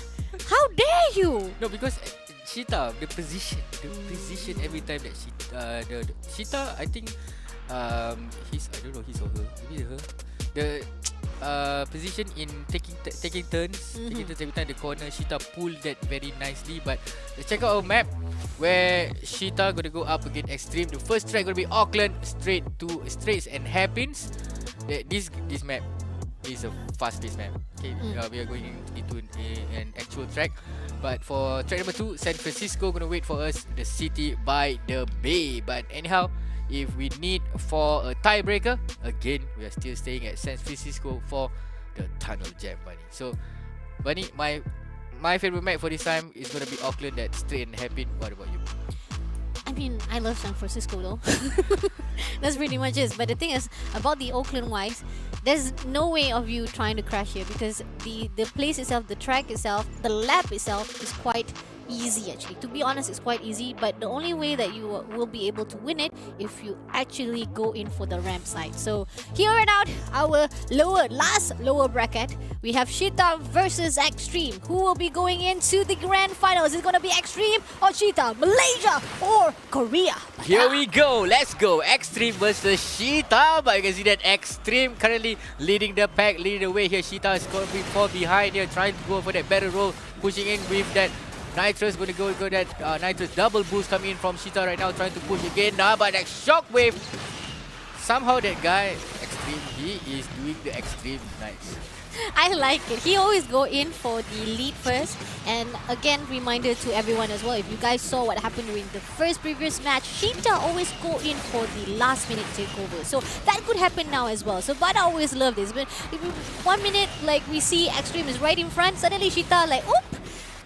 [SPEAKER 5] How dare you?
[SPEAKER 4] No, because Shita, the position every time that the Shita, I think I don't know, his or her, maybe her, the position in taking turns every time the corner, Shita pulled that very nicely. But let's check out our map where Shita gonna go up against Extreme. The first track gonna be Auckland, straights and hairpins. This map, is a fast-paced map. Okay, we are going into an actual track. But for track number 2, San Francisco gonna wait for us, the city by the bay. But anyhow, if we need for a tiebreaker, again, we are still staying at San Francisco for the tunnel jam, Bunny. So, Bunny, my favorite map for this time is gonna be Auckland, that straight and happy. What about you?
[SPEAKER 5] I mean, I love San Francisco though. That's pretty much it. But the thing is, about the Oakland wise, there's no way of you trying to crash here because the place itself, the track itself, the lap itself is quite easy actually. To be honest, it's quite easy, but the only way that you will be able to win it if you actually go in for the ramp side. So here and out, our last lower bracket, we have Cheetah versus Extreme. Who will be going into the grand final? Is it going to be Extreme or Cheetah? Malaysia or Korea?
[SPEAKER 4] Here we go. Let's go. Extreme versus Cheetah. But you can see that Extreme currently leading the pack, leading the way here. Cheetah is going to be fall behind here, trying to go for that barrel roll, pushing in with that Nitrous. Going to go that Nitrous double boost coming in from Cheetah right now, trying to push again. But that shockwave. Somehow that guy, Extreme, he is doing the Extreme nice.
[SPEAKER 5] I like it. He always go in for the lead first. And again, reminder to everyone as well, if you guys saw what happened during the first previous match, Cheetah always go in for the last minute takeover. So that could happen now as well. So but I always love this. But if 1 minute like we see Extreme is right in front, suddenly Cheetah like, oop!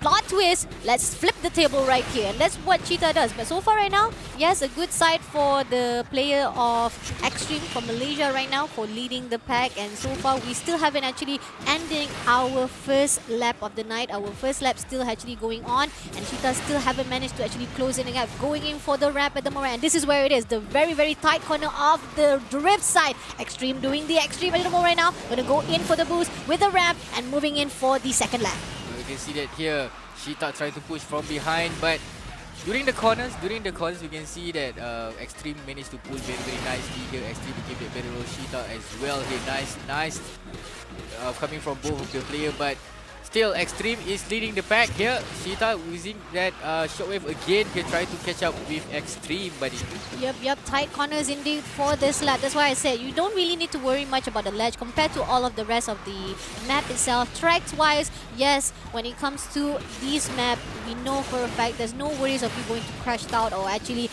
[SPEAKER 5] Plot twist, let's flip the table right here. And that's what Cheetah does. But so far right now, yes, a good side for the player of Extreme from Malaysia right now for leading the pack. And so far, we still haven't actually ending our first lap of the night. Our first lap still actually going on. And Cheetah still haven't managed to actually close in the gap. Going in for the ramp at the moment. And this is where it is. The very, very tight corner of the drift side. Extreme doing the Extreme a little more right now. Going to go in for the boost with the ramp and moving in for the second lap.
[SPEAKER 4] You can see that here, Cheetah trying to push from behind, but during the corners, we can see that Extreme managed to pull very, very nicely here. Extreme gave that better roll. Cheetah as well here, nice coming from both of the player, but still Extreme is leading the pack here. Cheetah using that shockwave again here, trying to catch up with Extreme, buddy.
[SPEAKER 5] Yep, tight corners indeed for this lap. That's why I said you don't really need to worry much about the ledge compared to all of the rest of the map itself. Tracks-wise, yes, when it comes to this map, we know for a fact there's no worries of you going to crash out or actually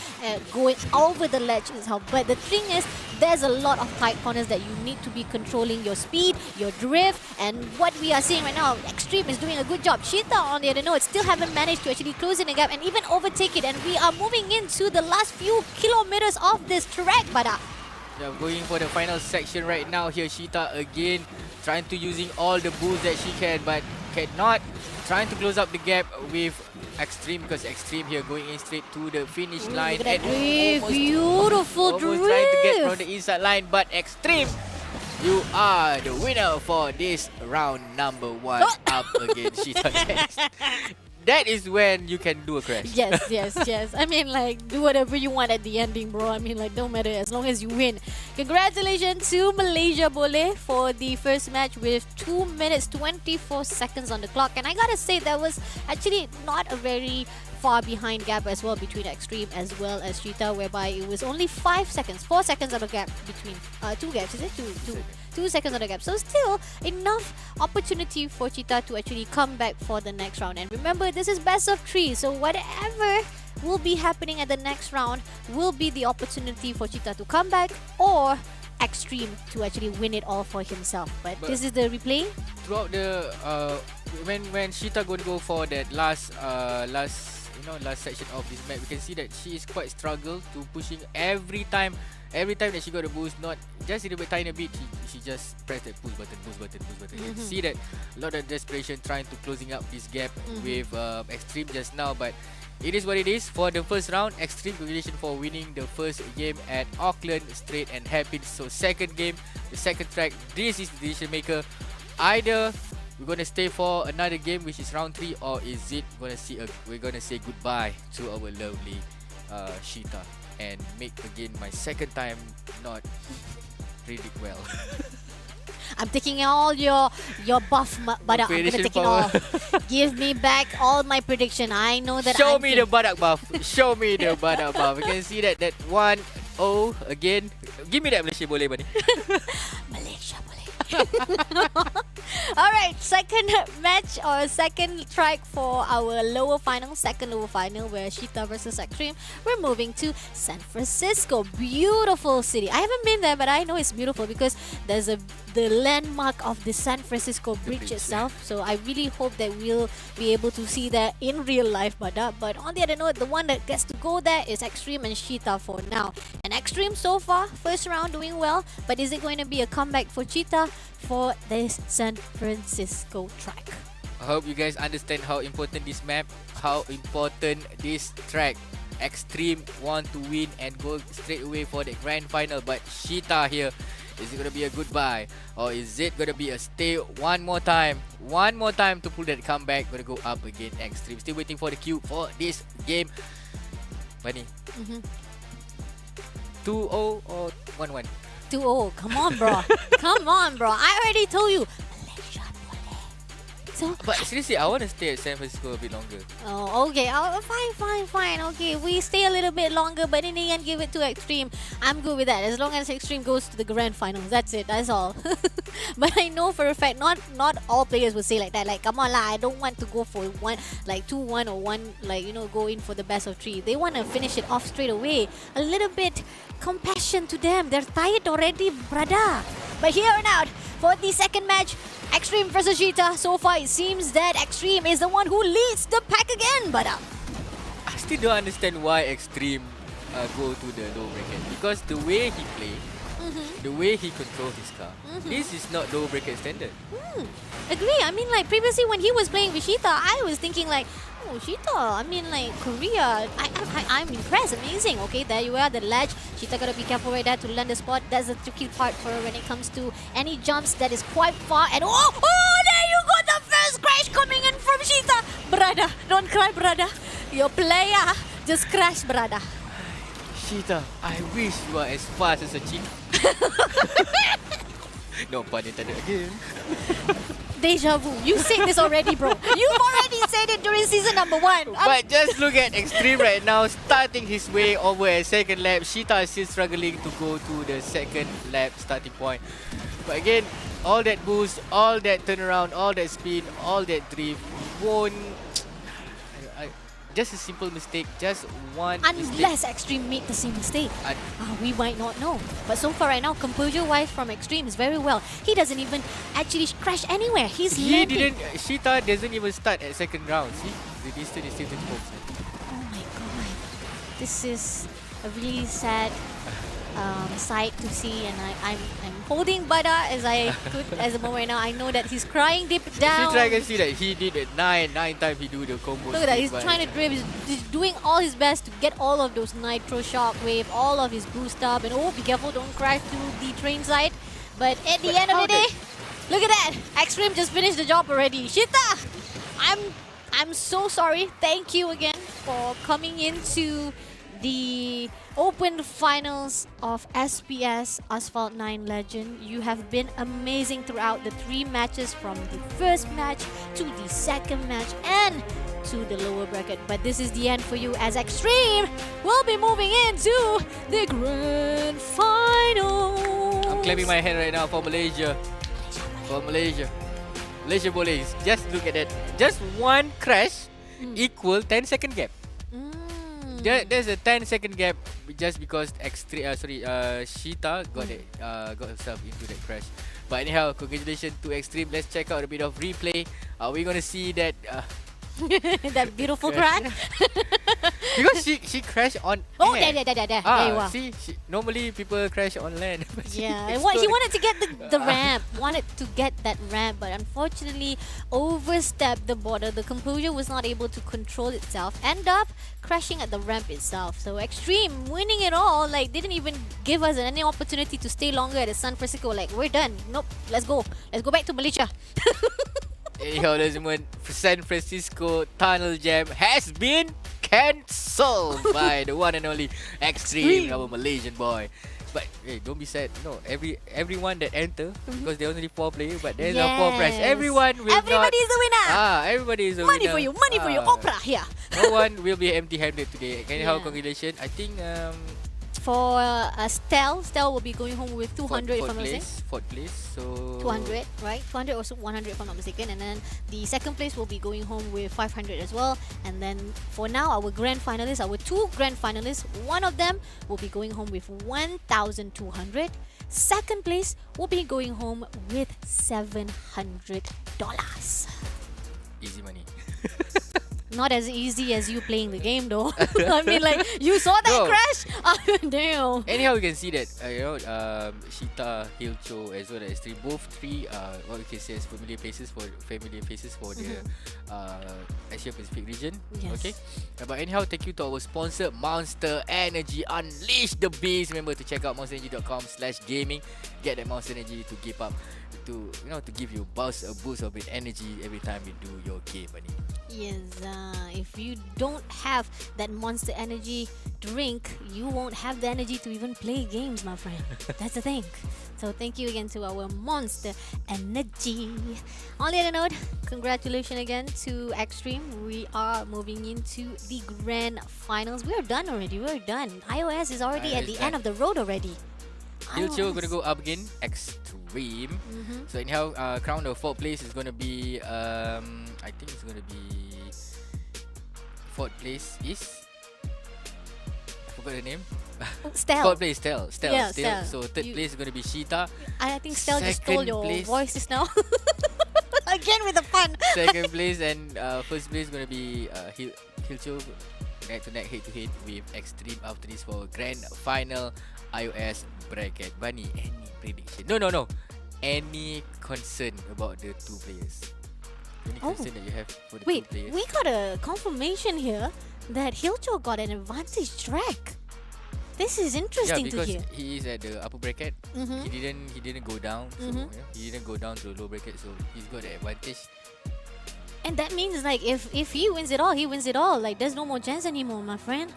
[SPEAKER 5] going over the ledge itself. But the thing is, there's a lot of tight corners that you need to be controlling your speed, your drift, and what we are seeing right now, Extreme is doing a good job. Cheetah, on the other note, still haven't managed to actually close in the gap and even overtake it. And we are moving into the last few kilometers of this track, Bada.
[SPEAKER 4] Yeah, going for the final section right now here. Cheetah again trying to using all the boost that she can, but cannot. Trying to close up the gap with Extreme, because Extreme here going in straight to the finish line.
[SPEAKER 5] Look at that drift. Beautiful drift.
[SPEAKER 4] Almost trying to get from the inside line, but Extreme, you are the winner for this round number 1 up against Cheetah. That is when you can do a crash.
[SPEAKER 5] Yes. I mean, like, do whatever you want at the ending, bro. I mean, like, don't matter as long as you win. Congratulations to Malaysia Boleh for the first match with 2 minutes 24 seconds on the clock. And I gotta say, that was actually not a very far behind gap as well between Extreme as well as Cheetah, whereby it was only 4 seconds of the gap between two gaps. Is it 2 seconds on the gap? So still enough opportunity for Cheetah to actually come back for the next round. And remember, this is best of 3, so whatever will be happening at the next round will be the opportunity for Cheetah to come back or Extreme to actually win it all for himself. But this is the replay.
[SPEAKER 4] Throughout the when Cheetah going to go for that last section of this map, we can see that she is quite struggle to pushing every time that she got a boost, not just a little bit, tiny bit, she just press that push button. You can see that a lot of desperation trying to closing up this gap with Extreme just now, but it is what it is. For the first round, Extreme, congratulations for winning the first game at Auckland straight and happy. So second game, the second track, this is the decision maker. Either we're gonna stay for another game, which is round 3, or is it we're gonna say goodbye to our lovely Cheetah and make again my second time not predict well.
[SPEAKER 5] I'm taking all your buff, but I'm gonna take it all. Give me back all my prediction. I know that.
[SPEAKER 4] Show me the badak buff. Show me the badak buff. You can see that 1-0 again. Give me that Malaysia boleh, buddy.
[SPEAKER 5] Malaysia boleh. All right, second match or second track for our lower final, second lower final, where Cheetah versus Extreme. We're moving to San Francisco, beautiful city. I haven't been there, but I know it's beautiful because there's the landmark of the San Francisco bridge itself. So I really hope that we'll be able to see that in real life, but on the other note, the one that gets to go there is Extreme and Cheetah for now. And Extreme so far, first round doing well, but is it going to be a comeback for Cheetah for this San Francisco track?
[SPEAKER 4] I hope you guys understand how important this map, how important this track. Extreme want to win and go straight away for the grand final, but Cheetah here, is it going to be a goodbye or is it going to be a stay one more time to pull that comeback? Going to go up again. Extreme still waiting for the cue for this game. Bunny, 2-0 or 1-1?
[SPEAKER 5] 2-0. Come on, bro. Come on, bro. I already told you. Malaysia boleh. So,
[SPEAKER 4] But seriously, I want to stay at San Francisco a bit longer.
[SPEAKER 5] oh, okay. Fine. Okay, we stay a little bit longer, but in the end, give it to Extreme. I'm good with that. As long as Extreme goes to the grand finals, that's it. That's all. But I know for a fact, not all players will say like that. Like, come on lah, I don't want to go for 2-1 or go in for the best of 3. They want to finish it off straight away. A little bit compassion to them. They're tired already, brother. But here and out for the second match, Extreme versus Cheetah. So far, it seems that Extreme is the one who leads the pack again, but
[SPEAKER 4] I still don't understand why Extreme go to the low bracket, because the way he play, the way he controls his car, this is not low bracket standard.
[SPEAKER 5] agree. I mean, like previously when he was playing with Cheetah, I was thinking like, oh, Cheetah, I mean like Korea, I'm impressed, amazing. Okay, there you are, the ledge. Cheetah gotta be careful right there to land the spot. That's the tricky part for when it comes to any jumps that is quite far. And oh, there you go, the first crash coming in from Cheetah. Brother, don't cry, brother. Your player just crashed, brother.
[SPEAKER 4] Cheetah, I wish you are as fast as a cheetah. No pun intended again.
[SPEAKER 5] Deja vu. You said this already, bro. You've already said it during season number 1.
[SPEAKER 4] But just look at Extreme right now, starting his way over at second lap. Cheetah is still struggling to go to the second lap starting point. But again, all that boost, all that turnaround, all that speed, all that drift won't... just a simple mistake, just one mistake.
[SPEAKER 5] Unless Extreme made the same mistake. We might not know. But so far right now, composure-wise from Extreme is very well. He doesn't even actually crash anywhere. He's landing.
[SPEAKER 4] Cheetah doesn't even start at second round. See, the distance is still 24%.
[SPEAKER 5] Oh my god. This is a really sad sight to see, and I'm holding Bada as I could as a moment right now. I know that he's crying deep down.
[SPEAKER 4] I can see that he did it nine times he do the combo.
[SPEAKER 5] Look at that, he's trying to drift, he's doing all his best to get all of those nitro shockwave, all of his boost up, and oh, be careful, don't crash to the train side. But at the end of the day, look at that, Extreme just finished the job already. Cheetah, I'm so sorry. Thank you again for coming into the Open Finals of SPS Asphalt 9 Legend. You have been amazing throughout the 3 matches, from the first match to the second match and to the lower bracket. But this is the end for you, as Extreme will be moving into the Grand Final.
[SPEAKER 4] I'm clapping my hand right now for Malaysia. For Malaysia. Malaysia boleh. Just look at that. Just one crash equal 10-second gap. There's a 10-second gap just because Cheetah got herself into that crash. But anyhow, congratulations to Extreme. Let's check out a bit of replay. Are we gonna see that
[SPEAKER 5] that beautiful crash?
[SPEAKER 4] Because she crashed on
[SPEAKER 5] Oh,
[SPEAKER 4] air.
[SPEAKER 5] there you are.
[SPEAKER 4] See, normally people crash on land. But
[SPEAKER 5] Yeah, he wanted to get the ramp, wanted to get that ramp, but unfortunately overstepped the border. The composure was not able to control itself, end up crashing at the ramp itself. So Extreme winning it all, like didn't even give us any opportunity to stay longer at the San Francisco. Like, we're done. Nope, let's go back to Malaysia.
[SPEAKER 4] Anyhow, ladies and gentlemen, San Francisco Tunnel Jam has been cancelled by the one and only Extreme, our Malaysian boy. But hey, don't be sad. No, everyone that enter, because there are only 4 players, but there's a 4 prize. Everybody is
[SPEAKER 5] the winner.
[SPEAKER 4] Everybody is a winner.
[SPEAKER 5] Money for you, Oprah here.
[SPEAKER 4] No one will be empty-handed today. Anyhow, congratulations. I think
[SPEAKER 5] For Stel will be going home with 200 if I'm not mistaken.
[SPEAKER 4] Fourth place. So
[SPEAKER 5] 200, right? 200 or 100 if I'm not mistaken. And then the second place will be going home with 500 as well. And then for now, our grand finalists, our two grand finalists, one of them will be going home with 1,200. Second place will be going home with $700.
[SPEAKER 4] easy money.
[SPEAKER 5] Not as easy as you playing the game though. I mean, like, you saw that
[SPEAKER 4] No.
[SPEAKER 5] crash? Damn.
[SPEAKER 4] Anyhow, we can see that Shita, Hilcho, as well as both three what we can say as familiar faces for the Asia Pacific region.
[SPEAKER 5] Yes.
[SPEAKER 4] Okay. But anyhow, thank you to our sponsor, Monster Energy. Unleash the beast. Remember to check out monsterenergy.com/gaming. Get that Monster Energy to keep up, to give you a boost of energy every time you do your game, buddy.
[SPEAKER 5] Yes, if you don't have that Monster Energy drink, you won't have the energy to even play games, my friend. That's the thing. So thank you again to our Monster Energy. On the other note, congratulations again to Extreme. We are moving into the grand finals. We're done already. We're done. iOS is already at the end of the road already.
[SPEAKER 4] Hilcho gonna go up again, Extreme. So anyhow, crown of fourth place is gonna be I think it's gonna be fourth place is, I forgot the name.
[SPEAKER 5] Stel.
[SPEAKER 4] Fourth place, Stel.
[SPEAKER 5] Yeah,
[SPEAKER 4] Still.
[SPEAKER 5] Stel.
[SPEAKER 4] So third place is gonna be Shita.
[SPEAKER 5] I think Stel just stole
[SPEAKER 4] Second
[SPEAKER 5] your
[SPEAKER 4] place.
[SPEAKER 5] voice just now. Again with the fun.
[SPEAKER 4] Second place and first place is gonna be Hilcho, neck to neck, head to head with Extreme after this for grand final iOS bracket. Bunny, any prediction? No. Any concern about the two players? Any concern that you have for the two players?
[SPEAKER 5] We got a confirmation here that Hilcho got an advantage track. This is interesting to
[SPEAKER 4] because
[SPEAKER 5] hear.
[SPEAKER 4] he is at the upper bracket. He didn't go down. So he didn't go down to the low bracket. So he's got the advantage.
[SPEAKER 5] And that means, like, if he wins it all, he wins it all. Like, there's no more chance anymore, my friend.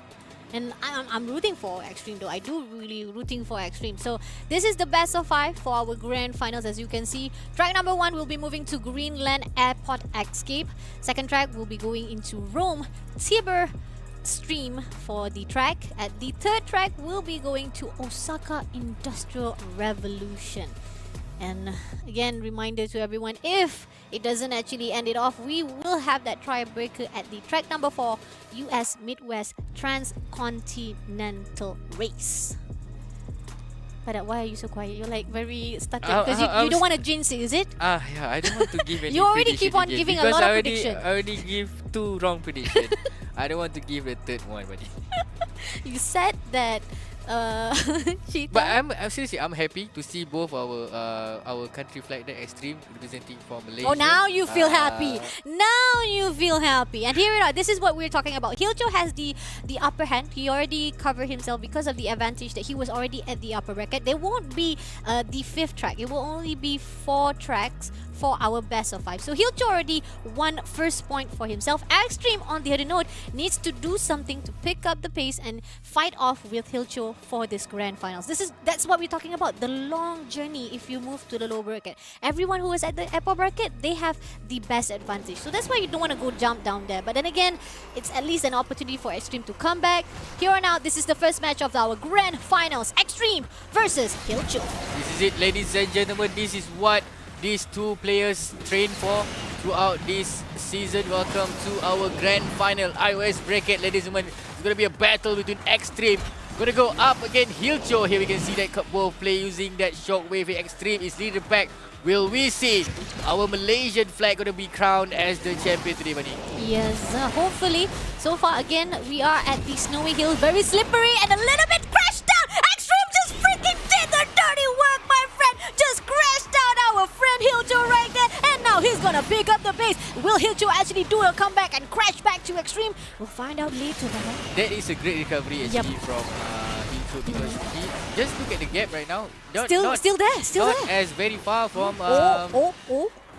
[SPEAKER 5] And I'm rooting for Extreme though. I do really rooting for Extreme. So this is the best of 5 for our grand finals. As you can see, track number 1 will be moving to Greenland Airport Escape. Second track will be going into Rome Tiber Stream for the track. At the third track will be going to Osaka Industrial Revolution. And again, reminder to everyone, if it doesn't actually end it off, we will have that tiebreaker at the track number 4, US Midwest Transcontinental Race. But why are you so quiet? You're like very stuck because you don't want to jinx it, is it?
[SPEAKER 4] Yeah, I don't want to give any
[SPEAKER 5] You already
[SPEAKER 4] prediction
[SPEAKER 5] keep on
[SPEAKER 4] again
[SPEAKER 5] giving a
[SPEAKER 4] because
[SPEAKER 5] lot of
[SPEAKER 4] I already,
[SPEAKER 5] prediction.
[SPEAKER 4] I already give 2 wrong predictions. I don't want to give the third one, buddy.
[SPEAKER 5] You said that Cheetah.
[SPEAKER 4] But I'm seriously, I'm happy to see both our country flag there, Extreme, representing from Malaysia.
[SPEAKER 5] Oh, now you feel happy. Now you feel happy. And here we are. This is what we're talking about. Hilcho has the upper hand. He already covered himself because of the advantage that he was already at the upper bracket. There won't be the 5th track. It will only be 4 tracks for our best of 5. So Hilcho already won first point for himself. Extreme, on the other note, needs to do something to pick up the pace and fight off with Hilcho for this grand finals. That's what we're talking about. The long journey if you move to the low bracket. Everyone who is at the upper bracket, they have the best advantage. So that's why you don't want to go jump down there. But then again, it's at least an opportunity for Extreme to come back. Here on out, this is the first match of our grand finals. Extreme versus Hilcho.
[SPEAKER 4] This is it, ladies and gentlemen. This is what these two players train for throughout this season. Welcome to our grand final iOS bracket, ladies and gentlemen. It's going to be a battle between Extreme. Going to go up against Hilcho. Here we can see that both play using that shockwave. Extreme is leading the pack. Will we see our Malaysian flag going to be crowned as the champion today, Mani?
[SPEAKER 5] Yes, hopefully. So far, again, we are at the snowy hill. Very slippery and a little bit crashed down. Extreme just freaking did the dirty work, my friend. Just crashed down our friend Hilcho right there. And now he's going to pick up the pace. Will Hilcho actually do a comeback and crash back to Extreme? We'll find out later.
[SPEAKER 4] That is a great recovery actually from Hilcho, because he just look at the gap right now.
[SPEAKER 5] Still there.
[SPEAKER 4] As very far from.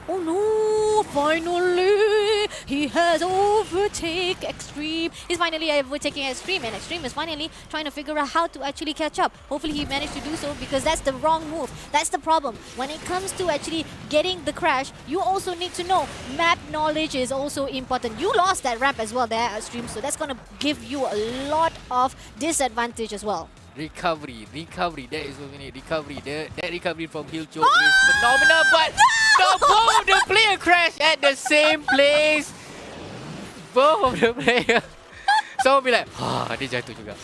[SPEAKER 5] Oh no! Finally, he has overtaken Extreme. He's finally overtaking Extreme, and Extreme is finally trying to figure out how to actually catch up. Hopefully, he managed to do so, because that's the wrong move. That's the problem. When it comes to actually getting the crash, you also need to know map knowledge is also important. You lost that ramp as well there, Extreme, so that's gonna give you a lot of disadvantage as well.
[SPEAKER 4] Recovery. That is what we need. Recovery. That recovery from Hilcho is phenomenal, but both of the player crash at the same place. Both of the player. Someone be like, dia jatuh juga.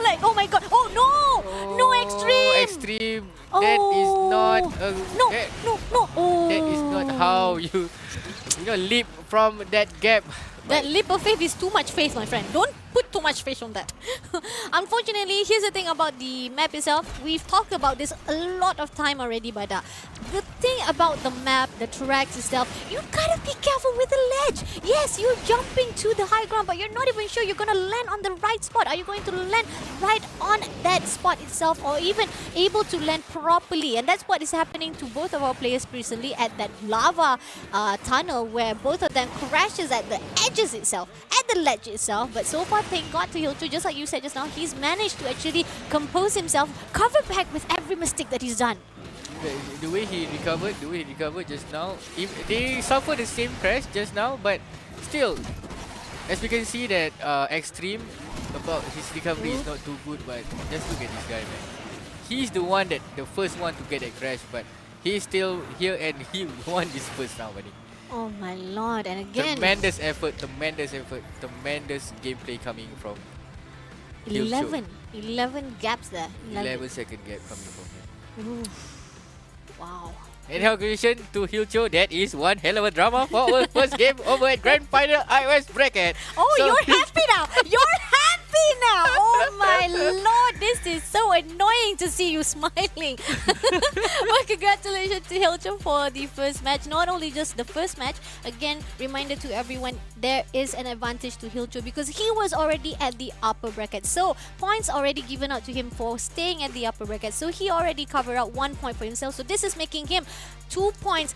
[SPEAKER 5] Like, oh my god. Oh no! No Extreme!
[SPEAKER 4] Extreme. That is not a,
[SPEAKER 5] No.
[SPEAKER 4] that is not how you leap from that gap.
[SPEAKER 5] That leap of faith is too much faith, my friend. Don't put too much faith on that. Unfortunately, here's the thing about the map itself. We've talked about this a lot of time already, but the thing about the map, the tracks itself, you gotta be careful with the ledge. Yes, you're jumping to the high ground, but you're not even sure you're gonna land on the right spot. Are you going to land right on that spot itself, or even able to land properly? And that's what is happening to both of our players recently at that lava tunnel, where both of them crashes at the edges itself, at the ledge itself. But so far, thank God to Hilcho, just like you said just now, he's managed to actually compose himself, cover back with every mistake that he's done.
[SPEAKER 4] The way he recovered just now, they suffered the same crash just now, but still, as we can see that Extreme, about his recovery is not too good, but just look at this guy, man. He's the first one to get that crash, but he's still here and he won this first round, buddy.
[SPEAKER 5] Oh my lord, and again...
[SPEAKER 4] Tremendous effort, tremendous gameplay coming from Hilcho.
[SPEAKER 5] 11 gaps there.
[SPEAKER 4] 11-second gap coming from him.
[SPEAKER 5] Oof. Wow.
[SPEAKER 4] Anyhow, congratulations to Hilcho. That is one hell of a drama for our first game over at Grand Final iOS bracket.
[SPEAKER 5] Oh,
[SPEAKER 4] So-
[SPEAKER 5] you're happy now! You're happy now! Oh my lord, this is so annoying to see you smiling. Well, congratulations to Hilcho for the first match. Not only just the first match, again, reminder to everyone, there is an advantage to Hilcho because he was already at the upper bracket. So, points already given out to him for staying at the upper bracket. So, he already covered out 1 point for himself. So, this is making him 2 points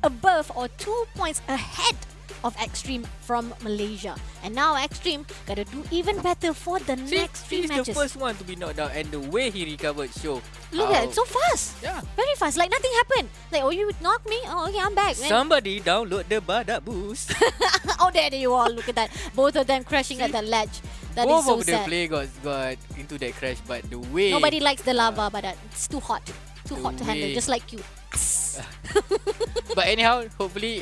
[SPEAKER 5] above or 2 points ahead of Extreme from Malaysia. And now Extreme gotta do even better for the next 3
[SPEAKER 4] He's
[SPEAKER 5] matches.
[SPEAKER 4] the first one to be knocked out, and the way he recovered show.
[SPEAKER 5] Look at it, so fast.
[SPEAKER 4] Yeah.
[SPEAKER 5] Very fast, like nothing happened. Like, oh, you knocked me? Oh, okay, I'm back. Man.
[SPEAKER 4] Somebody download the Badak Boost.
[SPEAKER 5] Oh, there you are. Look at that. Both of them crashing at the ledge. That is
[SPEAKER 4] Both
[SPEAKER 5] so
[SPEAKER 4] of the
[SPEAKER 5] sad.
[SPEAKER 4] play got into that crash, but the way...
[SPEAKER 5] Nobody likes the lava, but it's too hot. Too
[SPEAKER 4] The
[SPEAKER 5] hot to handle,
[SPEAKER 4] way-
[SPEAKER 5] just like you.
[SPEAKER 4] But anyhow, hopefully,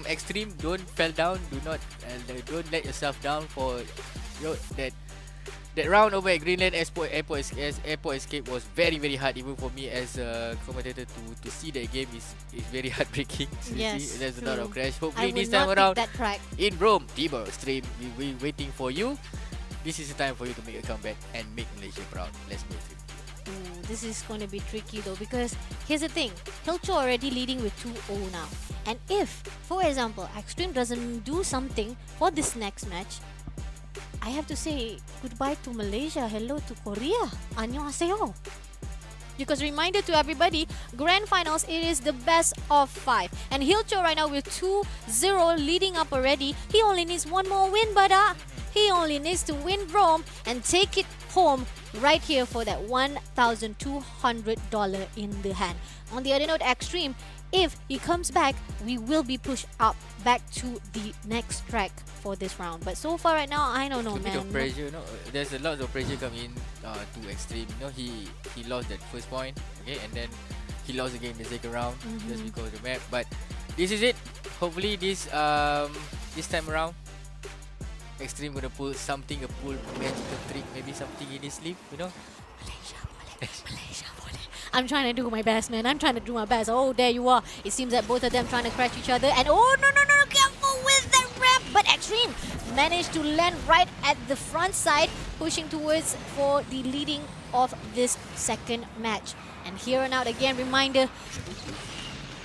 [SPEAKER 4] Extreme, don't fall down. Don't let yourself down for that round over at Greenland Airport Escape was very, very hard. Even for me as a commentator to see that game is very heartbreaking.
[SPEAKER 5] Yes,
[SPEAKER 4] There's a lot of
[SPEAKER 5] true.
[SPEAKER 4] crash.
[SPEAKER 5] I
[SPEAKER 4] Hopefully
[SPEAKER 5] will
[SPEAKER 4] this time
[SPEAKER 5] not
[SPEAKER 4] around
[SPEAKER 5] pick that track.
[SPEAKER 4] in Rome, Tiber Stream, we're waiting for you. This is the time for you to make a comeback and make Malaysia proud. Let's go through.
[SPEAKER 5] Ooh, this is going to be tricky though, because here's the thing, Hilcho already leading with 2-0 now. And if, for example, Extreme doesn't do something for this next match, I have to say goodbye to Malaysia, hello to Korea. Annyeonghaseyo. Because reminder to everybody, Grand Finals, it is the best of 5. And Hilcho right now with 2-0 leading up already. He only needs one more win, but he only needs to win Rome and take it home right here for that $1,200 in the hand. On the other note, Extreme, if he comes back, we will be pushed up back to the next track for this round. But so far right now, I don't know,
[SPEAKER 4] A bit
[SPEAKER 5] man.
[SPEAKER 4] of pressure, there's a lot of pressure coming in to Extreme. He lost that first point, okay, and then he lost again in the second round just because of the map. But this is it. Hopefully this time around, Extreme gonna pull something, a magical trick, maybe something in his sleeve,
[SPEAKER 5] Malaysia, boleh. I'm trying to do my best, man. I'm trying to do my best. Oh, there you are. It seems that both of them trying to crash each other. And oh, no. Careful with the ramp. But Extreme managed to land right at the front side, pushing towards for the leading of this second match. And here and out again, reminder,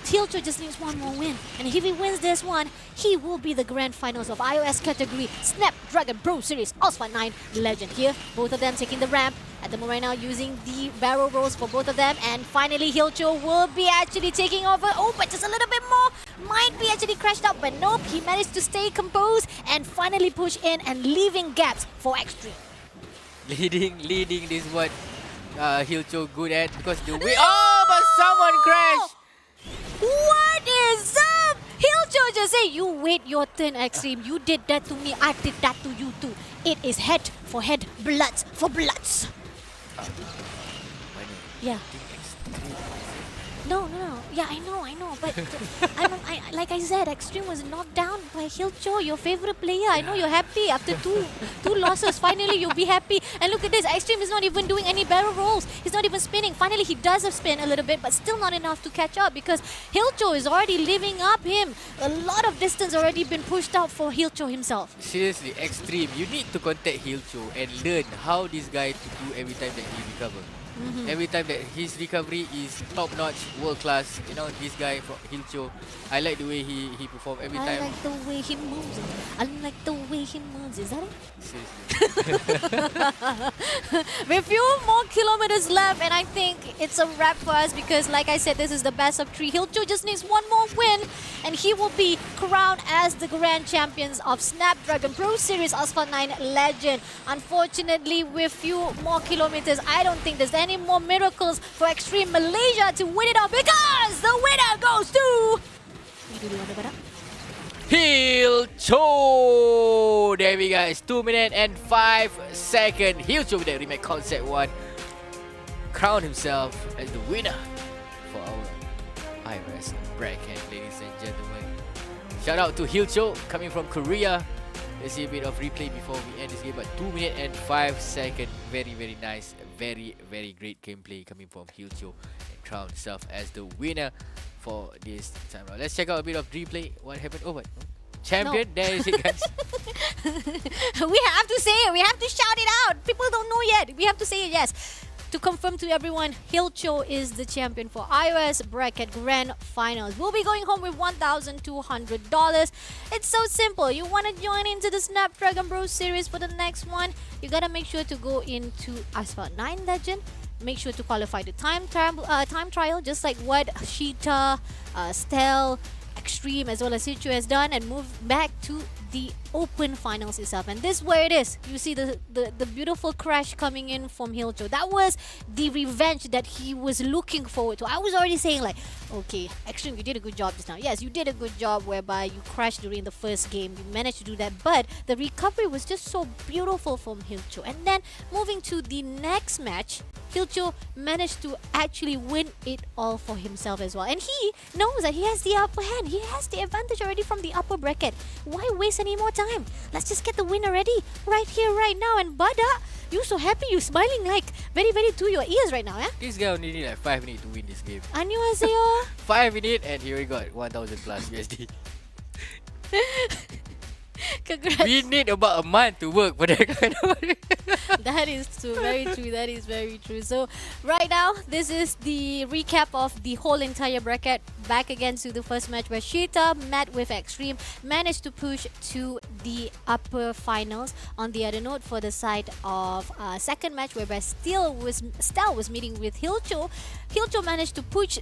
[SPEAKER 5] Hilcho just needs one more win. And if he wins this one, he will be the grand finals of iOS category Snapdragon Pro Series Asphalt 9 Legend. Here, both of them taking the ramp. At the moment right now, using the barrel rolls for both of them. And finally, Hilcho will be actually taking over. Oh, but just a little bit more. Might be actually crashed out, but nope. He managed to stay composed and finally push in and leaving gaps for Extreme.
[SPEAKER 4] Leading this is what Hilcho good at, because the way... Oh, but someone crashed!
[SPEAKER 5] What is up? Hilcho just say you wait your turn, Extreme. You did that to me, I did that to you too. It is head for head, bloods for bloods. Yeah. No. Yeah, I know. But like I said, Extreme was knocked down by Hilcho, your favorite player. I know you're happy after two losses. Finally, you'll be happy. And look at this, Extreme is not even doing any barrel rolls. He's not even spinning. Finally, he does have spin a little bit, but still not enough to catch up because Hilcho is already living up him. A lot of distance already been pushed out for Hilcho himself.
[SPEAKER 4] Seriously, Extreme, you need to contact Hilcho and learn how this guy to do every time that he recover. Every time that his recovery is top notch, world class. You know, this guy from Hilcho, I like the way he perform every
[SPEAKER 5] I
[SPEAKER 4] time.
[SPEAKER 5] like the way he moves. I like the way he moves. Is that it?
[SPEAKER 4] Seriously.
[SPEAKER 5] With few more kilometers left, and I think it's a wrap for us because, like I said, this is the best of 3. Hilcho just needs one more win, and he will be crowned as the grand champions of Snapdragon Pro Series Asphalt 9 Legend. Unfortunately, with few more kilometers, I don't think there's any more miracles for Extreme Malaysia to win it all because the winner goes to...
[SPEAKER 4] Hilcho! There we go, it's 2 minutes and 5 seconds. Hilcho with the remake concept 1 crowned himself as the winner for our iOS bracket, ladies and gentlemen. Shout out to Hilcho coming from Korea. Let's see a bit of replay before we end this game. But 2 minutes and 5 seconds. Very, very nice. Very, very great gameplay coming from Hilcho and crowned himself as the winner for this time round. Let's check out a bit of replay. What happened? Oh, what? Champion? No. There is it, guys.
[SPEAKER 5] We have to say it. We have to shout it out. People don't know yet. We have to say it, yes. To confirm to everyone, Hilcho is the champion for iOS Bracket Grand Finals. We'll be going home with $1,200. It's so simple. You want to join into the Snapdragon Pro Series for the next one? You got to make sure to go into Asphalt 9 Legend. Make sure to qualify the time trial, just like what Sheeta, Stel, Extreme, as well as Hilcho has done, and move back to the Open Finals itself. And this is where it is. You see the beautiful crash coming in from Hilcho. That was the revenge that he was looking forward to. I was already saying like, okay, Extreme, you did a good job just now. Yes, you did a good job whereby you crashed during the first game. You managed to do that, but the recovery was just so beautiful from Hilcho. And then moving to the next match, Hilcho managed to actually win it all for himself as well. And he knows that he has the upper hand. He has the advantage already from the upper bracket. Why waste any more time? Let's just get the win already, right here, right now. And Bada, you so happy, you smiling like very, very to your ears right now, eh?
[SPEAKER 4] This guy only need like 5 minutes to win this game.
[SPEAKER 5] Annyeonghaseyo.
[SPEAKER 4] 5 minutes and here we got 1,000 plus USD.
[SPEAKER 5] Congrats.
[SPEAKER 4] We need about a month to work for that kind of
[SPEAKER 5] That is true, very true. That is very true. So right now, this is the recap of the whole entire bracket. Back again to the first match where Sheeta met with Extreme, managed to push to the upper finals. On the other note, for the side of second match whereby Stel was meeting with Hilcho, Hilcho managed to push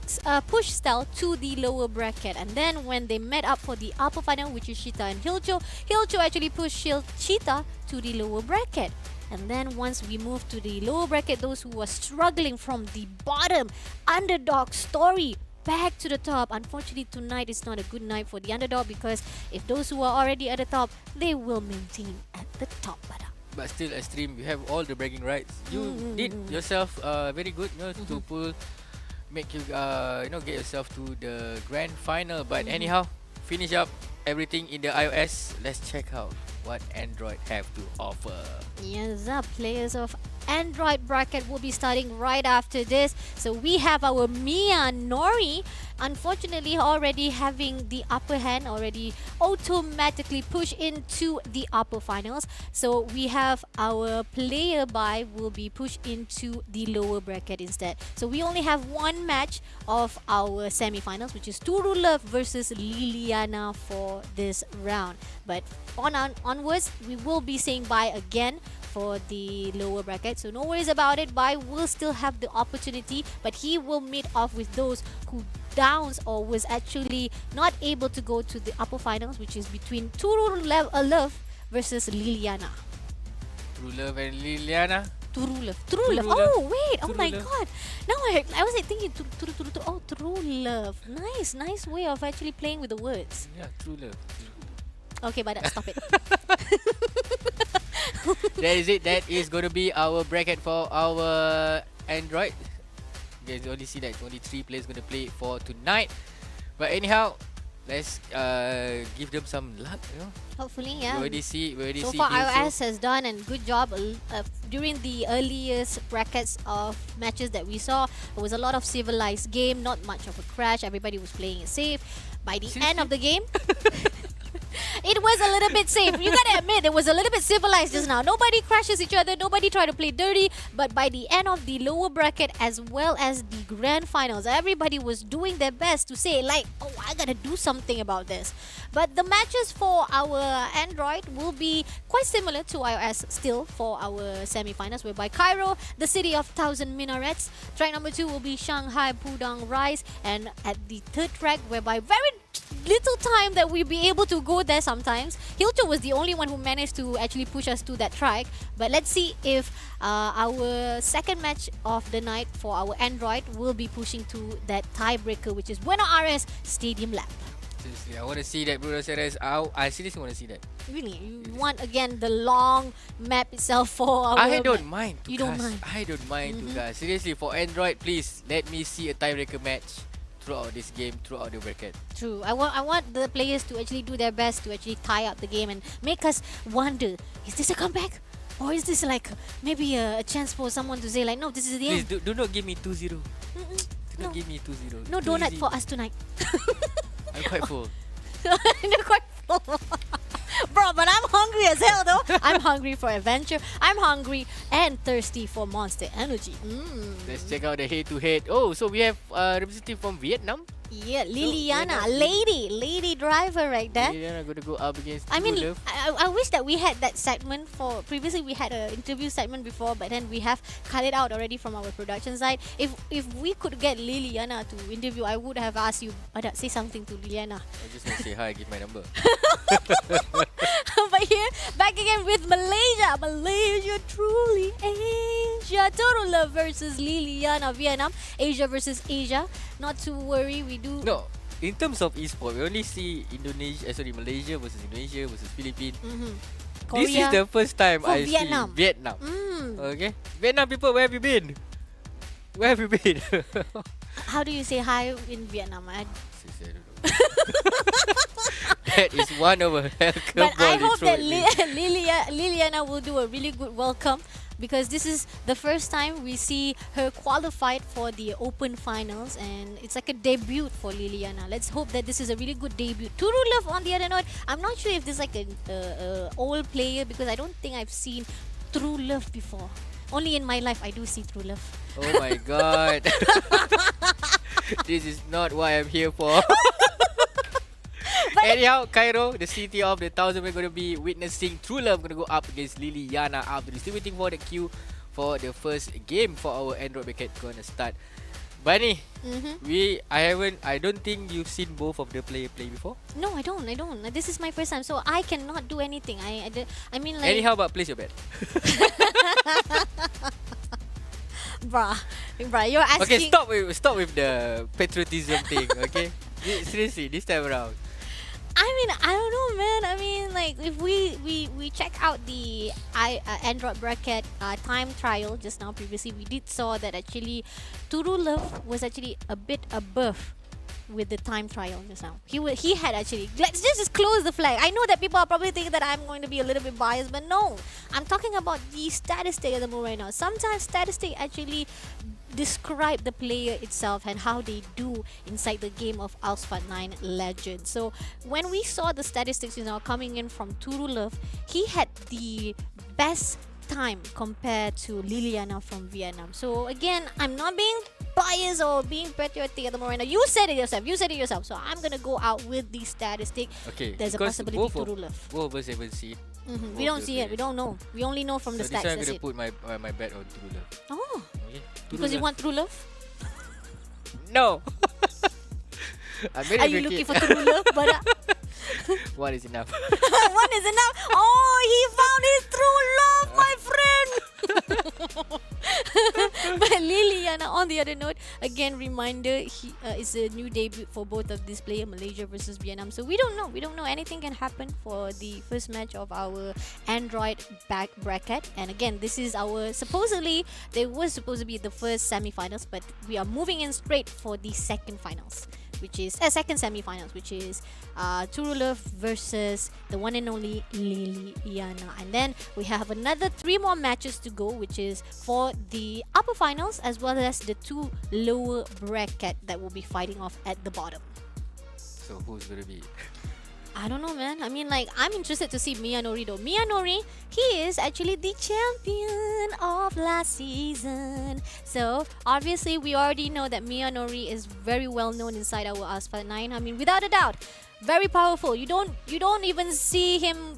[SPEAKER 5] Stel to the lower bracket. And then when they met up for the upper final, which is Sheeta and Hilcho, Hilcho actually pushed Sheeta to the lower bracket. And then once we move to the lower bracket, those who were struggling from the bottom, underdog story, back to the top. Unfortunately, tonight is not a good night for the underdog because if those who are already at the top, they will maintain at the top.
[SPEAKER 4] But still, Extreme, you have all the bragging rights. You did yourself very good, you know, to pull, make you get yourself to the grand final. But anyhow, finish up everything in the iOS. Let's check out what Android have to offer.
[SPEAKER 5] Yes, players of Android bracket will be starting right after this. So we have our Mia Nori, unfortunately already having the upper hand, already automatically push into the upper finals. So we have our player by will be pushed into the lower bracket instead. So we only have one match of our semi-finals, which is Turulev versus Liliana for this round. But onwards, we will be saying bye again for the lower bracket. So no worries about it. Bai will still have the opportunity, but he will meet off with those who downs or was actually not able to go to the upper finals, which is between Turulev versus Liliana.
[SPEAKER 4] Turulev and Liliana.
[SPEAKER 5] True love.
[SPEAKER 4] Love.
[SPEAKER 5] Oh wait. Oh
[SPEAKER 4] True
[SPEAKER 5] my
[SPEAKER 4] love.
[SPEAKER 5] god. Now I was like thinking oh, true love. Nice way of actually playing with the words.
[SPEAKER 4] Yeah, true love.
[SPEAKER 5] Okay, but stop it.
[SPEAKER 4] That is it. That is going to be our bracket for our Android. You guys only see that only 3 players going to play for tonight. But anyhow, let's give them some luck. You know,
[SPEAKER 5] Hopefully,
[SPEAKER 4] we
[SPEAKER 5] yeah.
[SPEAKER 4] already see.
[SPEAKER 5] So far, iOS has done a good job during the earliest brackets of matches that we saw. It was a lot of civilized game, not much of a crash. Everybody was playing it safe. By the end of the game, it was a little bit safe. You gotta admit, it was a little bit civilized just now. Nobody crashes each other. Nobody try to play dirty. But by the end of the lower bracket as well as the grand finals, everybody was doing their best to say like, oh, I gotta do something about this. But the matches for our Android will be quite similar to iOS still for our semi-finals, whereby Cairo, the city of 1,000 minarets. Track number 2 will be Shanghai Pudong Rise. And at the third track, whereby very little time that we'll be able to go there sometimes. Hilcho was the only one who managed to actually push us to that track. But let's see if our second match of the night for our Android will be pushing to that tiebreaker, which is Buenos Aires Stadium Lab.
[SPEAKER 4] Seriously, I want to see that Buenos Aires. I seriously want to see that.
[SPEAKER 5] Really? You want again the long map itself for our...
[SPEAKER 4] I don't mind.
[SPEAKER 5] You don't mind?
[SPEAKER 4] I don't mind to guys. Seriously, for Android, please let me see a tiebreaker match throughout this game, throughout the bracket.
[SPEAKER 5] True. I want the players to actually do their best to actually tie up the game and make us wonder, is this a comeback? Or is this like maybe a chance for someone to say like, no, this is the
[SPEAKER 4] Please
[SPEAKER 5] end?
[SPEAKER 4] do not give me 2-0. Do
[SPEAKER 5] No.
[SPEAKER 4] not give me 2-0.
[SPEAKER 5] No
[SPEAKER 4] Too
[SPEAKER 5] donut
[SPEAKER 4] easy.
[SPEAKER 5] for us tonight.
[SPEAKER 4] I'm quite full.
[SPEAKER 5] You're quite full. Bro, but I'm hungry as hell though. I'm hungry for adventure. I'm hungry and thirsty for Monster Energy.
[SPEAKER 4] Let's check out the head-to-head. Oh, so we have a representative from Vietnam.
[SPEAKER 5] Yeah, Liliana, lady driver right there.
[SPEAKER 4] We're gonna go up against
[SPEAKER 5] I mean,
[SPEAKER 4] True Love.
[SPEAKER 5] I wish that we had that segment for previously. We had an interview segment before, but then we have cut it out already from our production side. If we could get Liliana to interview, I would have asked you, Adat, say something to Liliana.
[SPEAKER 4] I just want to say hi, give my number.
[SPEAKER 5] But here, back again with Malaysia. Malaysia, truly Asia. Total Love versus Liliana, Vietnam. Asia versus Asia. Not to worry, we do.
[SPEAKER 4] No, in terms of esports, we only see Malaysia versus Indonesia versus Philippines.
[SPEAKER 5] Korea
[SPEAKER 4] This is the first time
[SPEAKER 5] for
[SPEAKER 4] I
[SPEAKER 5] Vietnam.
[SPEAKER 4] see Vietnam. Okay, Vietnam people, where have you been? Where have you been?
[SPEAKER 5] How do you say hi in Vietnam?
[SPEAKER 4] Seriously, I don't know. That is one of a
[SPEAKER 5] But I hope that
[SPEAKER 4] Liliana.
[SPEAKER 5] Liliana will do a really good welcome, because this is the first time we see her qualified for the Open finals, and it's like a debut for Liliana. Let's hope that this is a really good debut. True Love on the other note, I'm not sure if this is like an old player, because I don't think I've seen True Love before. Only in my life I do see True Love.
[SPEAKER 4] Oh my god. This is not what I'm here for. Anyhow, Cairo, the city of the 1,000, we're going to be witnessing True Love going to go up against Liliana after this. Still waiting for the queue for the first game for our Android bracket going to start. Bunny, I don't think you've seen both of the player play before.
[SPEAKER 5] No, I don't. This is my first time, so I cannot do anything. I mean, like...
[SPEAKER 4] Anyhow, but place your bet.
[SPEAKER 5] Bruh, you're asking...
[SPEAKER 4] Okay, stop with the patriotism thing, okay? Seriously, this time around.
[SPEAKER 5] I mean, I don't know, man. I mean, like, if we check out the Android bracket time trial just now previously, we did saw that actually True Love was actually a bit above with the time trial just now. He had actually... Let's just close the flag. I know that people are probably thinking that I'm going to be a little bit biased, but no. I'm talking about the statistic at the moment right now. Sometimes statistic actually describe the player itself and how they do inside the game of Asphalt 9 Legend. So when we saw the statistics coming in from True Love, he had the best time compared to Liliana from Vietnam. So again, I'm not being biased or being patriotic at the moment. You said it yourself. So I'm gonna go out with the statistic.
[SPEAKER 4] Okay,
[SPEAKER 5] There's a possibility True Love.
[SPEAKER 4] Both of us haven't seen.
[SPEAKER 5] We don't see it. We don't know. We only know from the
[SPEAKER 4] So
[SPEAKER 5] stats.
[SPEAKER 4] this time I'm
[SPEAKER 5] That's
[SPEAKER 4] going
[SPEAKER 5] it.
[SPEAKER 4] to put my bet on True Love.
[SPEAKER 5] Oh,
[SPEAKER 4] Okay?
[SPEAKER 5] because you want True Love?
[SPEAKER 4] No. I'm very
[SPEAKER 5] Are you looking for True Love? But
[SPEAKER 4] One is enough.
[SPEAKER 5] one is enough. Oh, he found his true love, my friend. But Liliana, on the other note, again, reminder, he is a new debut for both of these players, Malaysia versus Vietnam. So we don't know. We don't know. Anything can happen for the first match of our Android back bracket. And again, this is our supposedly they were supposed to be the first semi-finals, but we are moving in straight for the second finals, which is second semi-finals, which is Turulov versus the one and only Liliana. And then we have another 3 more matches to go, which is for the upper finals as well as the 2 lower bracket that will be fighting off at the bottom.
[SPEAKER 4] So who's gonna be?
[SPEAKER 5] I don't know, man. I mean, like, I'm interested to see Miyanori though. Miyanori, he is actually the champion of last season. So, obviously, we already know that Miyanori is very well known inside our Asphalt 9. I mean, without a doubt, very powerful. You don't even see him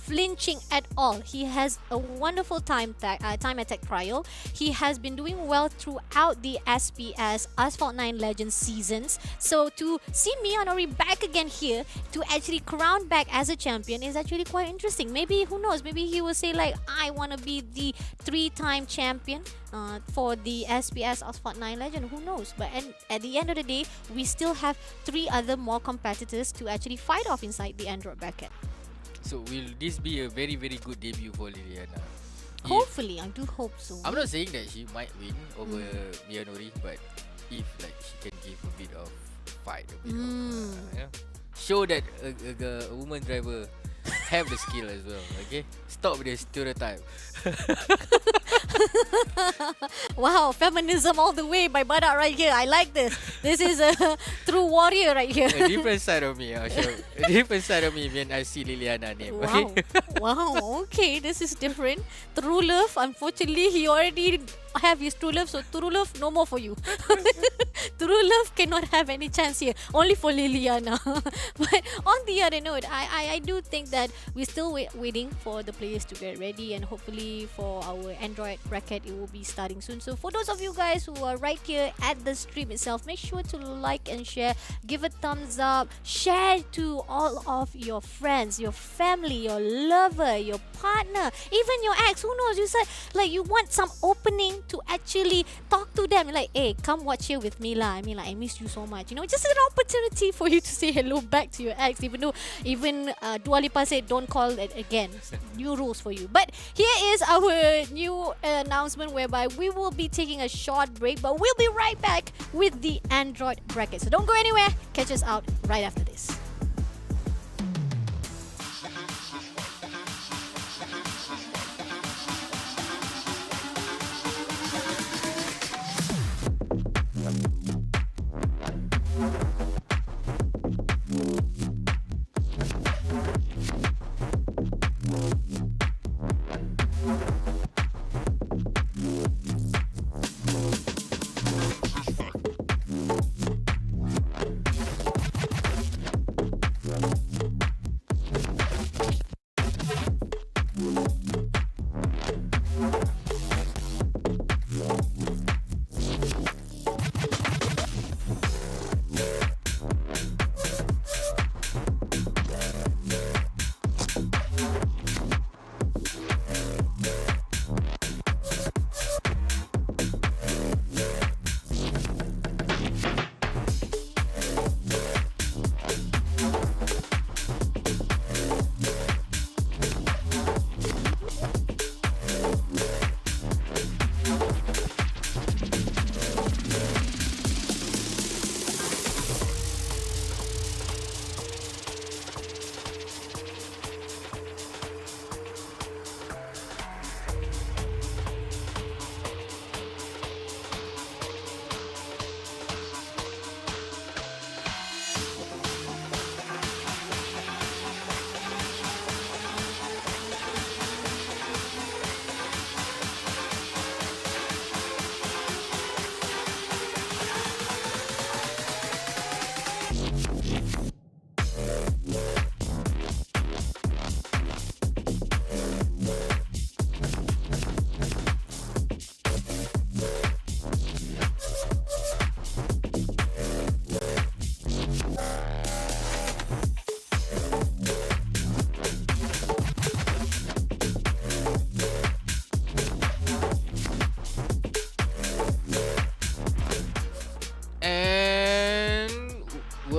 [SPEAKER 5] flinching at all. He has a wonderful time attack trial. He has been doing well throughout the SPS Asphalt 9 Legends seasons. So to see Miyanori back again here to actually crown back as a champion is actually quite interesting. Maybe, who knows, maybe he will say like, I want to be the 3-time champion for the SPS Asphalt 9 Legend. Who knows? But at the end of the day, we still have 3 other more competitors to actually fight off inside the Android bracket.
[SPEAKER 4] So will this be a very very good debut for Liliana?
[SPEAKER 5] Hopefully, I do hope so.
[SPEAKER 4] I'm not saying that she might win over Miyanori, but if like she can give a bit of fight, a bit of, show that a woman driver have the skill as well. Okay, stop with the stereotype.
[SPEAKER 5] Wow, feminism all the way by Badak right here. I like this. This is a true warrior right here.
[SPEAKER 4] A different side of me, I'll show. A different side of me when I see Liliana name.
[SPEAKER 5] Wow.
[SPEAKER 4] Okay.
[SPEAKER 5] Wow, okay, this is different. True love, unfortunately, he already have his true love, so true love, no more for you. True love cannot have any chance here, only for Liliana. But on the other note, I do think that we're still waiting for the players to get ready, and hopefully for our Android bracket, it will be starting soon. So for those of you guys who are right here at the stream itself, make sure to like and share, give a thumbs up, share to all of your friends, your family, your lover, your partner, even your ex. Who knows? You said like you want some opening to actually talk to them. You're like, hey, come watch here with me lah. I mean, like, I miss you so much. You know, just an opportunity for you to say hello back to your ex. Even though, Dua Lipa said don't call it again. New rules for you. But here is our new announcement whereby we will be taking a short break, but we'll be right back with the Android bracket. So don't go anywhere. Catch us out right after this.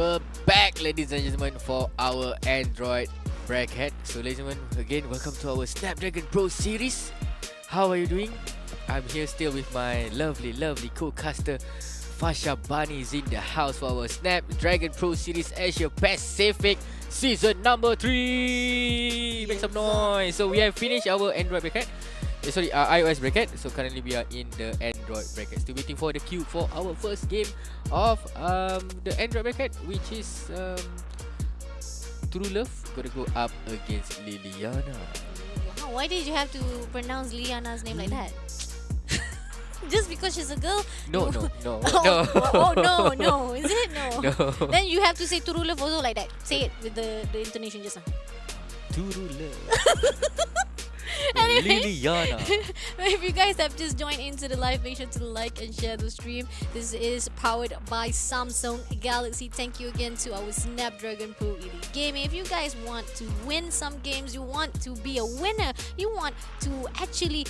[SPEAKER 4] we're back, ladies and gentlemen, for our Android bracket. So, ladies and gentlemen, again, welcome to our Snapdragon Pro Series. How are you doing? I'm here still with my lovely co-caster, Fasha Bani is in the house for our Snapdragon Pro Series Asia Pacific Season number 3. Make some noise. So, we have finished our Android bracket. iOS bracket. So currently we are in the Android bracket. Still waiting for the queue for our first game of the Android bracket, which is True Love. Gonna go up against Liliana.
[SPEAKER 5] Wow, why did you have to pronounce Liliana's name like that? Just because she's a girl?
[SPEAKER 4] No.
[SPEAKER 5] No. Is it? No.
[SPEAKER 4] No.
[SPEAKER 5] Then you have to say True Love also like that. Say it with the intonation just now.
[SPEAKER 4] True Love.
[SPEAKER 5] Anyway,
[SPEAKER 4] Liliana.
[SPEAKER 5] if you guys have just joined into the live, make sure to like and share the stream. This is powered by Samsung Galaxy. Thank you again to our Snapdragon Pro Elite Gaming. If you guys want to win some games, you want to be a winner, you want to actually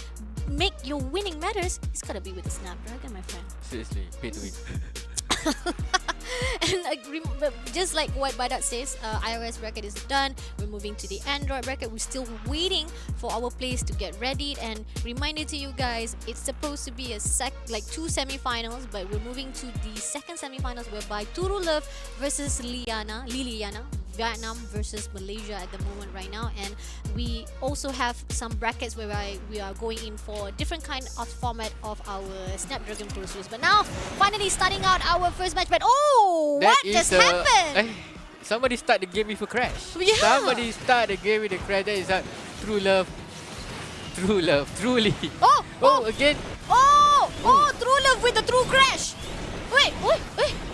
[SPEAKER 5] make your winning matters, it's gotta be with the Snapdragon, my friend.
[SPEAKER 4] Seriously, pay to win.
[SPEAKER 5] And just like what Badat says, iOS bracket is done. We're moving to the Android bracket. We're still waiting for our players to get ready. And reminder to you guys, it's supposed to be two semi-finals, but we're moving to the second semi-finals, whereby Turulov versus Liliana, Vietnam versus Malaysia at the moment right now. And we also have some brackets where we are going in for a different kind of format of our Snapdragon Pro Series. But now, finally starting out our first match. But what just happened?
[SPEAKER 4] Somebody start the game with a crash.
[SPEAKER 5] Yeah.
[SPEAKER 4] Somebody start the game with a crash. That is True Love, truly. Again.
[SPEAKER 5] True Love with the true crash. Wait.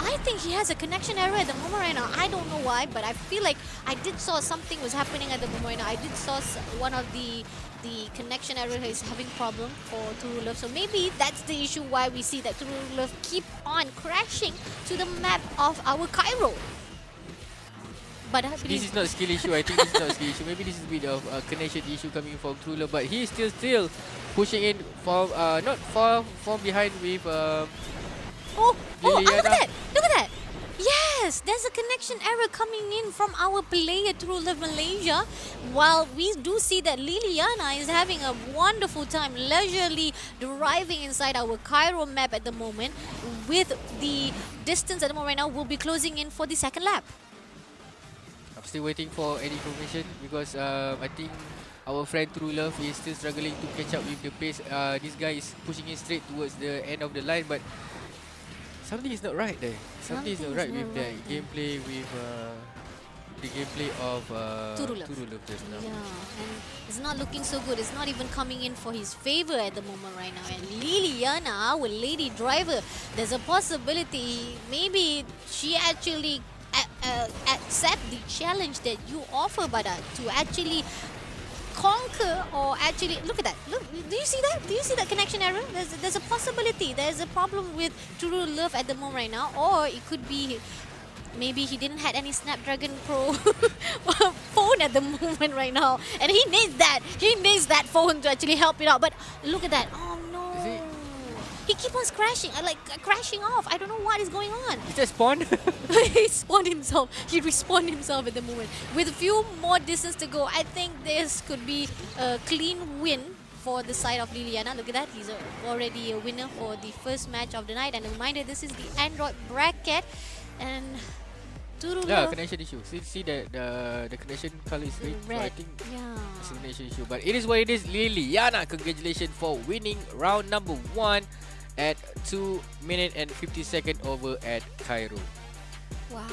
[SPEAKER 5] I think he has a connection error at the moment right now. I don't know why, but I feel like I did saw something was happening at the moment right now. I did saw one of the connection error is having problem for Turulov. So maybe that's the issue why we see that Turulov keep on crashing to the map of our Cairo. But I believe
[SPEAKER 4] this is not a skill issue. I think this is not a skill issue. Maybe this is a bit of a connection issue coming from True Love, but he is still pushing in from not far from behind with
[SPEAKER 5] look at that! Yes, there's a connection error coming in from our player True Love Malaysia. While we do see that Liliana is having a wonderful time leisurely driving inside our Cairo map at the moment, with the distance at the moment right now will be closing in for the second lap.
[SPEAKER 4] I'm still waiting for any information because I think our friend True Love is still struggling to catch up with the pace. This guy is pushing in straight towards the end of the line, but something is not right there. Something is not right with the gameplay, with the gameplay of True Love just now.
[SPEAKER 5] Yeah, and it's not looking so good. It's not even coming in for his favor at the moment right now. And Liliana, our lady driver, there's a possibility maybe she actually accept the challenge that you offer, Badat, to actually conquer, or actually look at that. Look, do you see that? Do you see that connection error? There's a possibility. There's a problem with True Love at the moment right now, or it could be maybe he didn't have any Snapdragon Pro phone at the moment right now, and he needs that. He needs that phone to actually help it out. But look at that. Oh no. He keeps on crashing, crashing off. I don't know what is going on.
[SPEAKER 4] Is that spawn?
[SPEAKER 5] He spawned himself. He respawned himself at the moment. With a few more distance to go, I think this could be a clean win for the side of Liliana. Look at that. He's already a winner for the first match of the night. And a reminder, this is the Android bracket. And
[SPEAKER 4] connection issue. See that the connection color is red. So I think it's a connection issue. But it is what it is. Liliana, congratulations for winning round number 1 at 2 minutes and 50 seconds over at Cairo.
[SPEAKER 5] Wow,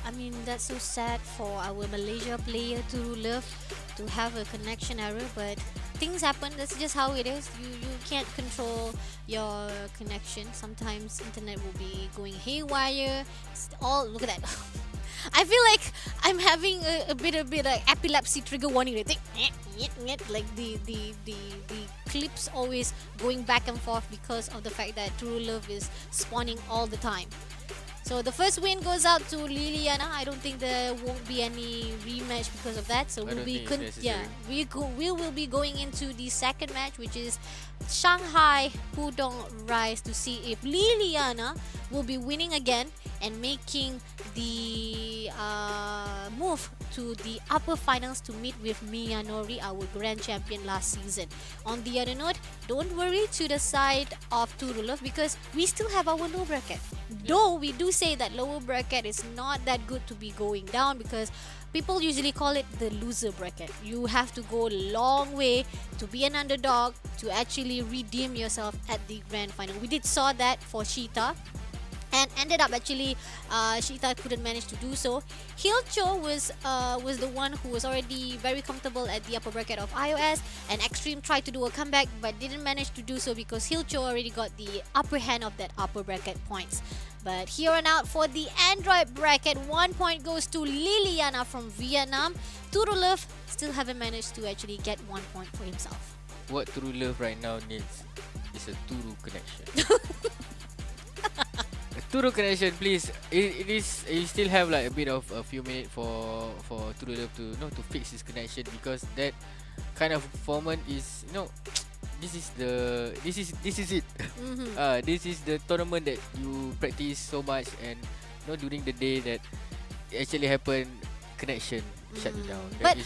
[SPEAKER 5] I mean that's so sad for our Malaysia player True Love to have a connection error, but things happen. That's just how it is. You can't control your connection. Sometimes internet will be going haywire. Look at that. I feel like I'm having a bit like epilepsy trigger warning. Like the clips always going back and forth because of the fact that True Love is spawning all the time. So the first win goes out to Liliana. I don't think there won't be any rematch because of that. So we will be going into the second match, which is Shanghai Pudong Rise, to see if Liliana will be winning again and making the move to the upper finals to meet with Miyanori, our grand champion last season. On the other note, don't worry to the side of Turulov because we still have our low bracket. Though we do say that lower bracket is not that good to be going down because people usually call it the loser bracket. You have to go a long way to be an underdog to actually redeem yourself at the grand final. We did saw that for Sheeta, and ended up actually Sheeta couldn't manage to do so. Hilcho was the one who was already very comfortable at the upper bracket of iOS, and Extreme tried to do a comeback but didn't manage to do so because Hilcho already got the upper hand of that upper bracket points. But here on out for the Android bracket, 1 point goes to Liliana from Vietnam. Turulov still haven't managed to actually get 1 point for himself.
[SPEAKER 4] What Turulov right now needs is a Turu connection. A Turu connection, please. It is. You still have like a few minutes for Turulov to fix his connection because that kind of performance is this is it. This is the tournament that you practice so much, and during the day that it actually happened, connection shut it down.
[SPEAKER 5] But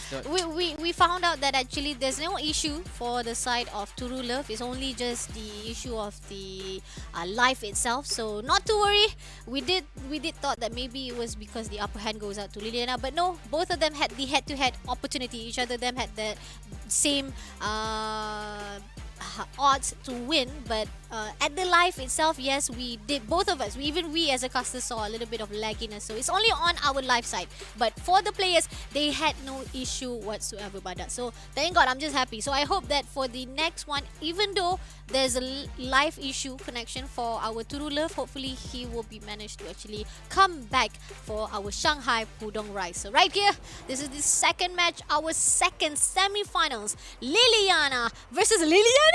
[SPEAKER 5] we found out that actually there's no issue for the side of Turulov. It's only just the issue of the life itself. So not to worry. We did thought that maybe it was because the upper hand goes out to Liliana, but no, both of them had the head-to-head opportunity. Each other them had the same odds to win, but at the live itself, yes, we did, both of us, we as a caster saw a little bit of lagginess, so it's only on our live side. But for the players, they had no issue whatsoever by that, so thank God, I'm just happy. So I hope that for the next one, even though there's a live issue connection for our Turulov, hopefully he will be managed to actually come back for our Shanghai Pudong Rice. So right here, this is the second match, our second semi-finals. Liliana versus Liliana?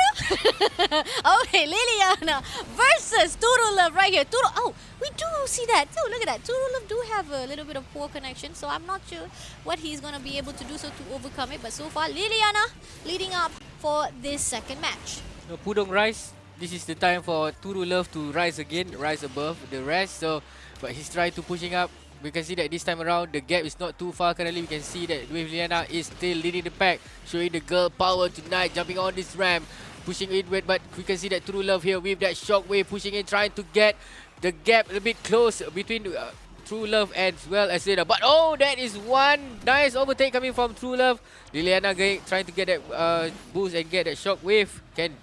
[SPEAKER 5] Okay, Liliana versus Turulov right here. Oh, we do see that. Oh, look at that. Turulov do have a little bit of poor connection, so I'm not sure what he's going to be able to do so to overcome it. But so far, Liliana leading up for this second match.
[SPEAKER 4] Pudong Rice, this is the time for Turulov to rise again, rise above the rest. So, but he's trying to pushing up. We can see that this time around the gap is not too far currently. We can see that Liliana is still leading the pack, showing the girl power tonight, jumping on this ramp, pushing inward. But we can see that Turulov here with that shockwave pushing in, trying to get the gap a bit close between Turulov as well as Liliana. But oh, that is one nice overtake coming from Turulov. Liliana trying to get that boost and get that shockwave. Can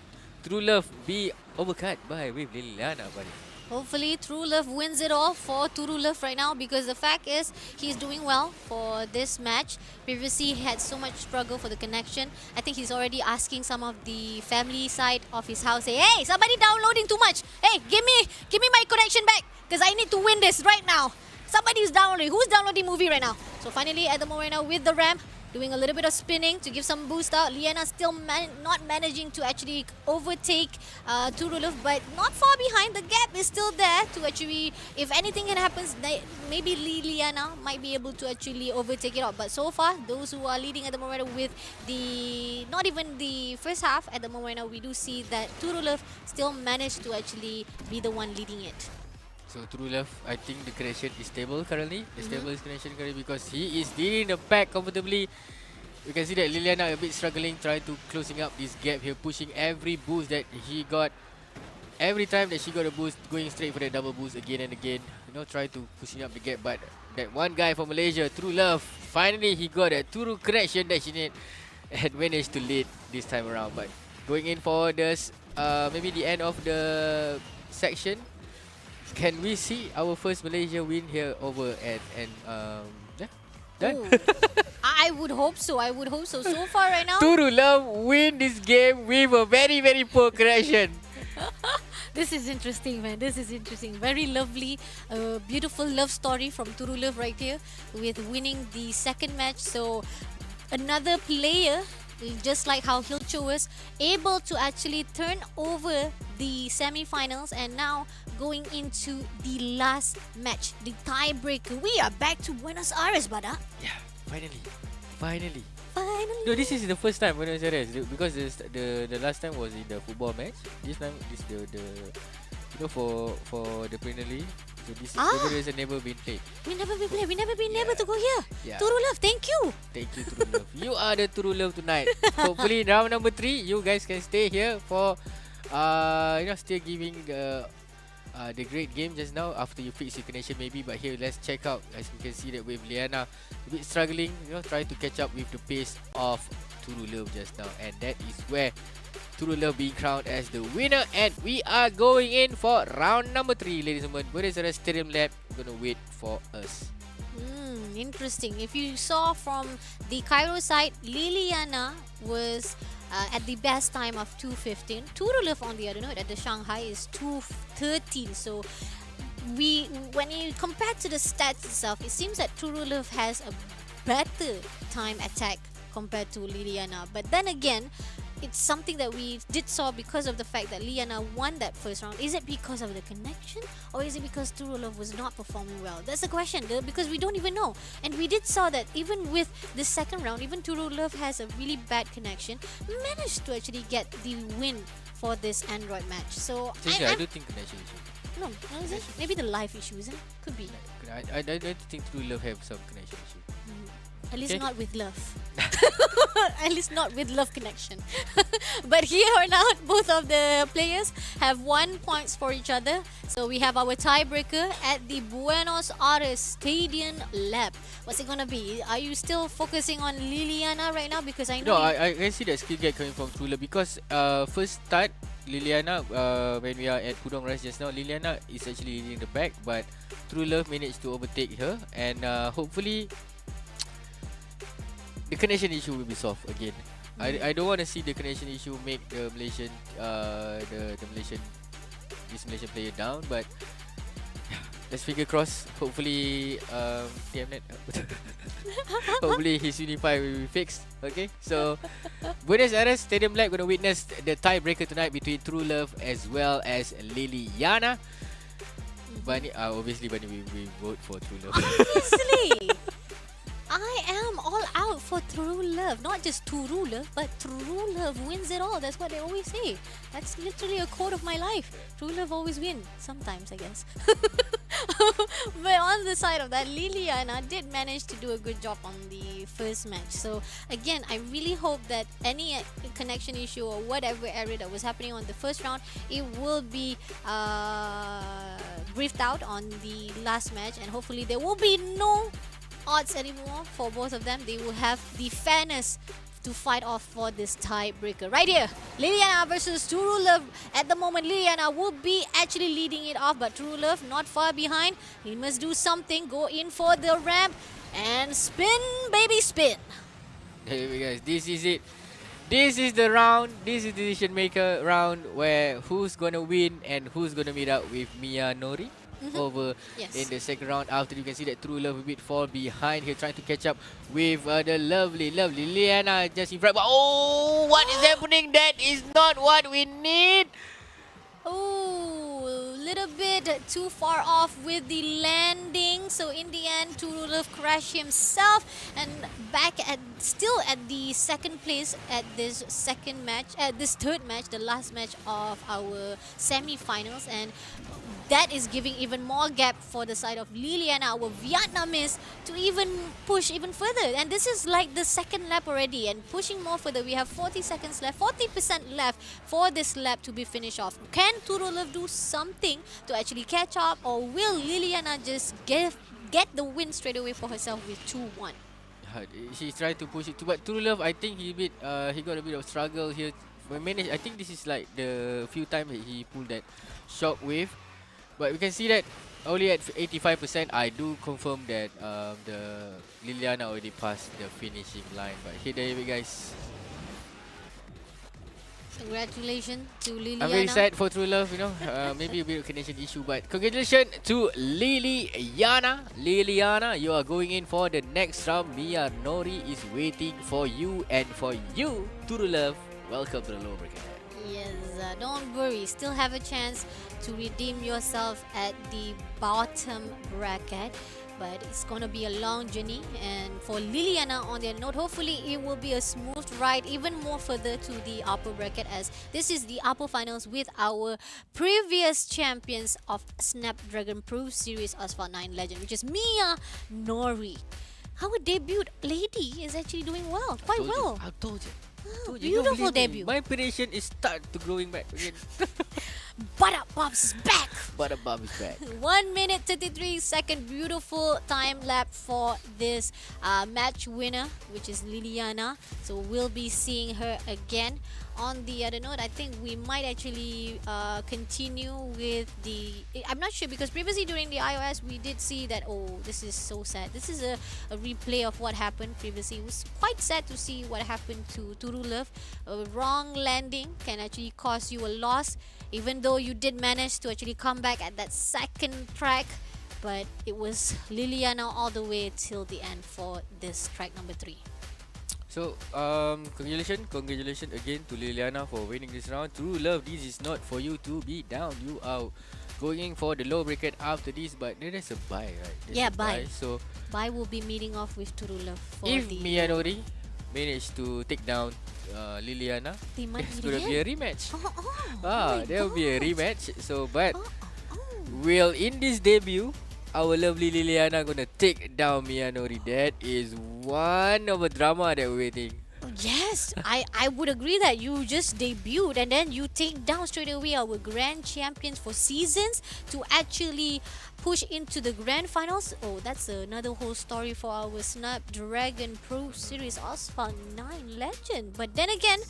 [SPEAKER 4] Turulov be overcut by with Liliana, buddy?
[SPEAKER 5] Hopefully, Turulov wins it all for Turulov right now, because the fact is he's doing well for this match. Previously, he had so much struggle for the connection. I think he's already asking some of the family side of his house, say, hey, somebody downloading too much. Hey, give me my connection back, because I need to win this right now. Somebody's downloading. Who's downloading movie right now? So finally, at the moment right now, with the ramp, doing a little bit of spinning to give some boost out. Liana still not managing to actually overtake Turulov, but not far behind. The gap is still there to actually, if anything can happen, maybe Liliana might be able to actually overtake it out. But so far, those who are leading at the moment with the, not even the first half, at the moment now, we do see that Turulov still managed to actually be the one leading it.
[SPEAKER 4] So Turulov, I think the connection is stable currently. The stable is connection currently because he is leading the pack comfortably. You can see that Liliana a bit struggling, trying to closing up this gap here, pushing every boost that he got. Every time that she got a boost, going straight for the double boost again and again. You know, try to pushing up the gap. But that one guy from Malaysia, Turulov, finally he got a Turu connection that she need and managed to lead this time around. But going in for this, maybe the end of the section. Can we see our first Malaysia win here over and yeah, done?
[SPEAKER 5] I would hope so. I would hope so. So far right now,
[SPEAKER 4] Turulov win this game with a very, very poor connection.
[SPEAKER 5] This is interesting, man. This is interesting. Very lovely, beautiful love story from Turulov right here with winning the second match. So another player, just like how Hilcho was able to actually turn over the semi-finals, and now going into the last match, the tiebreaker. We are back to Buenos Aires, Bada.
[SPEAKER 4] Yeah, finally. No, this is the first time Buenos Aires because the last time was in the football match. This time, this the for the Premier League. So this True Love has never been played.
[SPEAKER 5] We never been played. We never been able to go here.
[SPEAKER 4] Yeah.
[SPEAKER 5] True Love, thank you.
[SPEAKER 4] Thank you, True Love. You are the True Love tonight. Hopefully, round number 3, you guys can stay here for, still giving the great game just now after you fix your connection maybe. But here, let's check out. As you can see that with Liana a bit struggling, trying to catch up with the pace of True Love just now, and that is where True Love being crowned as the winner. And we are going in for round number 3, ladies and gentlemen. Buenos Aires Stadium Lab gonna wait for us.
[SPEAKER 5] Interesting. If you saw from the Cairo side, Liliana was at the best time of 2:15. True Love on the other note at the Shanghai is 2:13. So when you compare to the stats itself, it seems that True Love has a better time attack compared to Liliana. But then again, it's something that we did saw because of the fact that Liana won that first round. Is it because of the connection, or is it because True Love was not performing well? That's the question, because we don't even know. And we did saw that even with the second round, even True Love has a really bad connection, managed to actually get the win for this Android match. So
[SPEAKER 4] I do think connection issue.
[SPEAKER 5] No, is it? Maybe the live issue, isn't it? Could be.
[SPEAKER 4] I don't think True Love have some connection issue.
[SPEAKER 5] At least not with love. At least not with love connection. But here or not, both of the players have 1 points for each other. So we have our tiebreaker at the Buenos Aires Stadium Lab. What's it gonna be? Are you still focusing on Liliana right now? Because I know.
[SPEAKER 4] No, I can see that skill gap coming from True Love because first start Liliana when we are at Pudong Rise just now, Liliana is actually leading the pack, but True Love managed to overtake her, and hopefully the connection issue will be solved again. I don't want to see the connection issue make the Malaysian this Malaysian player down, but let's finger cross. Hopefully hopefully his Unify will be fixed. Okay, so Buenos Aires Stadium Lab gonna witness the tiebreaker tonight between True Love as well as Liliana. Bunny, obviously Bunny we vote for True Love.
[SPEAKER 5] Obviously. I am all out for True Love. Not just True Love, but True Love wins it all. That's what they always say. That's literally a quote of my life. True Love always wins. Sometimes, I guess. But on the side of that, Liliana did manage to do a good job on the first match. So again, I really hope that any connection issue or whatever error that was happening on the first round, it will be briefed out on the last match, and hopefully there will be no odds anymore for both of them. They will have the fairness to fight off for this tiebreaker. Right here, Liliana versus True Love. At the moment, Liliana will be actually leading it off, but True Love not far behind. He must do something. Go in for the ramp and spin, baby, spin.
[SPEAKER 4] Hey guys, this is it. This is the round. This is the decision maker round where who's gonna win and who's gonna meet up with Mia Nori. Over in the second round. After you can see that True Love a bit fall behind here, trying to catch up with the lovely Liliana just in front. But oh, what is happening? That is not what we need.
[SPEAKER 5] Oh, little bit too far off with the landing. So in the end, True Love crashed himself and back at still at the second place at this second match, at this third match, the last match of our semi-finals, and that is giving even more gap for the side of Liliana, our Vietnamese, to even push even further. And this is like the second lap already, and pushing more further. We have 40 seconds left, 40% left for this lap to be finished off. Can True Love do something to actually catch up, or will Liliana just get the win straight away for herself with 2-1?
[SPEAKER 4] She's trying to push it too, but True Love, I think he got a bit of struggle here. I think this is like the few times that he pulled that shockwave. But we can see that only at 85%. I do confirm that the Liliana already passed the finishing line. But here, there you go, guys.
[SPEAKER 5] Congratulations to Liliana.
[SPEAKER 4] I'm very sad for True Love, maybe a bit of connection issue, but congratulations to Liliana. Liliana, you are going in for the next round. Mia Nori is waiting for you, and for you, True Love, welcome to the lower bracket.
[SPEAKER 5] Yes, don't worry, still have a chance to redeem yourself at the bottom bracket. but it's gonna be a long journey. And for Liliana, on their note, hopefully it will be a smooth ride, even more further to the upper bracket, as this is the upper finals with our previous champions of Snapdragon Pro Series Asphalt 9 Legend, which is Mia Nori. Our debut lady is actually doing well, quite well.
[SPEAKER 4] I told you.
[SPEAKER 5] Oh,
[SPEAKER 4] Told you, don't
[SPEAKER 5] beautiful
[SPEAKER 4] believe me.
[SPEAKER 5] debut.
[SPEAKER 4] My prediction is start to growing back again.
[SPEAKER 5] But up Bob's is back.
[SPEAKER 4] But Bob is back.
[SPEAKER 5] 1 minute 33 second beautiful time lapse for this match winner, which is Liliana. So we'll be seeing her again. On the other note, I think we might actually continue with the... I'm not sure, because previously during the iOS we did see that, oh, this is so sad. This is a replay of what happened previously. It was quite sad to see what happened to Turulev. A wrong landing can actually cause you a loss, even though you did manage to actually come back at that second track. But it was Liliana all the way till the end for this track number 3.
[SPEAKER 4] So, congratulations again to Liliana for winning this round. True love, this is not for you to be down. You are going for the low bracket after this, but there's a bye, right? There's a
[SPEAKER 5] bye.
[SPEAKER 4] So,
[SPEAKER 5] Bye will be meeting off with Turulev for
[SPEAKER 4] if
[SPEAKER 5] the...
[SPEAKER 4] Mia Nori managed to take down Liliana,
[SPEAKER 5] They might
[SPEAKER 4] there's
[SPEAKER 5] meet
[SPEAKER 4] going to be a
[SPEAKER 5] again.
[SPEAKER 4] rematch.
[SPEAKER 5] Oh my
[SPEAKER 4] There will be a
[SPEAKER 5] gosh.
[SPEAKER 4] rematch. So, but
[SPEAKER 5] Oh.
[SPEAKER 4] will in this debut, our lovely Liliana gonna take down Mia Nori? That is one of a drama that we're waiting.
[SPEAKER 5] Yes, I would agree that you just debuted and then you take down straight away our grand champions for seasons to actually push into the grand finals. Oh, that's another whole story for our Snapdragon Pro Series Asphalt 9 Legend. But then again,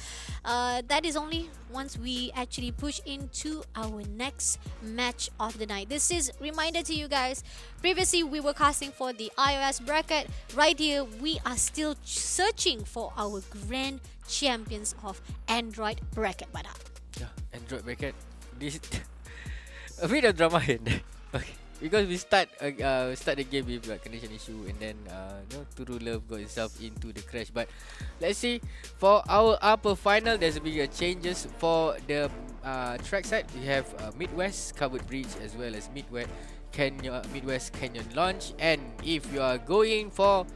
[SPEAKER 5] that is only once we actually push into our next match of the night. This is reminder to you guys. Previously, we were casting for the iOS bracket. Right here, we are still searching for our grand champions of Android bracket.
[SPEAKER 4] Yeah, Android bracket. This a bit of drama in there. Okay. Because we start the game with like connection issue, and then True Love got himself into the crash. But let's see, for our upper final, there's bigger changes for the track side. We have Midwest Covered Bridge as well as Midwest Canyon Launch. And if you are going for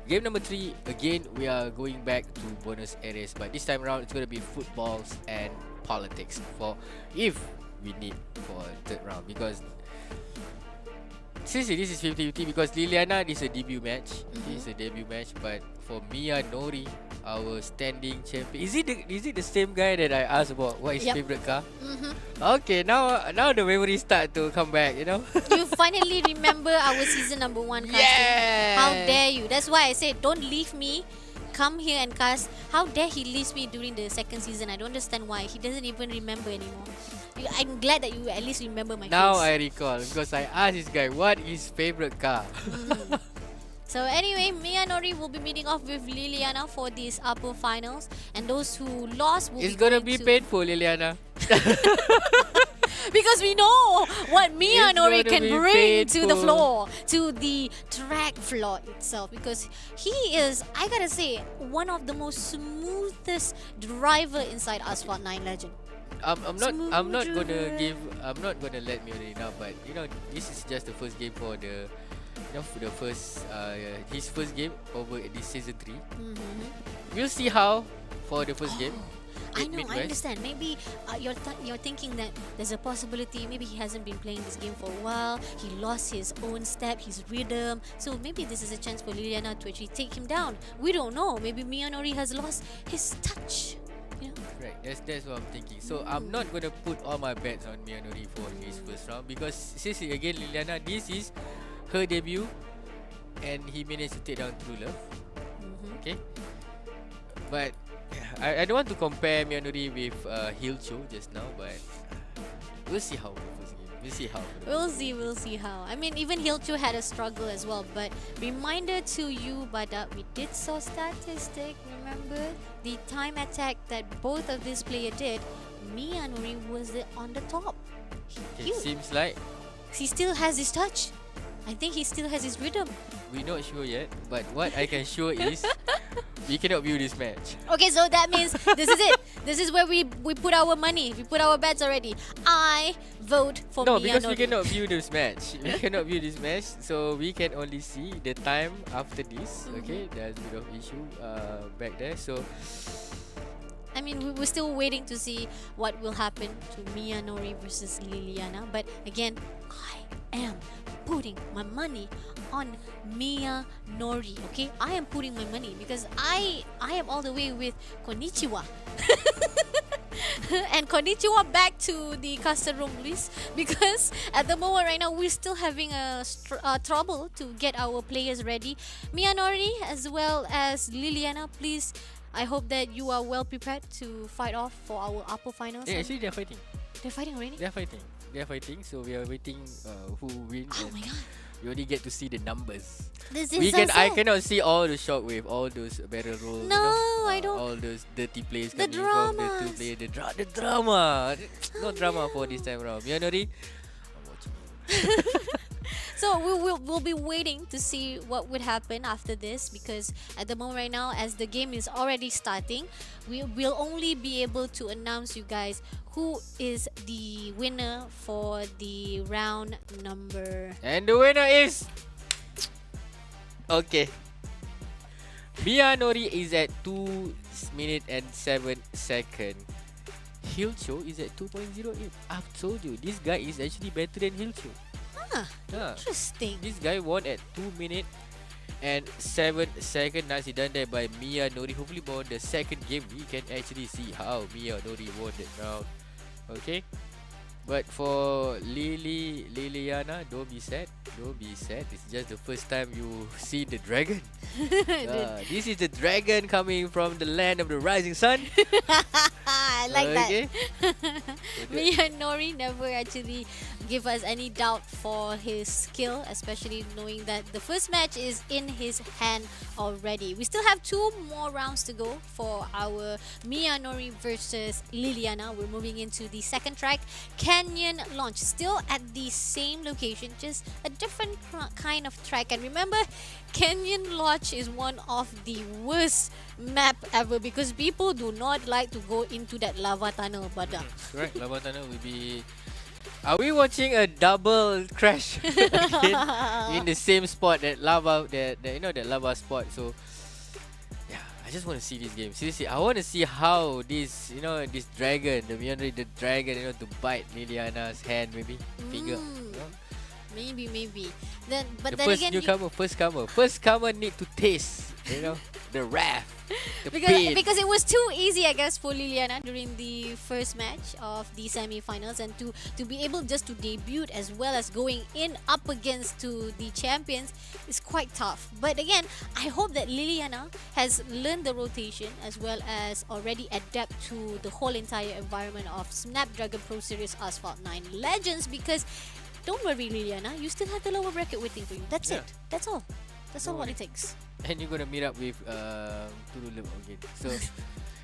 [SPEAKER 4] game number 3, again we are going back to bonus areas, but this time around it's going to be footballs and politics for if we need for a third round, because seriously, this is 50-50 because Liliana, this is a debut match. This is a debut match, but for Mia Nori, our standing champion, is it the same guy that I asked about what his favorite car? Okay, now the memories start to come back, you know.
[SPEAKER 5] You finally remember our season number 1 casting.
[SPEAKER 4] Yeah.
[SPEAKER 5] How dare you? That's why I said don't leave me. Come here and cast. How dare he leaves me during the second season? I don't understand why. He doesn't even remember anymore. I'm glad that you at least remember my
[SPEAKER 4] Now
[SPEAKER 5] face.
[SPEAKER 4] I recall because I asked this guy what his favorite car.
[SPEAKER 5] So anyway, Mia Nori will be meeting off with Liliana for these upper finals, and those who lost will
[SPEAKER 4] It's
[SPEAKER 5] be
[SPEAKER 4] gonna
[SPEAKER 5] going
[SPEAKER 4] be
[SPEAKER 5] to...
[SPEAKER 4] painful, Liliana.
[SPEAKER 5] Because we know what Mia
[SPEAKER 4] It's
[SPEAKER 5] Nori
[SPEAKER 4] gonna
[SPEAKER 5] can
[SPEAKER 4] be
[SPEAKER 5] bring to the
[SPEAKER 4] painful.
[SPEAKER 5] floor, to the track floor itself. Because he is, I gotta say, one of the most smoothest driver inside Asphalt 9 Legend.
[SPEAKER 4] I'm not gonna let Mia now, but you know this is just the first game for the his first game over this season 3. We'll see how for the first game.
[SPEAKER 5] I
[SPEAKER 4] with
[SPEAKER 5] know,
[SPEAKER 4] Midwest.
[SPEAKER 5] I understand. Maybe you're thinking that there's a possibility. Maybe he hasn't been playing this game for a while. He lost his own step, his rhythm. So maybe this is a chance for Liliana to actually take him down. We don't know. Maybe Mia Nori has lost his touch. You know?
[SPEAKER 4] Right, that's what I'm thinking. So I'm not gonna put all my bets on Mia Nori for his first round because seriously, again, Liliana, this is her debut, and he managed to take down True Love. Okay, but I don't want to compare Mia Nori with Hilcho just now, but we'll see how the first game. We'll see how.
[SPEAKER 5] We'll see how. I mean, even Hilcho had a struggle as well. But reminder to you, Badak, we did saw statistic. Remember the time attack that both of these players did. Mia Nori was on the top.
[SPEAKER 4] It seems like
[SPEAKER 5] He still has his touch. I think he still has his rhythm.
[SPEAKER 4] we're not sure yet, but what I can sure is We cannot view this match.
[SPEAKER 5] Okay, so that means this is it. This is where we put our money. We put our bets already. I vote for
[SPEAKER 4] No,
[SPEAKER 5] Mia
[SPEAKER 4] because we
[SPEAKER 5] Nori.
[SPEAKER 4] cannot view this match. We cannot view this match, so we can only see the time after this. Okay, there's a bit of issue back there. So
[SPEAKER 5] I mean, we're still waiting to see what will happen to Mia Nori versus Liliana. But again, I am putting my money on Mia Nori. Okay, I am putting my money because I am all the way with Konnichiwa. And konnichiwa back to the custom room, please, because at the moment right now we're still having a trouble to get our players ready. Mia Nori as well as Liliana, please. I hope that you are well prepared to fight off for our upper finals.
[SPEAKER 4] yeah, actually they're fighting.
[SPEAKER 5] They're fighting already.
[SPEAKER 4] They're fighting. So we are waiting who wins.
[SPEAKER 5] Oh my god!
[SPEAKER 4] We only get to see the numbers.
[SPEAKER 5] This is so
[SPEAKER 4] I
[SPEAKER 5] sad.
[SPEAKER 4] cannot see all the shockwave, all those barrel rolls.
[SPEAKER 5] No, I don't.
[SPEAKER 4] All those dirty plays
[SPEAKER 5] The
[SPEAKER 4] coming from the two
[SPEAKER 5] dramas.
[SPEAKER 4] players. The drama. No drama for this time around. Mia Nori, I'm watching you.
[SPEAKER 5] So we'll be waiting to see what would happen after this, because at the moment right now, as the game is already starting, we will only be able to announce you guys who is the winner for the round number.
[SPEAKER 4] And the winner is... Okay. Mia Nori is at 2 minutes and 7 seconds. Hilcho is at 2.08. I've told you, this guy is actually better than Hilcho. Yeah.
[SPEAKER 5] Interesting.
[SPEAKER 4] This guy won at 2 minutes and 7 seconds. Nicely done there by Mia Nori. Hopefully on the second game we can actually see how Mia Nori won that round. Okay. But for Liliana, don't be sad. Don't be sad. It's just the first time you see the dragon. This is the dragon coming from the land of the rising sun.
[SPEAKER 5] I like
[SPEAKER 4] Okay.
[SPEAKER 5] that. Mia Nori never actually give us any doubt for his skill, especially knowing that the first match is in his hand already. We still have 2 more rounds to go for our Mia Nori versus Liliana. We're moving into the second track, Canyon Launch, still at the same location, just a different kind of track. And remember, Canyon Launch is one of the worst map ever because people do not like to go into that lava tunnel, Bada.
[SPEAKER 4] Correct. Lava tunnel will be... Are we watching a double crash again in the same spot, that lava, that that lava spot? So yeah, I just want to see this game. Seriously, I want to see how this this dragon, the Myanmar, the dragon, to bite Liliana's hand, maybe finger.
[SPEAKER 5] Maybe. Then, but
[SPEAKER 4] The
[SPEAKER 5] then
[SPEAKER 4] first
[SPEAKER 5] again,
[SPEAKER 4] newcomer, first comer need to taste, the wrath, the
[SPEAKER 5] because
[SPEAKER 4] pain.
[SPEAKER 5] because it was too easy, I guess, for Liliana during the first match of the semi-finals, and to be able just to debut as well as going in up against to the champions is quite tough. But again, I hope that Liliana has learned the rotation as well as already adapt to the whole entire environment of Snapdragon Pro Series Asphalt 9 Legends, because don't worry, Liliana, you still have the lower bracket waiting for you. That's
[SPEAKER 4] Yeah.
[SPEAKER 5] it. That's all. That's all
[SPEAKER 4] Don't
[SPEAKER 5] what
[SPEAKER 4] worry.
[SPEAKER 5] it takes.
[SPEAKER 4] And you're gonna meet up with Turulum again. So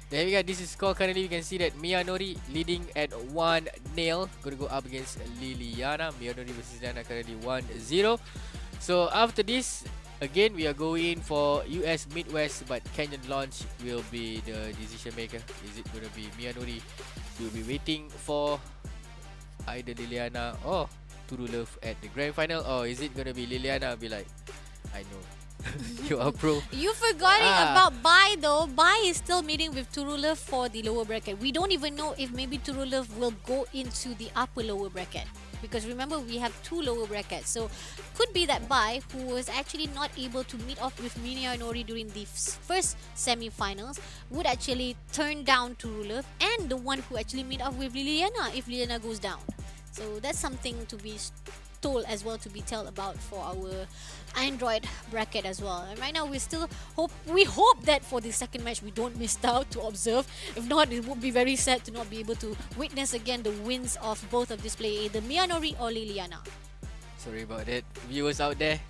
[SPEAKER 4] there we go. This is score currently. You can see that Mia Nori leading at 1-0. Gonna go up against Liliana. Mia Nori versus Liliana currently 1-0. So after this, again we are going for US Midwest, but Canyon Launch will be the decision maker. Is it gonna be Mia Nori? We'll be waiting for either Liliana or Turulov at the grand final, or is it gonna be Liliana? Be like, I know. You are pro.
[SPEAKER 5] You forgetting about Bai though. Bai is still meeting with Turulev for the lower bracket. We don't even know if maybe Turulev will go into the upper lower bracket, because remember we have 2 lower brackets. So could be that Bai, who was actually not able to meet off with Mia Nori during the first semi-finals, would actually turn down Turulev and the one who actually meet off with Liliana if Liliana goes down. So that's something to be told as well, to be told about for our Android bracket as well. And right now we still hope that for the second match we don't miss out to observe. If not, it would be very sad to not be able to witness again the wins of both of this play, either Mia Nori or Liliana.
[SPEAKER 4] Sorry about that, viewers out there.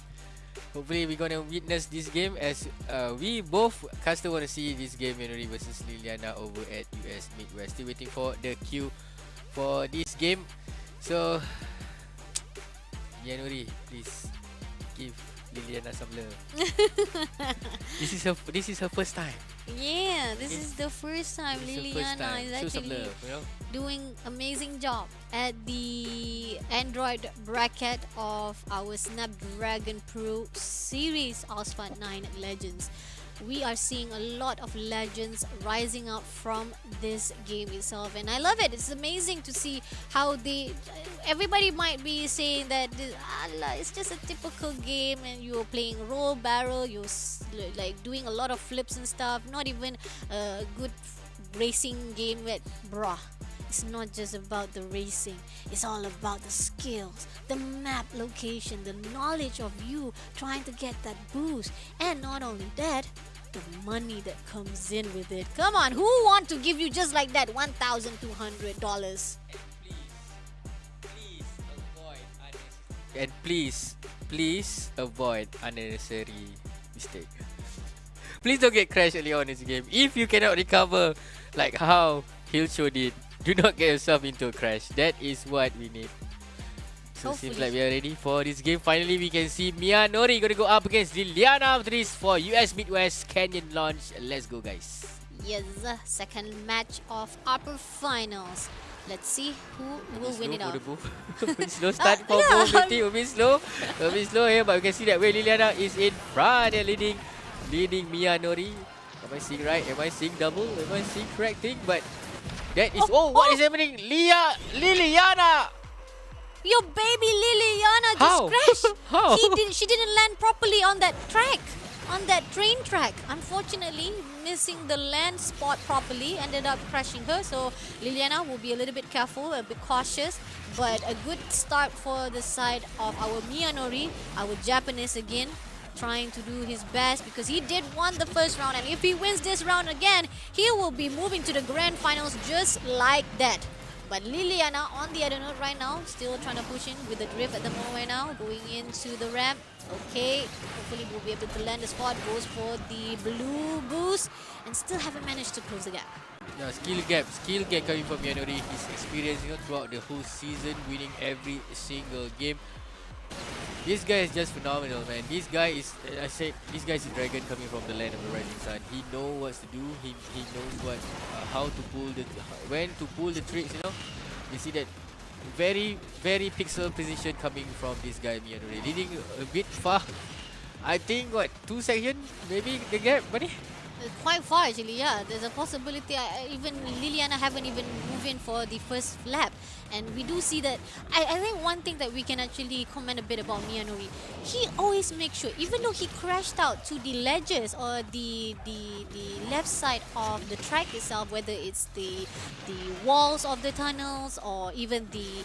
[SPEAKER 4] Hopefully we're gonna witness this game, as we both custom want to see this game, Mia Nori versus Liliana over at US Midwest. Still waiting for the queue for this game. So Mia Nori, please give Liliana some love. This is her first time.
[SPEAKER 5] Yeah, this is the first time
[SPEAKER 4] This is her first
[SPEAKER 5] Liliana
[SPEAKER 4] time.
[SPEAKER 5] is
[SPEAKER 4] Show some
[SPEAKER 5] actually
[SPEAKER 4] love, you know.
[SPEAKER 5] doing amazing job at the Android bracket of our Snapdragon Pro Series Asphalt 9 Legends. We are seeing a lot of legends rising up from this game itself, and I love it. It's amazing to see how everybody might be saying that it's just a typical game and you're playing roll barrel, you're like doing a lot of flips and stuff, not even a good racing game. Bruh, it's not just about the racing, it's all about the skills, the map location, the knowledge of you trying to get that boost, and not only that, the money that comes in with it. Come on, who want to give you just like that $1,200?
[SPEAKER 4] And please avoid unnecessary mistake. Please don't get crashed early on in this game. If you cannot recover like how Hilcho did, do not get yourself into a crash. That is what we need. So it seems like we are ready for this game. Finally, we can see Mia Nori going to go up against Liliana after this for US Midwest Canyon launch. Let's go, guys.
[SPEAKER 5] Yes, second match of upper finals. Let's see who will win it out.
[SPEAKER 4] Slow start for both the team. A bit slow here, but we can see that way Liliana is in front and leading Mia Nori. Am I seeing right? Am I seeing double? Am I seeing correct thing? But that is what is happening? Liliana!
[SPEAKER 5] Your baby Liliana
[SPEAKER 4] How?
[SPEAKER 5] just crashed.
[SPEAKER 4] How?
[SPEAKER 5] She didn't land properly on that track, on that train track. Unfortunately, missing the land spot properly, ended up crashing her. So Liliana will be a little bit careful, a bit cautious. But a good start for the side of our Miyanori, our Japanese again, trying to do his best because he did won the first round. And if he wins this round again, he will be moving to the grand finals just like that. But Liliana on the other note right now, still trying to push in with the drift at the moment right now, going into the ramp. Okay, hopefully we'll be able to land the spot, goes for the blue boost, and still haven't managed to close the gap.
[SPEAKER 4] Yeah, skill gap coming from Yanori. His experience, throughout the whole season, winning every single game. This guy is just phenomenal, man. This guy is, this guy is a dragon coming from the land of the rising sun. He knows what to do. He knows what, how to pull when to pull the tricks. You see that very pixel precision coming from this guy Miyanori, leading a bit far. I think 2 seconds, maybe the gap, buddy.
[SPEAKER 5] Quite far actually, yeah. There's a possibility even Liliana haven't even moved in for the first lap. And we do see that, I think one thing that we can actually comment a bit about Miyanori, he always makes sure, even though he crashed out to the ledges or the left side of the track itself, whether it's the walls of the tunnels or even the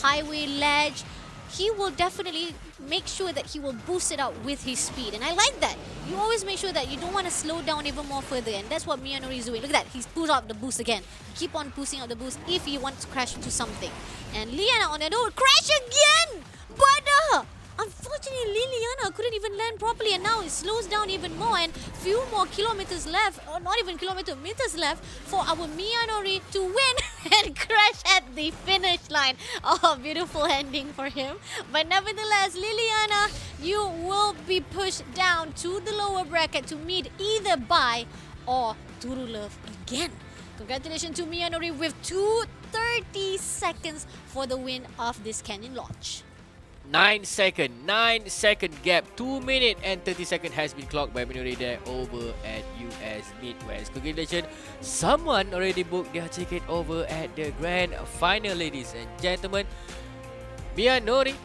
[SPEAKER 5] highway ledge, he will definitely make sure that he will boost it out with his speed. And I like that. You always make sure that you don't want to slow down even more further. And that's what Miyanori is doing. Look at that. He's pushed out the boost again. Keep on boosting out the boost if he wants to crash into something. And Liliana on the other hand, crash again! But unfortunately, Liliana couldn't even land properly. And now it slows down even more. And few more kilometers left, or not even meters left for our Miyanori to win and crash at the finish line. Oh, beautiful ending for him. But nevertheless, Liliana, you will be pushed down to the lower bracket to meet either Bai or Turulov again. Congratulations to Miyanori with 2:30 seconds for the win of this Canyon launch.
[SPEAKER 4] 9 second gap. 2 minutes and 30 seconds has been clocked by Miyanori there over at US Midwest. Congratulations, someone already booked their ticket over at the grand final, ladies and gentlemen. Miyanori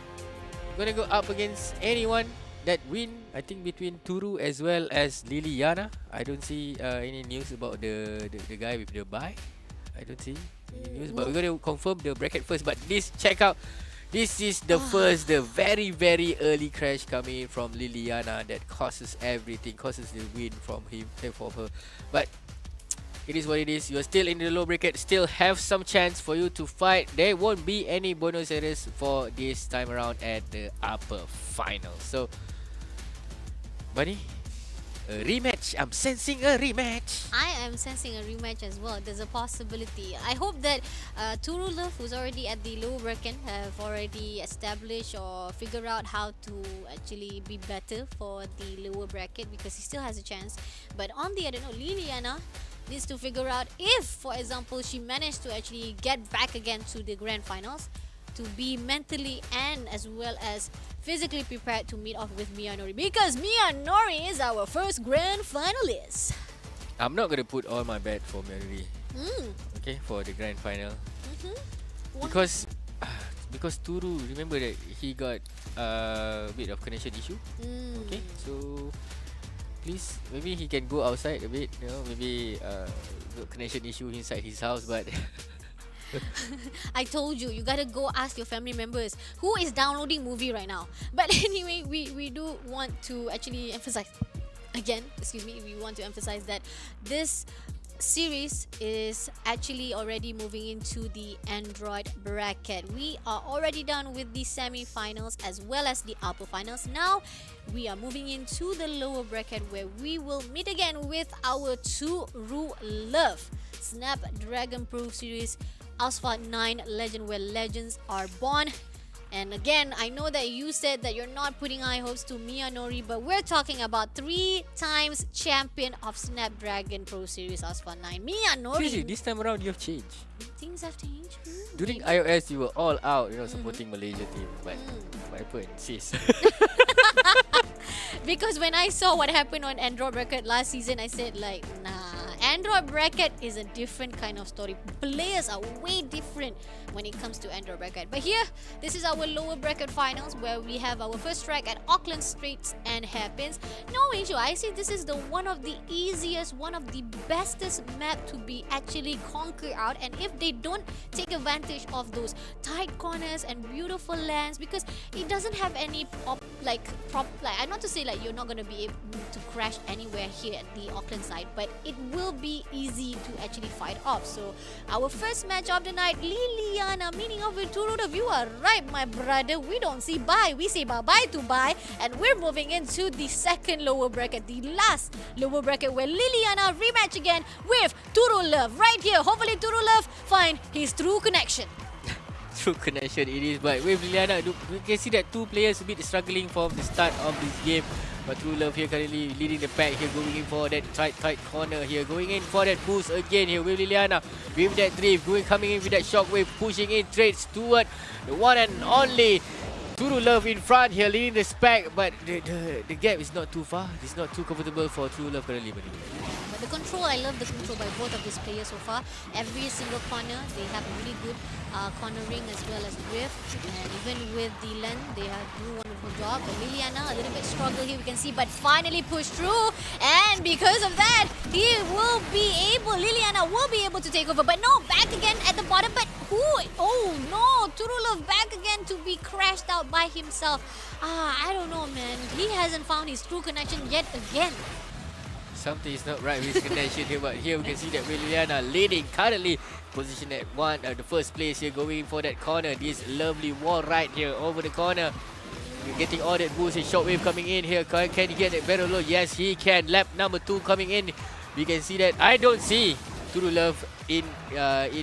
[SPEAKER 4] gonna go up against anyone that win, I think between Turu as well as Liliana. I don't see any news about the guy with the buy. I don't see any news, but we're gonna confirm the bracket first. But check out. This is the the very early crash coming in from Liliana that causes everything, causes the win from him and for her. But it is what it is. You are still in the low bracket, still have some chance for you to fight. There won't be any bonus areas for this time around at the upper final. So, Bunny, A rematch. I'm sensing a rematch.
[SPEAKER 5] I am sensing a rematch as well. There's a possibility. I hope that Turulov, who's already at the lower bracket, have already established or figure out how to actually be better for the lower bracket, because he still has a chance. But on the other note, Liliana needs to figure out if, for example, she managed to actually get back again to the grand finals, to be mentally and as well as physically prepared to meet off with Mia Nori, because Mia Nori is our first grand finalist.
[SPEAKER 4] I'm not gonna put all my bet for Mary. Okay, for the grand final. Because Turu, remember that he got a bit of connection issue. Okay, so please, maybe he can go outside a bit. Maybe got connection issue inside his house, but.
[SPEAKER 5] I told you, you gotta go ask your family members who is downloading movie right now. But anyway, we do want to actually emphasize again, we want to emphasize that this series is actually already moving into the Android bracket. We are already done with the semi-finals as well as the upper finals. Now we are moving into the lower bracket, where we will meet again with our Turulov Snapdragon Pro Series Asphalt 9 Legend, where legends are born. And again, I know that you said that you're not putting high hopes to Mia Nori, but we're talking about 3 times champion of Snapdragon Pro Series Asphalt 9. Mia Nori.
[SPEAKER 4] Seriously, this time around you have changed.
[SPEAKER 5] Things have changed.
[SPEAKER 4] During iOS, you were all out, supporting Malaysia team. But what happened, sis?
[SPEAKER 5] Because when I saw what happened on Android bracket last season, I said like, nah, Android bracket is a different kind of story. Players are way different when it comes to Android bracket. But here, this is our lower bracket finals, where we have our first track at Auckland Straits and Hairpins. No issue, I see this is the one of the easiest, one of the bestest map to be actually conquer out. And if they don't take advantage of those tight corners and beautiful lands, because it doesn't have any I'm not to say like you're not going to be able to crash anywhere here at the Auckland side, but it will be easy to actually fight off. So our first match of the night, Liliana, meaning of it, Turulov, you are right, my brother. We don't see bye, we say bye-bye to bye. And we're moving into the second lower bracket, the last lower bracket, where Liliana rematch again with Turulov right here. Hopefully Turulov find his true connection.
[SPEAKER 4] True connection it is, but with Liliana, we can see that 2 players a bit struggling from the start of this game. But Turulov here currently leading the pack here, going in for that tight corner here, going in for that boost again here with Liliana, with that drift, coming in with that shockwave, pushing in straight toward the one and only Turulov in front here, leading the pack, but the gap is not too far. It's not too comfortable for Turulov currently.
[SPEAKER 5] But the control, I love the control by both of these players so far. Every single corner, they have a really good cornering as well as drift. And even with the length, they have do a wonderful job. But Liliana, a little bit struggle here, we can see, but finally pushed through. And because of that, Liliana will be able to take over. But no, back again at the bottom. But who? Oh no, Turulov back again to be crashed out by himself. I don't know, man. He hasn't found his true connection yet again.
[SPEAKER 4] Something is not right with his connection here, but here we can see that Liliana leading currently, position at the first place here, going for that corner. This lovely wall right here over the corner. We're getting all that boost and shockwave coming in here. Can he get that better low? Yes, he can. Lap number 2 coming in. We can see that. I don't see Turulov in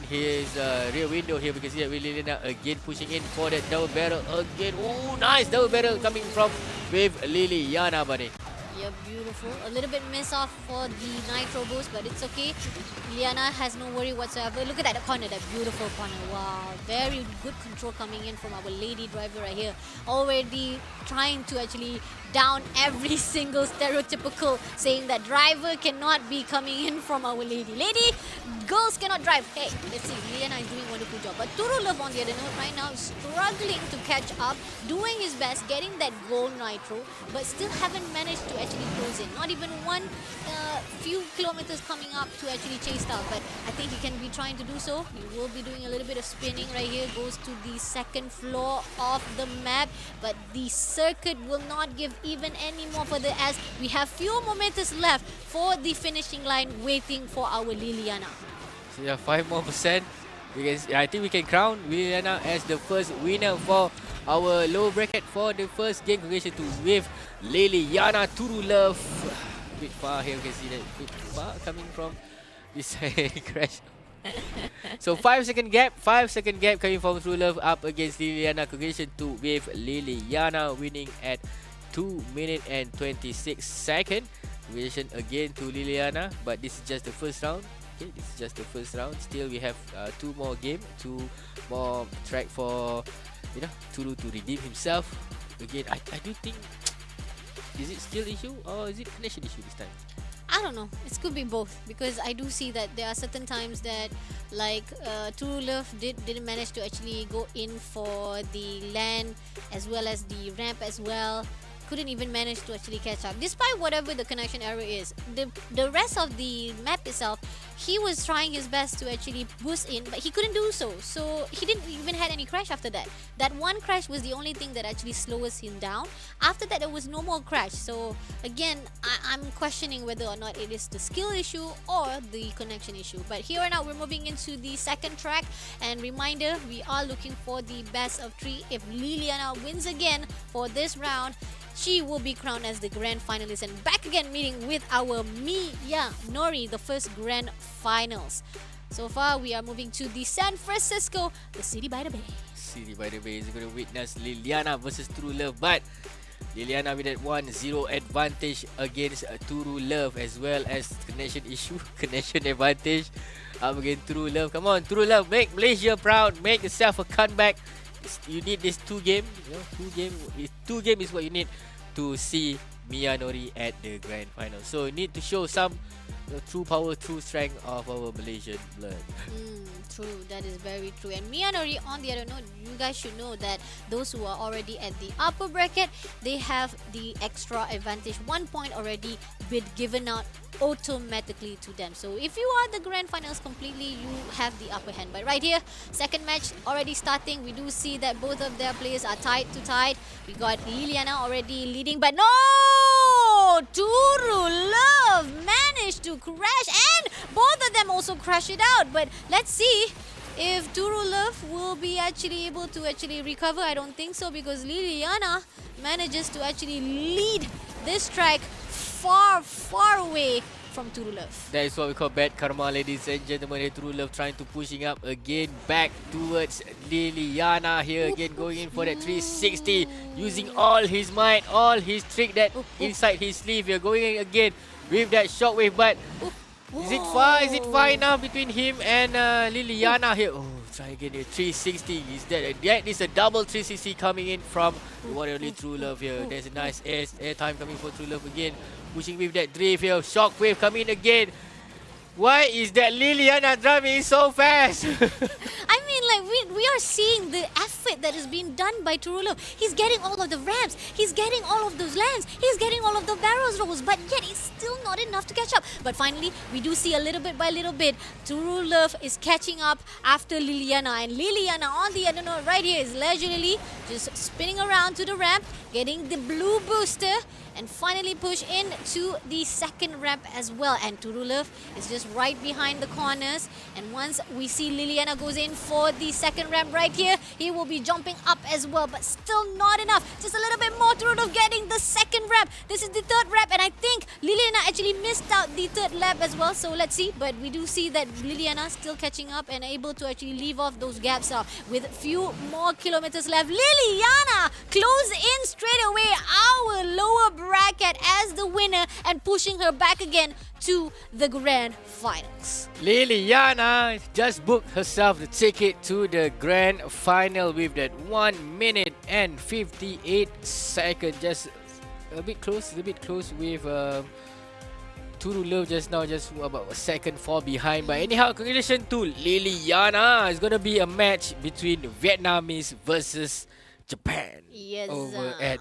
[SPEAKER 4] his rear window here. We can see that Liliana again pushing in for that double barrel again. Oh, nice double barrel coming from with Liliana, buddy.
[SPEAKER 5] Yeah, beautiful. A little bit miss off for the nitro boost, but it's okay. Liana has no worry whatsoever. Look at that corner, that beautiful corner. Wow, very good control coming in from our lady driver right here. Already trying to actually down every single stereotypical saying that driver cannot be coming in from our lady. Lady, girls cannot drive. Hey, let's see. Liana is doing a wonderful job. But Turulov on the other note right now is struggling to catch up, doing his best, getting that gold nitro, but still haven't managed to actually close in. Not even one few kilometers coming up to actually chase out. But I think he can be trying to do so. He will be doing a little bit of spinning right here. Goes to the second floor of the map. But the circuit will not give even any more further, as we have few more meters left for the finishing line, waiting for our Liliana.
[SPEAKER 4] So yeah, 5% more. I think we can crown Liliana as the first winner for our low bracket for the first game. Congratulations to with Liliana Turulov. bit far here. You can see that a bit far coming from this crash. So 5 second gap coming from True Love up against Liliana. Congratulations to with Liliana winning at 2 minutes and 26 seconds. Congratulations again to Liliana, but this is just the first round. Okay, this is just the first round. Still, we have 2 more game, 2 more track for Turu to redeem himself. Again, I do think, is it still issue or is it connection issue this time?
[SPEAKER 5] I don't know. It could be both, because I do see that there are certain times that like True Love didn't manage to actually go in for the land as well as the ramp as well. Couldn't even manage to actually catch up despite whatever the connection error is. The rest of the map itself, he was trying his best to actually boost in, but he couldn't do so. So he didn't even had any crash after that. That one crash was the only thing that actually slows him down. After that, there was no more crash. So again, I'm questioning whether or not it is the skill issue or the connection issue. But here and now, we're moving into the second track. And reminder, we are looking for the best of 3. If Liliana wins again for this round, she will be crowned as the grand finalist and back again meeting with our Mia Nori, the first grand finals. So far, we are moving to the San Francisco, the city by the bay.
[SPEAKER 4] City by the Bay is going to witness Liliana versus True Love, but Liliana with that 1-0 advantage against True Love, as well as connection issue, connection advantage up against True Love. Come on, True Love, make Malaysia proud, make yourself a comeback. You need this 2 game. Two game is what you need to see Mia Nori at the grand final. So you need to show some true power, true strength of our Malaysian blood.
[SPEAKER 5] True, that is very true. And Mia Nori, on the other note, you guys should know that those who are already at the upper bracket, they have the extra advantage. 1 point already been given out automatically to them. So if you are the grand finals completely, you have the upper hand. But right here, second match already starting. We do see that both of their players are tied to tied. We got Liliana already leading, but no! True Love managed to crash, and both of them also crash it out. But let's see if True Love will be actually able to actually recover. I don't think so, because Liliana manages to actually lead this track far away from True Love.
[SPEAKER 4] That is what we call bad karma, ladies and gentlemen. Here True Love trying to pushing up again back towards Liliana here again, going in for that 360, using all his might, all his trick that inside his sleeve here, going in again with that shockwave. But is it far? Is it far enough between him and Liliana here? Oh, try again here. 360. That is a double 360 coming in from the one and only True Love here. There's a nice air time coming for True Love again. Pushing with that drift here. Shockwave coming in again. Why is that Liliana driving so fast?
[SPEAKER 5] I mean, like, we are seeing the effort that is being done by True Love. He's getting all of the ramps. He's getting all of those lands. He's getting all of the barrels rolls. But yet, it's still not enough to catch up. But finally, we do see a little bit by little bit, True Love is catching up after Liliana. And Liliana, on the other note right here, is leisurely just spinning around to the ramp, getting the blue booster, and finally push into the second ramp as well. And True Love is just right behind the corners. And once we see Liliana goes in for the second ramp right here, he will be jumping up as well, but still not enough. Just a little bit more. True Love getting the second ramp. This is the third ramp, and I think Liliana actually missed out the third lap as well. So let's see. But we do see that Liliana still catching up and able to actually leave off those gaps with few more kilometers left. Liliana close in straight away our lower bracket as the winner and pushing her back again to the grand finals.
[SPEAKER 4] Liliana just booked herself the ticket to the grand final with that 1 minute and 58 seconds. Just a bit close with True Love just now, just about a second fall behind. But anyhow, congratulations to Liliana. It's gonna be a match between Vietnamese versus Japan over at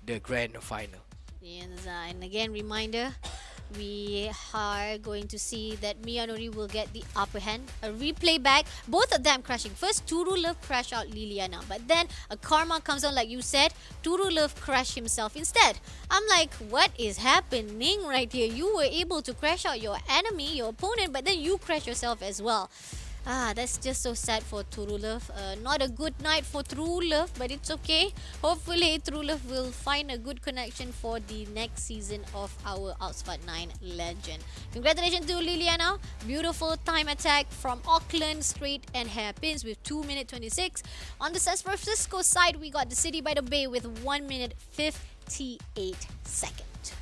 [SPEAKER 4] the grand final.
[SPEAKER 5] Yes, and again, reminder, we are going to see that Mia Nori will get the upper hand. A replay back, both of them crashing. First, True Love crash out Liliana, but then a karma comes on, like you said. True Love crash himself instead. I'm like, what is happening right here? You were able to crash out your enemy, your opponent, but then you crash yourself as well. That's just so sad for True Love. Not a good night for True Love, but it's okay. Hopefully, True Love will find a good connection for the next season of our Asphalt 9 legend. Congratulations to Liliana. Beautiful time attack from Auckland, straight and hairpins with 2 minute 26. On the San Francisco side, we got the City by the Bay with 1 minute 58 seconds.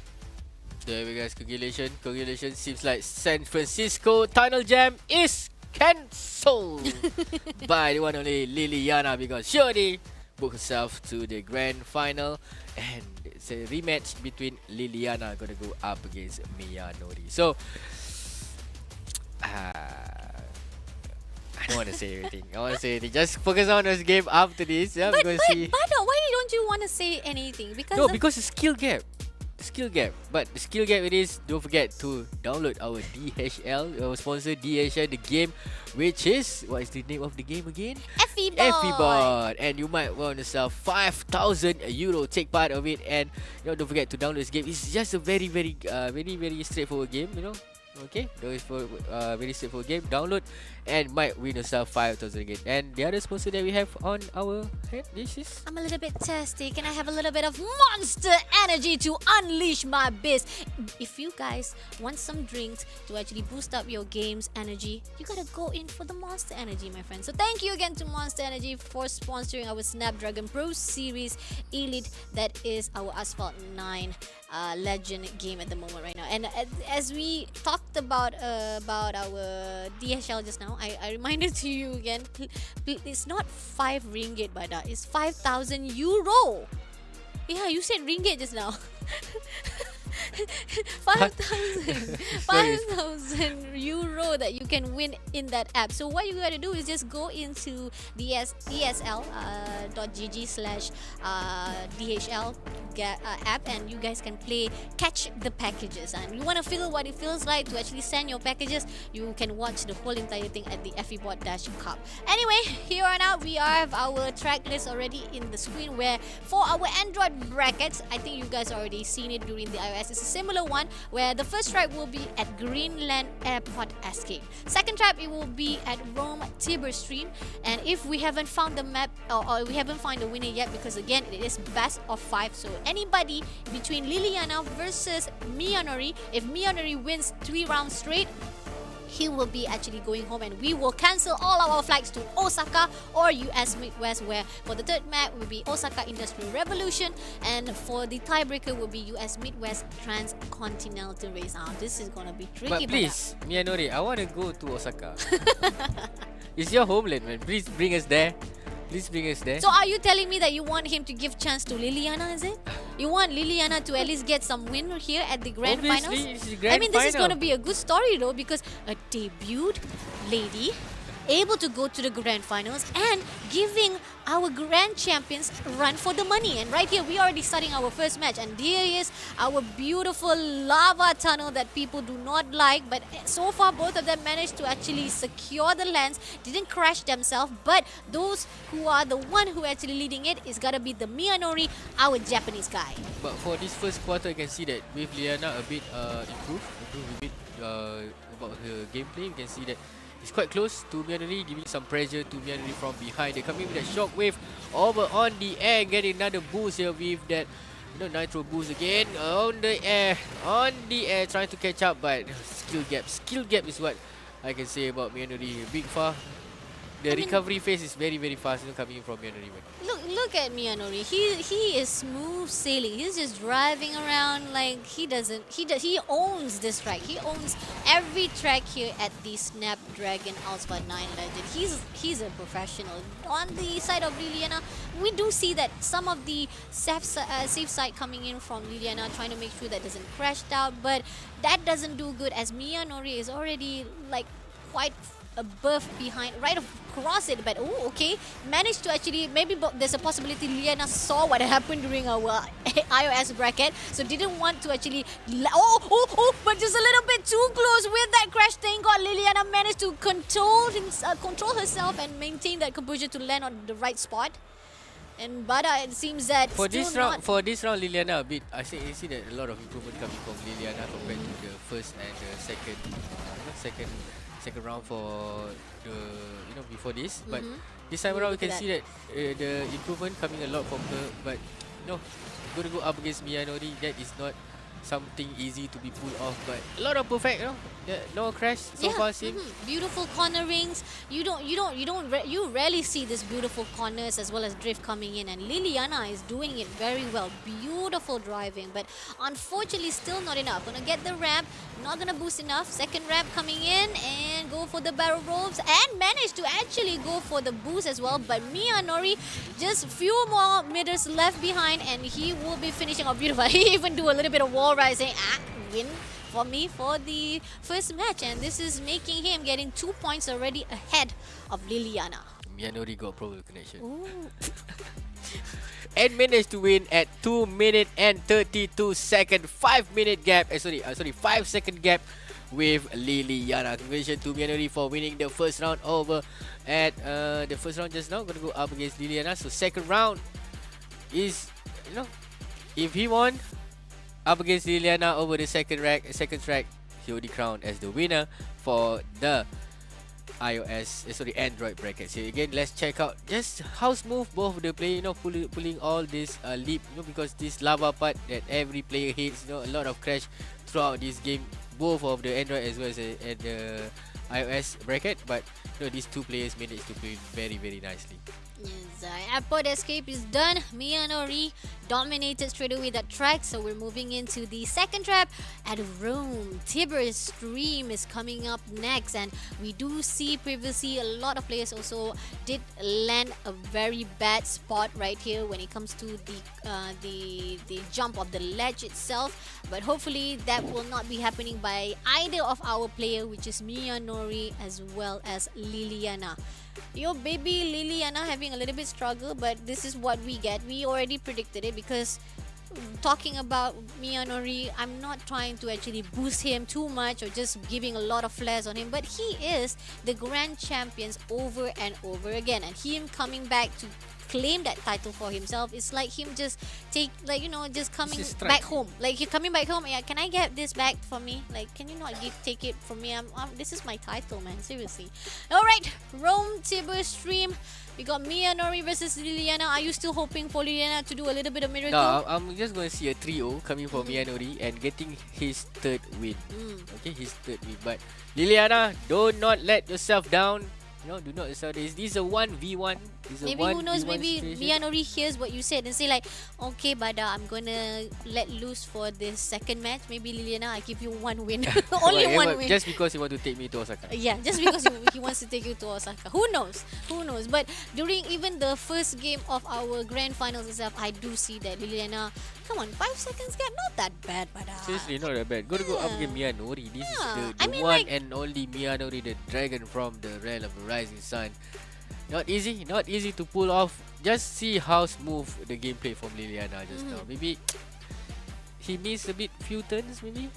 [SPEAKER 4] There we go, guys. Congratulations. Seems like San Francisco Tunnel Jam is cancelled by the one only Liliana, because she already booked herself to the grand final, and it's a rematch between Liliana gonna go up against Mia Nori. So I don't want to say everything. Just focus on this game after this. Yeah,
[SPEAKER 5] But
[SPEAKER 4] because
[SPEAKER 5] why don't you want to say anything?
[SPEAKER 4] because the skill gap. But the skill gap it is, don't forget to download our DHL, our sponsor DHL, the game, which is, what is the name of the game again?
[SPEAKER 5] Effibot.
[SPEAKER 4] And you might want to sell 5,000 euro, take part of it, and don't forget to download this game. It's just a very straightforward game, Okay, very straightforward game. Download and might win yourself 5,000 again. And the other sponsor that we have on our head, this is.
[SPEAKER 5] I'm a little bit thirsty. Can I have a little bit of Monster Energy to unleash my biz? If you guys want some drinks to actually boost up your game's energy, you gotta go in for the Monster Energy, my friends. So thank you again to Monster Energy for sponsoring our Snapdragon Pro Series Elite. That is our Asphalt 9 legend game at the moment right now. And as we talked about our DHL just now, I reminded to you again, it's not 5 ringgit, but it's 5,000 euro. Yeah, you said ringgit just now. 5,000 euro that you can win in that app. So what you gotta do is just go into the esl.gg/DHL app, and you guys can play catch the packages. And you want to feel what it feels like to actually send your packages, you can watch the whole entire thing at the Effibot-Cup. Anyway, here on out we have our track list already in the screen, where for our Android brackets, I think you guys already seen it during the iOS. It's a similar one where the first track will be at Greenland Airport Escape. Second track, it will be at Rome Tiber Stream. And if we haven't found the map or we haven't found the winner yet, because again it is best of 5, so anybody between Liliana versus Miyanori, if Miyanori wins 3 rounds straight, he will be actually going home, and we will cancel all our flights to Osaka or US Midwest, where for the third map will be Osaka Industrial Revolution, and for the tiebreaker will be US Midwest Transcontinental Race. This is gonna be tricky.
[SPEAKER 4] But please, Miyanori, I want to go to Osaka. It's your homeland, man. Please bring us there.
[SPEAKER 5] So are you telling me that you want him to give chance to Liliana, is it? You want Liliana to at least get some win here at the grand finals?
[SPEAKER 4] It's the grand
[SPEAKER 5] this is
[SPEAKER 4] final.
[SPEAKER 5] going to be a good story though, because a debuted lady able to go to the grand finals and giving our grand champions run for the money. And right here, we are already starting our first match, and here is our beautiful lava tunnel that people do not like, but so far both of them managed to actually secure the lands, didn't crash themselves. But those who are the one who actually leading it is gotta be the Miyanori, our Japanese guy.
[SPEAKER 4] But for this first quarter, you can see that with Liana a bit improved a bit about her gameplay. You can see that it's quite close to Miyanori, giving some pressure to Miyanori from behind. They're coming with that shockwave over on the air, getting another boost here with that nitro boost again on the air, trying to catch up, but skill gap is what I can say about Miyanori. Big far. The recovery phase is very fast, coming from Miyanori.
[SPEAKER 5] Look at Miyanori. He is smooth sailing. He's just driving around like he owns this track. He owns every track here at the Snapdragon Asphalt 9 Legend. He's a professional. On the side of Liliana, we do see that some of the safe side coming in from Liliana, trying to make sure that doesn't crash out, but that doesn't do good as Miyanori is already like quite above behind, right across it. But okay, managed to actually, maybe there's a possibility Liana saw what happened during our iOS bracket, so didn't want to actually but just a little bit too close with that crash. Thank God Liliana managed to control herself and maintain that composure to land on the right spot. And Bada, it seems that
[SPEAKER 4] For
[SPEAKER 5] still
[SPEAKER 4] this
[SPEAKER 5] not.
[SPEAKER 4] round, Liliana a bit. I see that a lot of improvement coming from Liliana compared to the first and the second, second round for the before this. But this time around, we can see that the improvement coming a lot from her. But going to go up against Miyanori, that is not something easy to be pulled off. But a lot of perfect, no crash so far seen.
[SPEAKER 5] Beautiful cornerings. You rarely see this beautiful corners as well as drift coming in, and Liliana is doing it very well. Beautiful driving, but unfortunately still not enough. Gonna get the ramp, not gonna boost enough. Second ramp coming in and go for the barrel rolls and manage to actually go for the boost as well. But Miyanori, just few more meters left behind, and he will be finishing off beautiful. He even do a little bit of wall rising. Win for me for the first match, and this is making him getting 2 points already ahead of Liliana.
[SPEAKER 4] Miyanori got probable connection.
[SPEAKER 5] Ooh.
[SPEAKER 4] And managed to win at 2 minute and 32 second, 5 minute gap. 5 second gap with Liliana. Congratulations to Miyanori for winning the first round over at the first round just now. Gonna go up against Liliana. So second round is if he won up against Liliana over the second track, he will be crowned as the winner for the Android brackets. Here again, let's check out just how smooth both of the player, pulling all this leap, because this lava part that every player hits, a lot of crash throughout this game, both of the Android as well as the iOS bracket. But these two players managed to play very, very nicely.
[SPEAKER 5] Yes, airport escape is done. Miyanori dominated straight away that track, so we're moving into the second trap at Rome. Tiber Stream is coming up next, and we do see previously a lot of players also did land a very bad spot right here when it comes to the jump of the ledge itself. But hopefully that will not be happening by either of our player, which is Miyanori as well as Liliana. Your baby Liliana having a little bit struggle, but this is what we get. We already predicted it, because talking about Miyanori, I'm not trying to actually boost him too much or just giving a lot of flares on him, but he is the grand champions over and over again, and him coming back to claim that title for himself, it's like him just just coming back home. Like, you're coming back home. Yeah, can I get this back for me? Like, can you not take it from me? This is my title, man. Seriously. All right, Rome Tiber Stream. We got Miyanori versus Liliana. Are you still hoping for Liliana to do a little bit of miracle?
[SPEAKER 4] No, I'm just going to see a 3-0 coming for Miyanori and getting his third win. Okay, his third win. But Liliana, do not let yourself down. Do not yourself. This is a 1v1.
[SPEAKER 5] Maybe who knows, maybe Miyanori hears what you said and say like, okay, Bada, I'm gonna let loose for this second match. Maybe Liliana, I give you one win. Only one win.
[SPEAKER 4] Just because you want to take me to Osaka.
[SPEAKER 5] Yeah, just because he wants to take you to Osaka. Who knows? Who knows? But during even the first game of our grand finals itself, I do see that Liliana, come on, 5 seconds gap, not that bad, Bada.
[SPEAKER 4] Seriously, not that bad. Go up against Miyanori. This is the one and only Miyanori, the dragon from the realm of the rising sun. Not easy to pull off. Just see how smooth the gameplay from Liliana just now. Maybe he missed a bit few turns, maybe.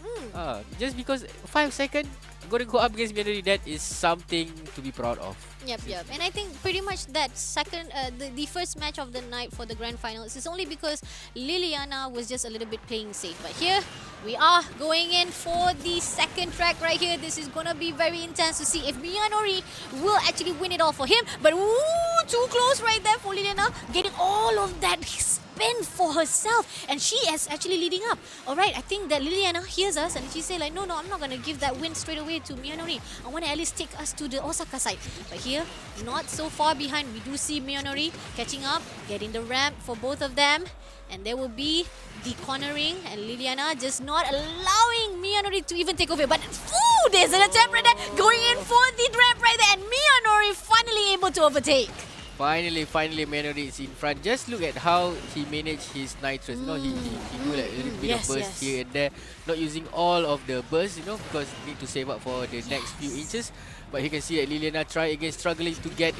[SPEAKER 4] Just because 5 seconds going to go up against Miyanori, that is something to be proud of.
[SPEAKER 5] Yep. And I think pretty much that second, the first match of the night for the grand finals is only because Liliana was just a little bit playing safe. But here we are going in for the second track right here. This is gonna be very intense to see if Miyanori will actually win it all for him. But too close right there for Liliana, getting all of that spin for herself, and she is actually leading up. All right, I think that Liliana hears us and she say like, no, I'm not gonna give that win straight away to Miyanori. I want to at least take us to the Osaka side. But here, not so far behind. We do see Miyanori catching up, getting the ramp for both of them, and there will be the cornering, and Liliana just not allowing Miyanori to even take over. But there's an attempt right there, going in for the ramp right there, and Miyanori finally able to overtake.
[SPEAKER 4] Finally, Miyanori is in front. Just look at how he managed his nitrous. He do like a little bit of burst here and there, not using all of the burst, because need to save up for the next few inches. But you can see that Liliana try again, struggling to get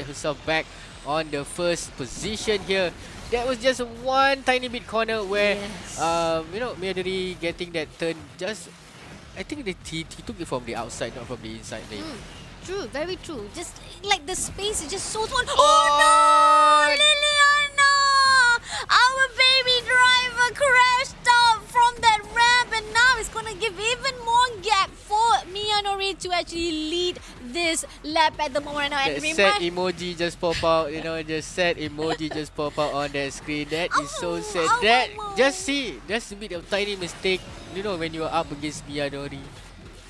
[SPEAKER 4] herself back on the first position here. That was just one tiny bit corner where Miyanori getting that turn. Just, I think that he took it from the outside, not from the inside lane.
[SPEAKER 5] true, very true. Just like the space is just so small. Oh no, Liliana! Our baby driver crashed out from that ramp, and now it's gonna give even more gap for Miyanori to actually lead this lap at the moment now.
[SPEAKER 4] That sad emoji just pop out, just sad emoji just pop out on that screen. That is so sad. That just a bit of tiny mistake, when you are up against Miyanori.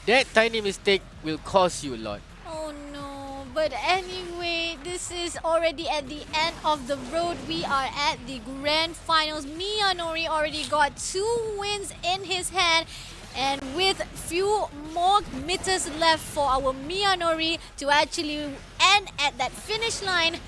[SPEAKER 4] That tiny mistake will cost you a lot.
[SPEAKER 5] Oh no, but anyway, this is already at the end of the road. We are at the grand finals. Miyanori already got 2 wins in his hand. And with few more meters left for our Miyanori to actually end at that finish line,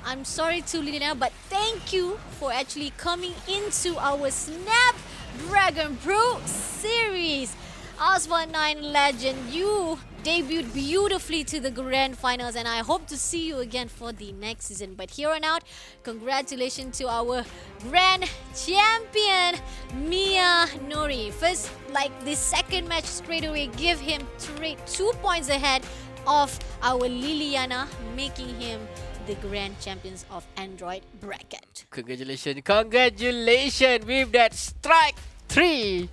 [SPEAKER 5] I'm sorry to Liliana, but thank you for actually coming into our Snapdragon Pro Series. Asphalt 9 legend, you debuted beautifully to the grand finals, and I hope to see you again for the next season. But here on out, congratulations to our grand champion Miyanori. First, like the second match straight away, give him 2 points ahead of our Liliana, making him the grand champions of Android bracket.
[SPEAKER 4] Congratulations with that strike 3.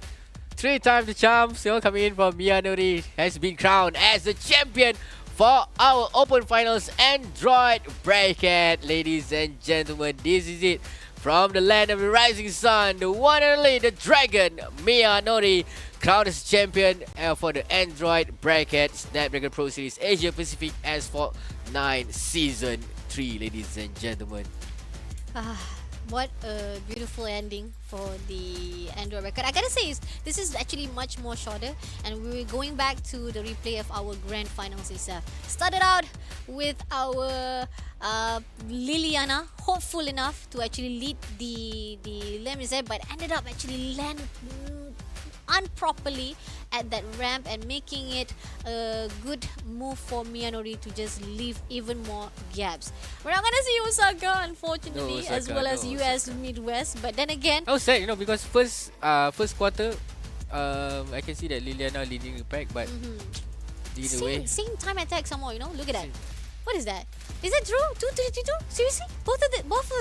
[SPEAKER 4] 3 times the charm still coming in from Miyanori, has been crowned as the champion for our Open Finals Android bracket. Ladies and gentlemen, this is it. From the land of the rising sun, the one and only, the dragon, Miyanori, crowned as champion for the Android bracket Snapdragon Pro Series Asia Pacific Asphalt 9 Season 3, ladies and gentlemen.
[SPEAKER 5] What a beautiful ending for the Android record. I gotta say, this is actually much more shorter, and we're going back to the replay of our grand finals itself. Started out with our Liliana, hopeful enough to actually lead the limousine, but ended up actually land unproperly at that ramp and making it a good move for Miyanori to just leave even more gaps. We're not gonna see Osaka, unfortunately, as well as US Midwest. But then again,
[SPEAKER 4] I was sad, because first quarter, I can see that Liliana leading the pack, but
[SPEAKER 5] same time attack some more. Look at that. What is that? Is that true? 2-3-2? Seriously? Both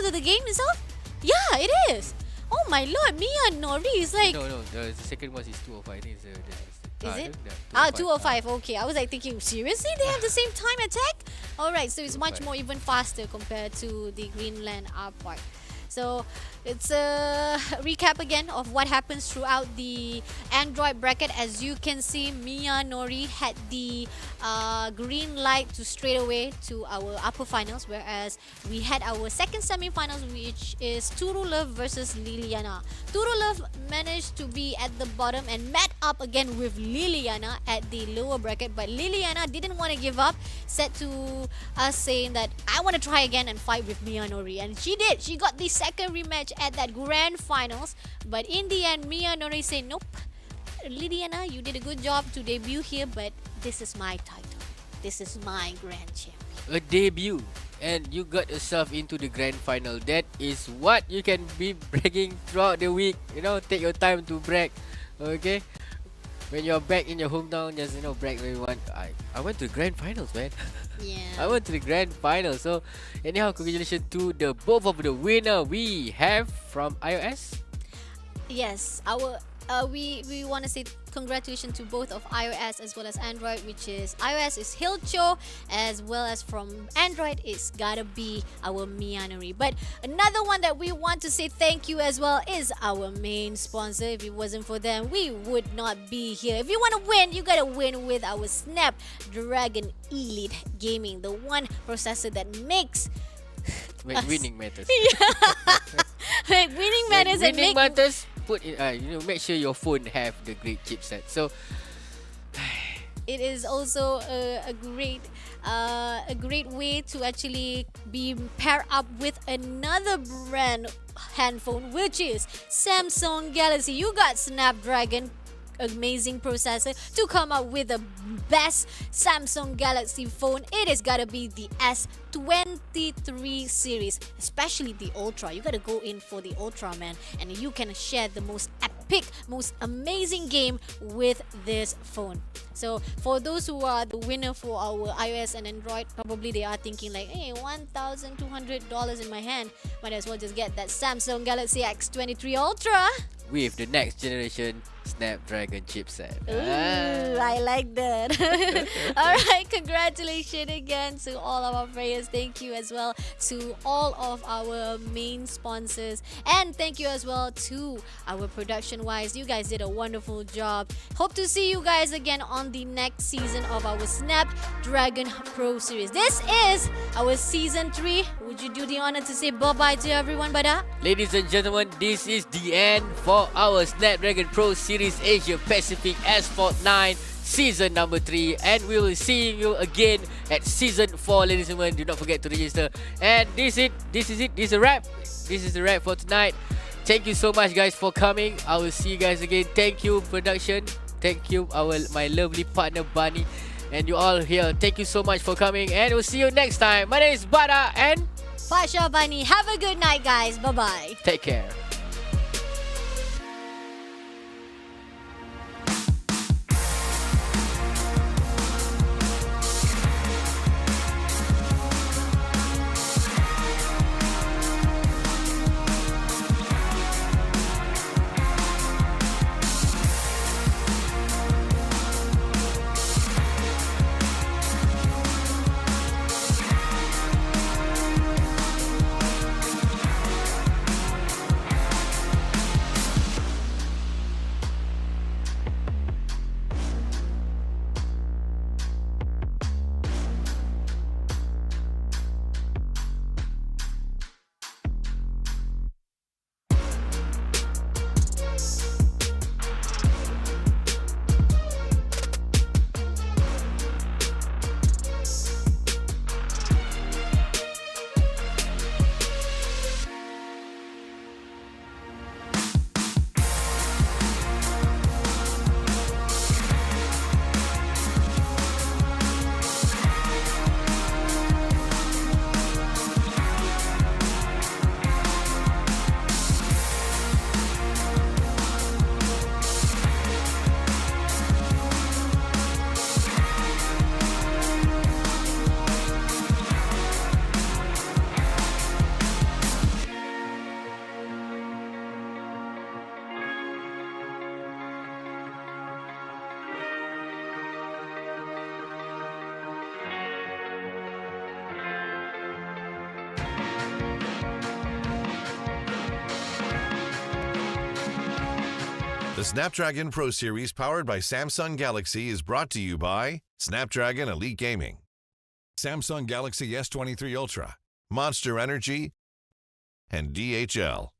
[SPEAKER 5] of the game itself? Yeah, it is. Oh my lord, Miyanori is like...
[SPEAKER 4] No, the second one is 205. I think it's
[SPEAKER 5] is it? 205. Okay, I was like thinking, seriously? They have the same time attack? Alright, so it's much more even faster compared to the Greenland R part. So it's a recap again of what happens throughout the Android bracket. As you can see, Miyanori had the green light to straight away to our upper finals, whereas we had our second semi-finals, which is Turulov versus Liliana. Turulov managed to be at the bottom and met up again with Liliana at the lower bracket, but Liliana didn't want to give up, said to us saying that I want to try again and fight with Miyanori, and she did. She got the second rematch at that grand finals, but in the end Miyanori said nope, Liliana, you did a good job to debut here, but this is my title, this is my grand champion.
[SPEAKER 4] A debut, and you got yourself into the grand final. That is what you can be bragging throughout the week. Take your time to brag. Okay, when you're back in your hometown, just brag when you want. I went to the grand finals, man.
[SPEAKER 5] Yeah,
[SPEAKER 4] I went to the grand finals. So anyhow, congratulations to the both of the winner we have from iOS.
[SPEAKER 5] yes, our we want to say congratulations to both of iOS as well as Android, which is iOS is Hilcho, as well as from Android it's gotta be our Miyanori. But another one that we want to say thank you as well is our main sponsor. If it wasn't for them, we would not be here. If you want to win, you gotta win with our Snapdragon Elite Gaming, the one processor that makes
[SPEAKER 4] winning matters.
[SPEAKER 5] winning matters and
[SPEAKER 4] winning matters. Put in, make sure your phone have the great chipset. So
[SPEAKER 5] it is also a great way to actually be paired up with another brand handphone, which is Samsung Galaxy. You got Snapdragon amazing processor to come up with the best Samsung Galaxy phone. It has gotta be the S23 series, especially the Ultra. You gotta go in for the Ultra, man, and you can share the most epic pick most amazing game with this phone. So for those who are the winner for our iOS and Android, probably they are thinking like, hey, $1,200 in my hand, might as well just get that Samsung Galaxy S23 Ultra.
[SPEAKER 4] With the next generation Snapdragon chipset.
[SPEAKER 5] Ooh, I like that. Alright, congratulations again to all of our players. Thank you as well to all of our main sponsors. And thank you as well to our production wise. You guys did a wonderful job. Hope to see you guys again on the next season of our Snapdragon Pro Series. This is our season 3. Would you do the honor to say bye-bye to everyone, Bada?
[SPEAKER 4] Ladies and gentlemen, this is the end for our Snapdragon Pro Series Asia Pacific Asphalt 9 Season number 3, and we will see you again at Season 4, ladies and gentlemen. Do not forget to register. And this is a wrap. This is a wrap for tonight. Thank you so much, guys, for coming. I will see you guys again. Thank you, production. Thank you, my lovely partner Bunny, and you all here. Thank you so much for coming, and we'll see you next time. My name is Bada, and
[SPEAKER 5] Fasha Bunny. Have a good night, guys. Bye-bye.
[SPEAKER 4] take care.
[SPEAKER 3] The Snapdragon Pro Series powered by Samsung Galaxy is brought to you by Snapdragon Elite Gaming, Samsung Galaxy S23 Ultra, Monster Energy, and DHL.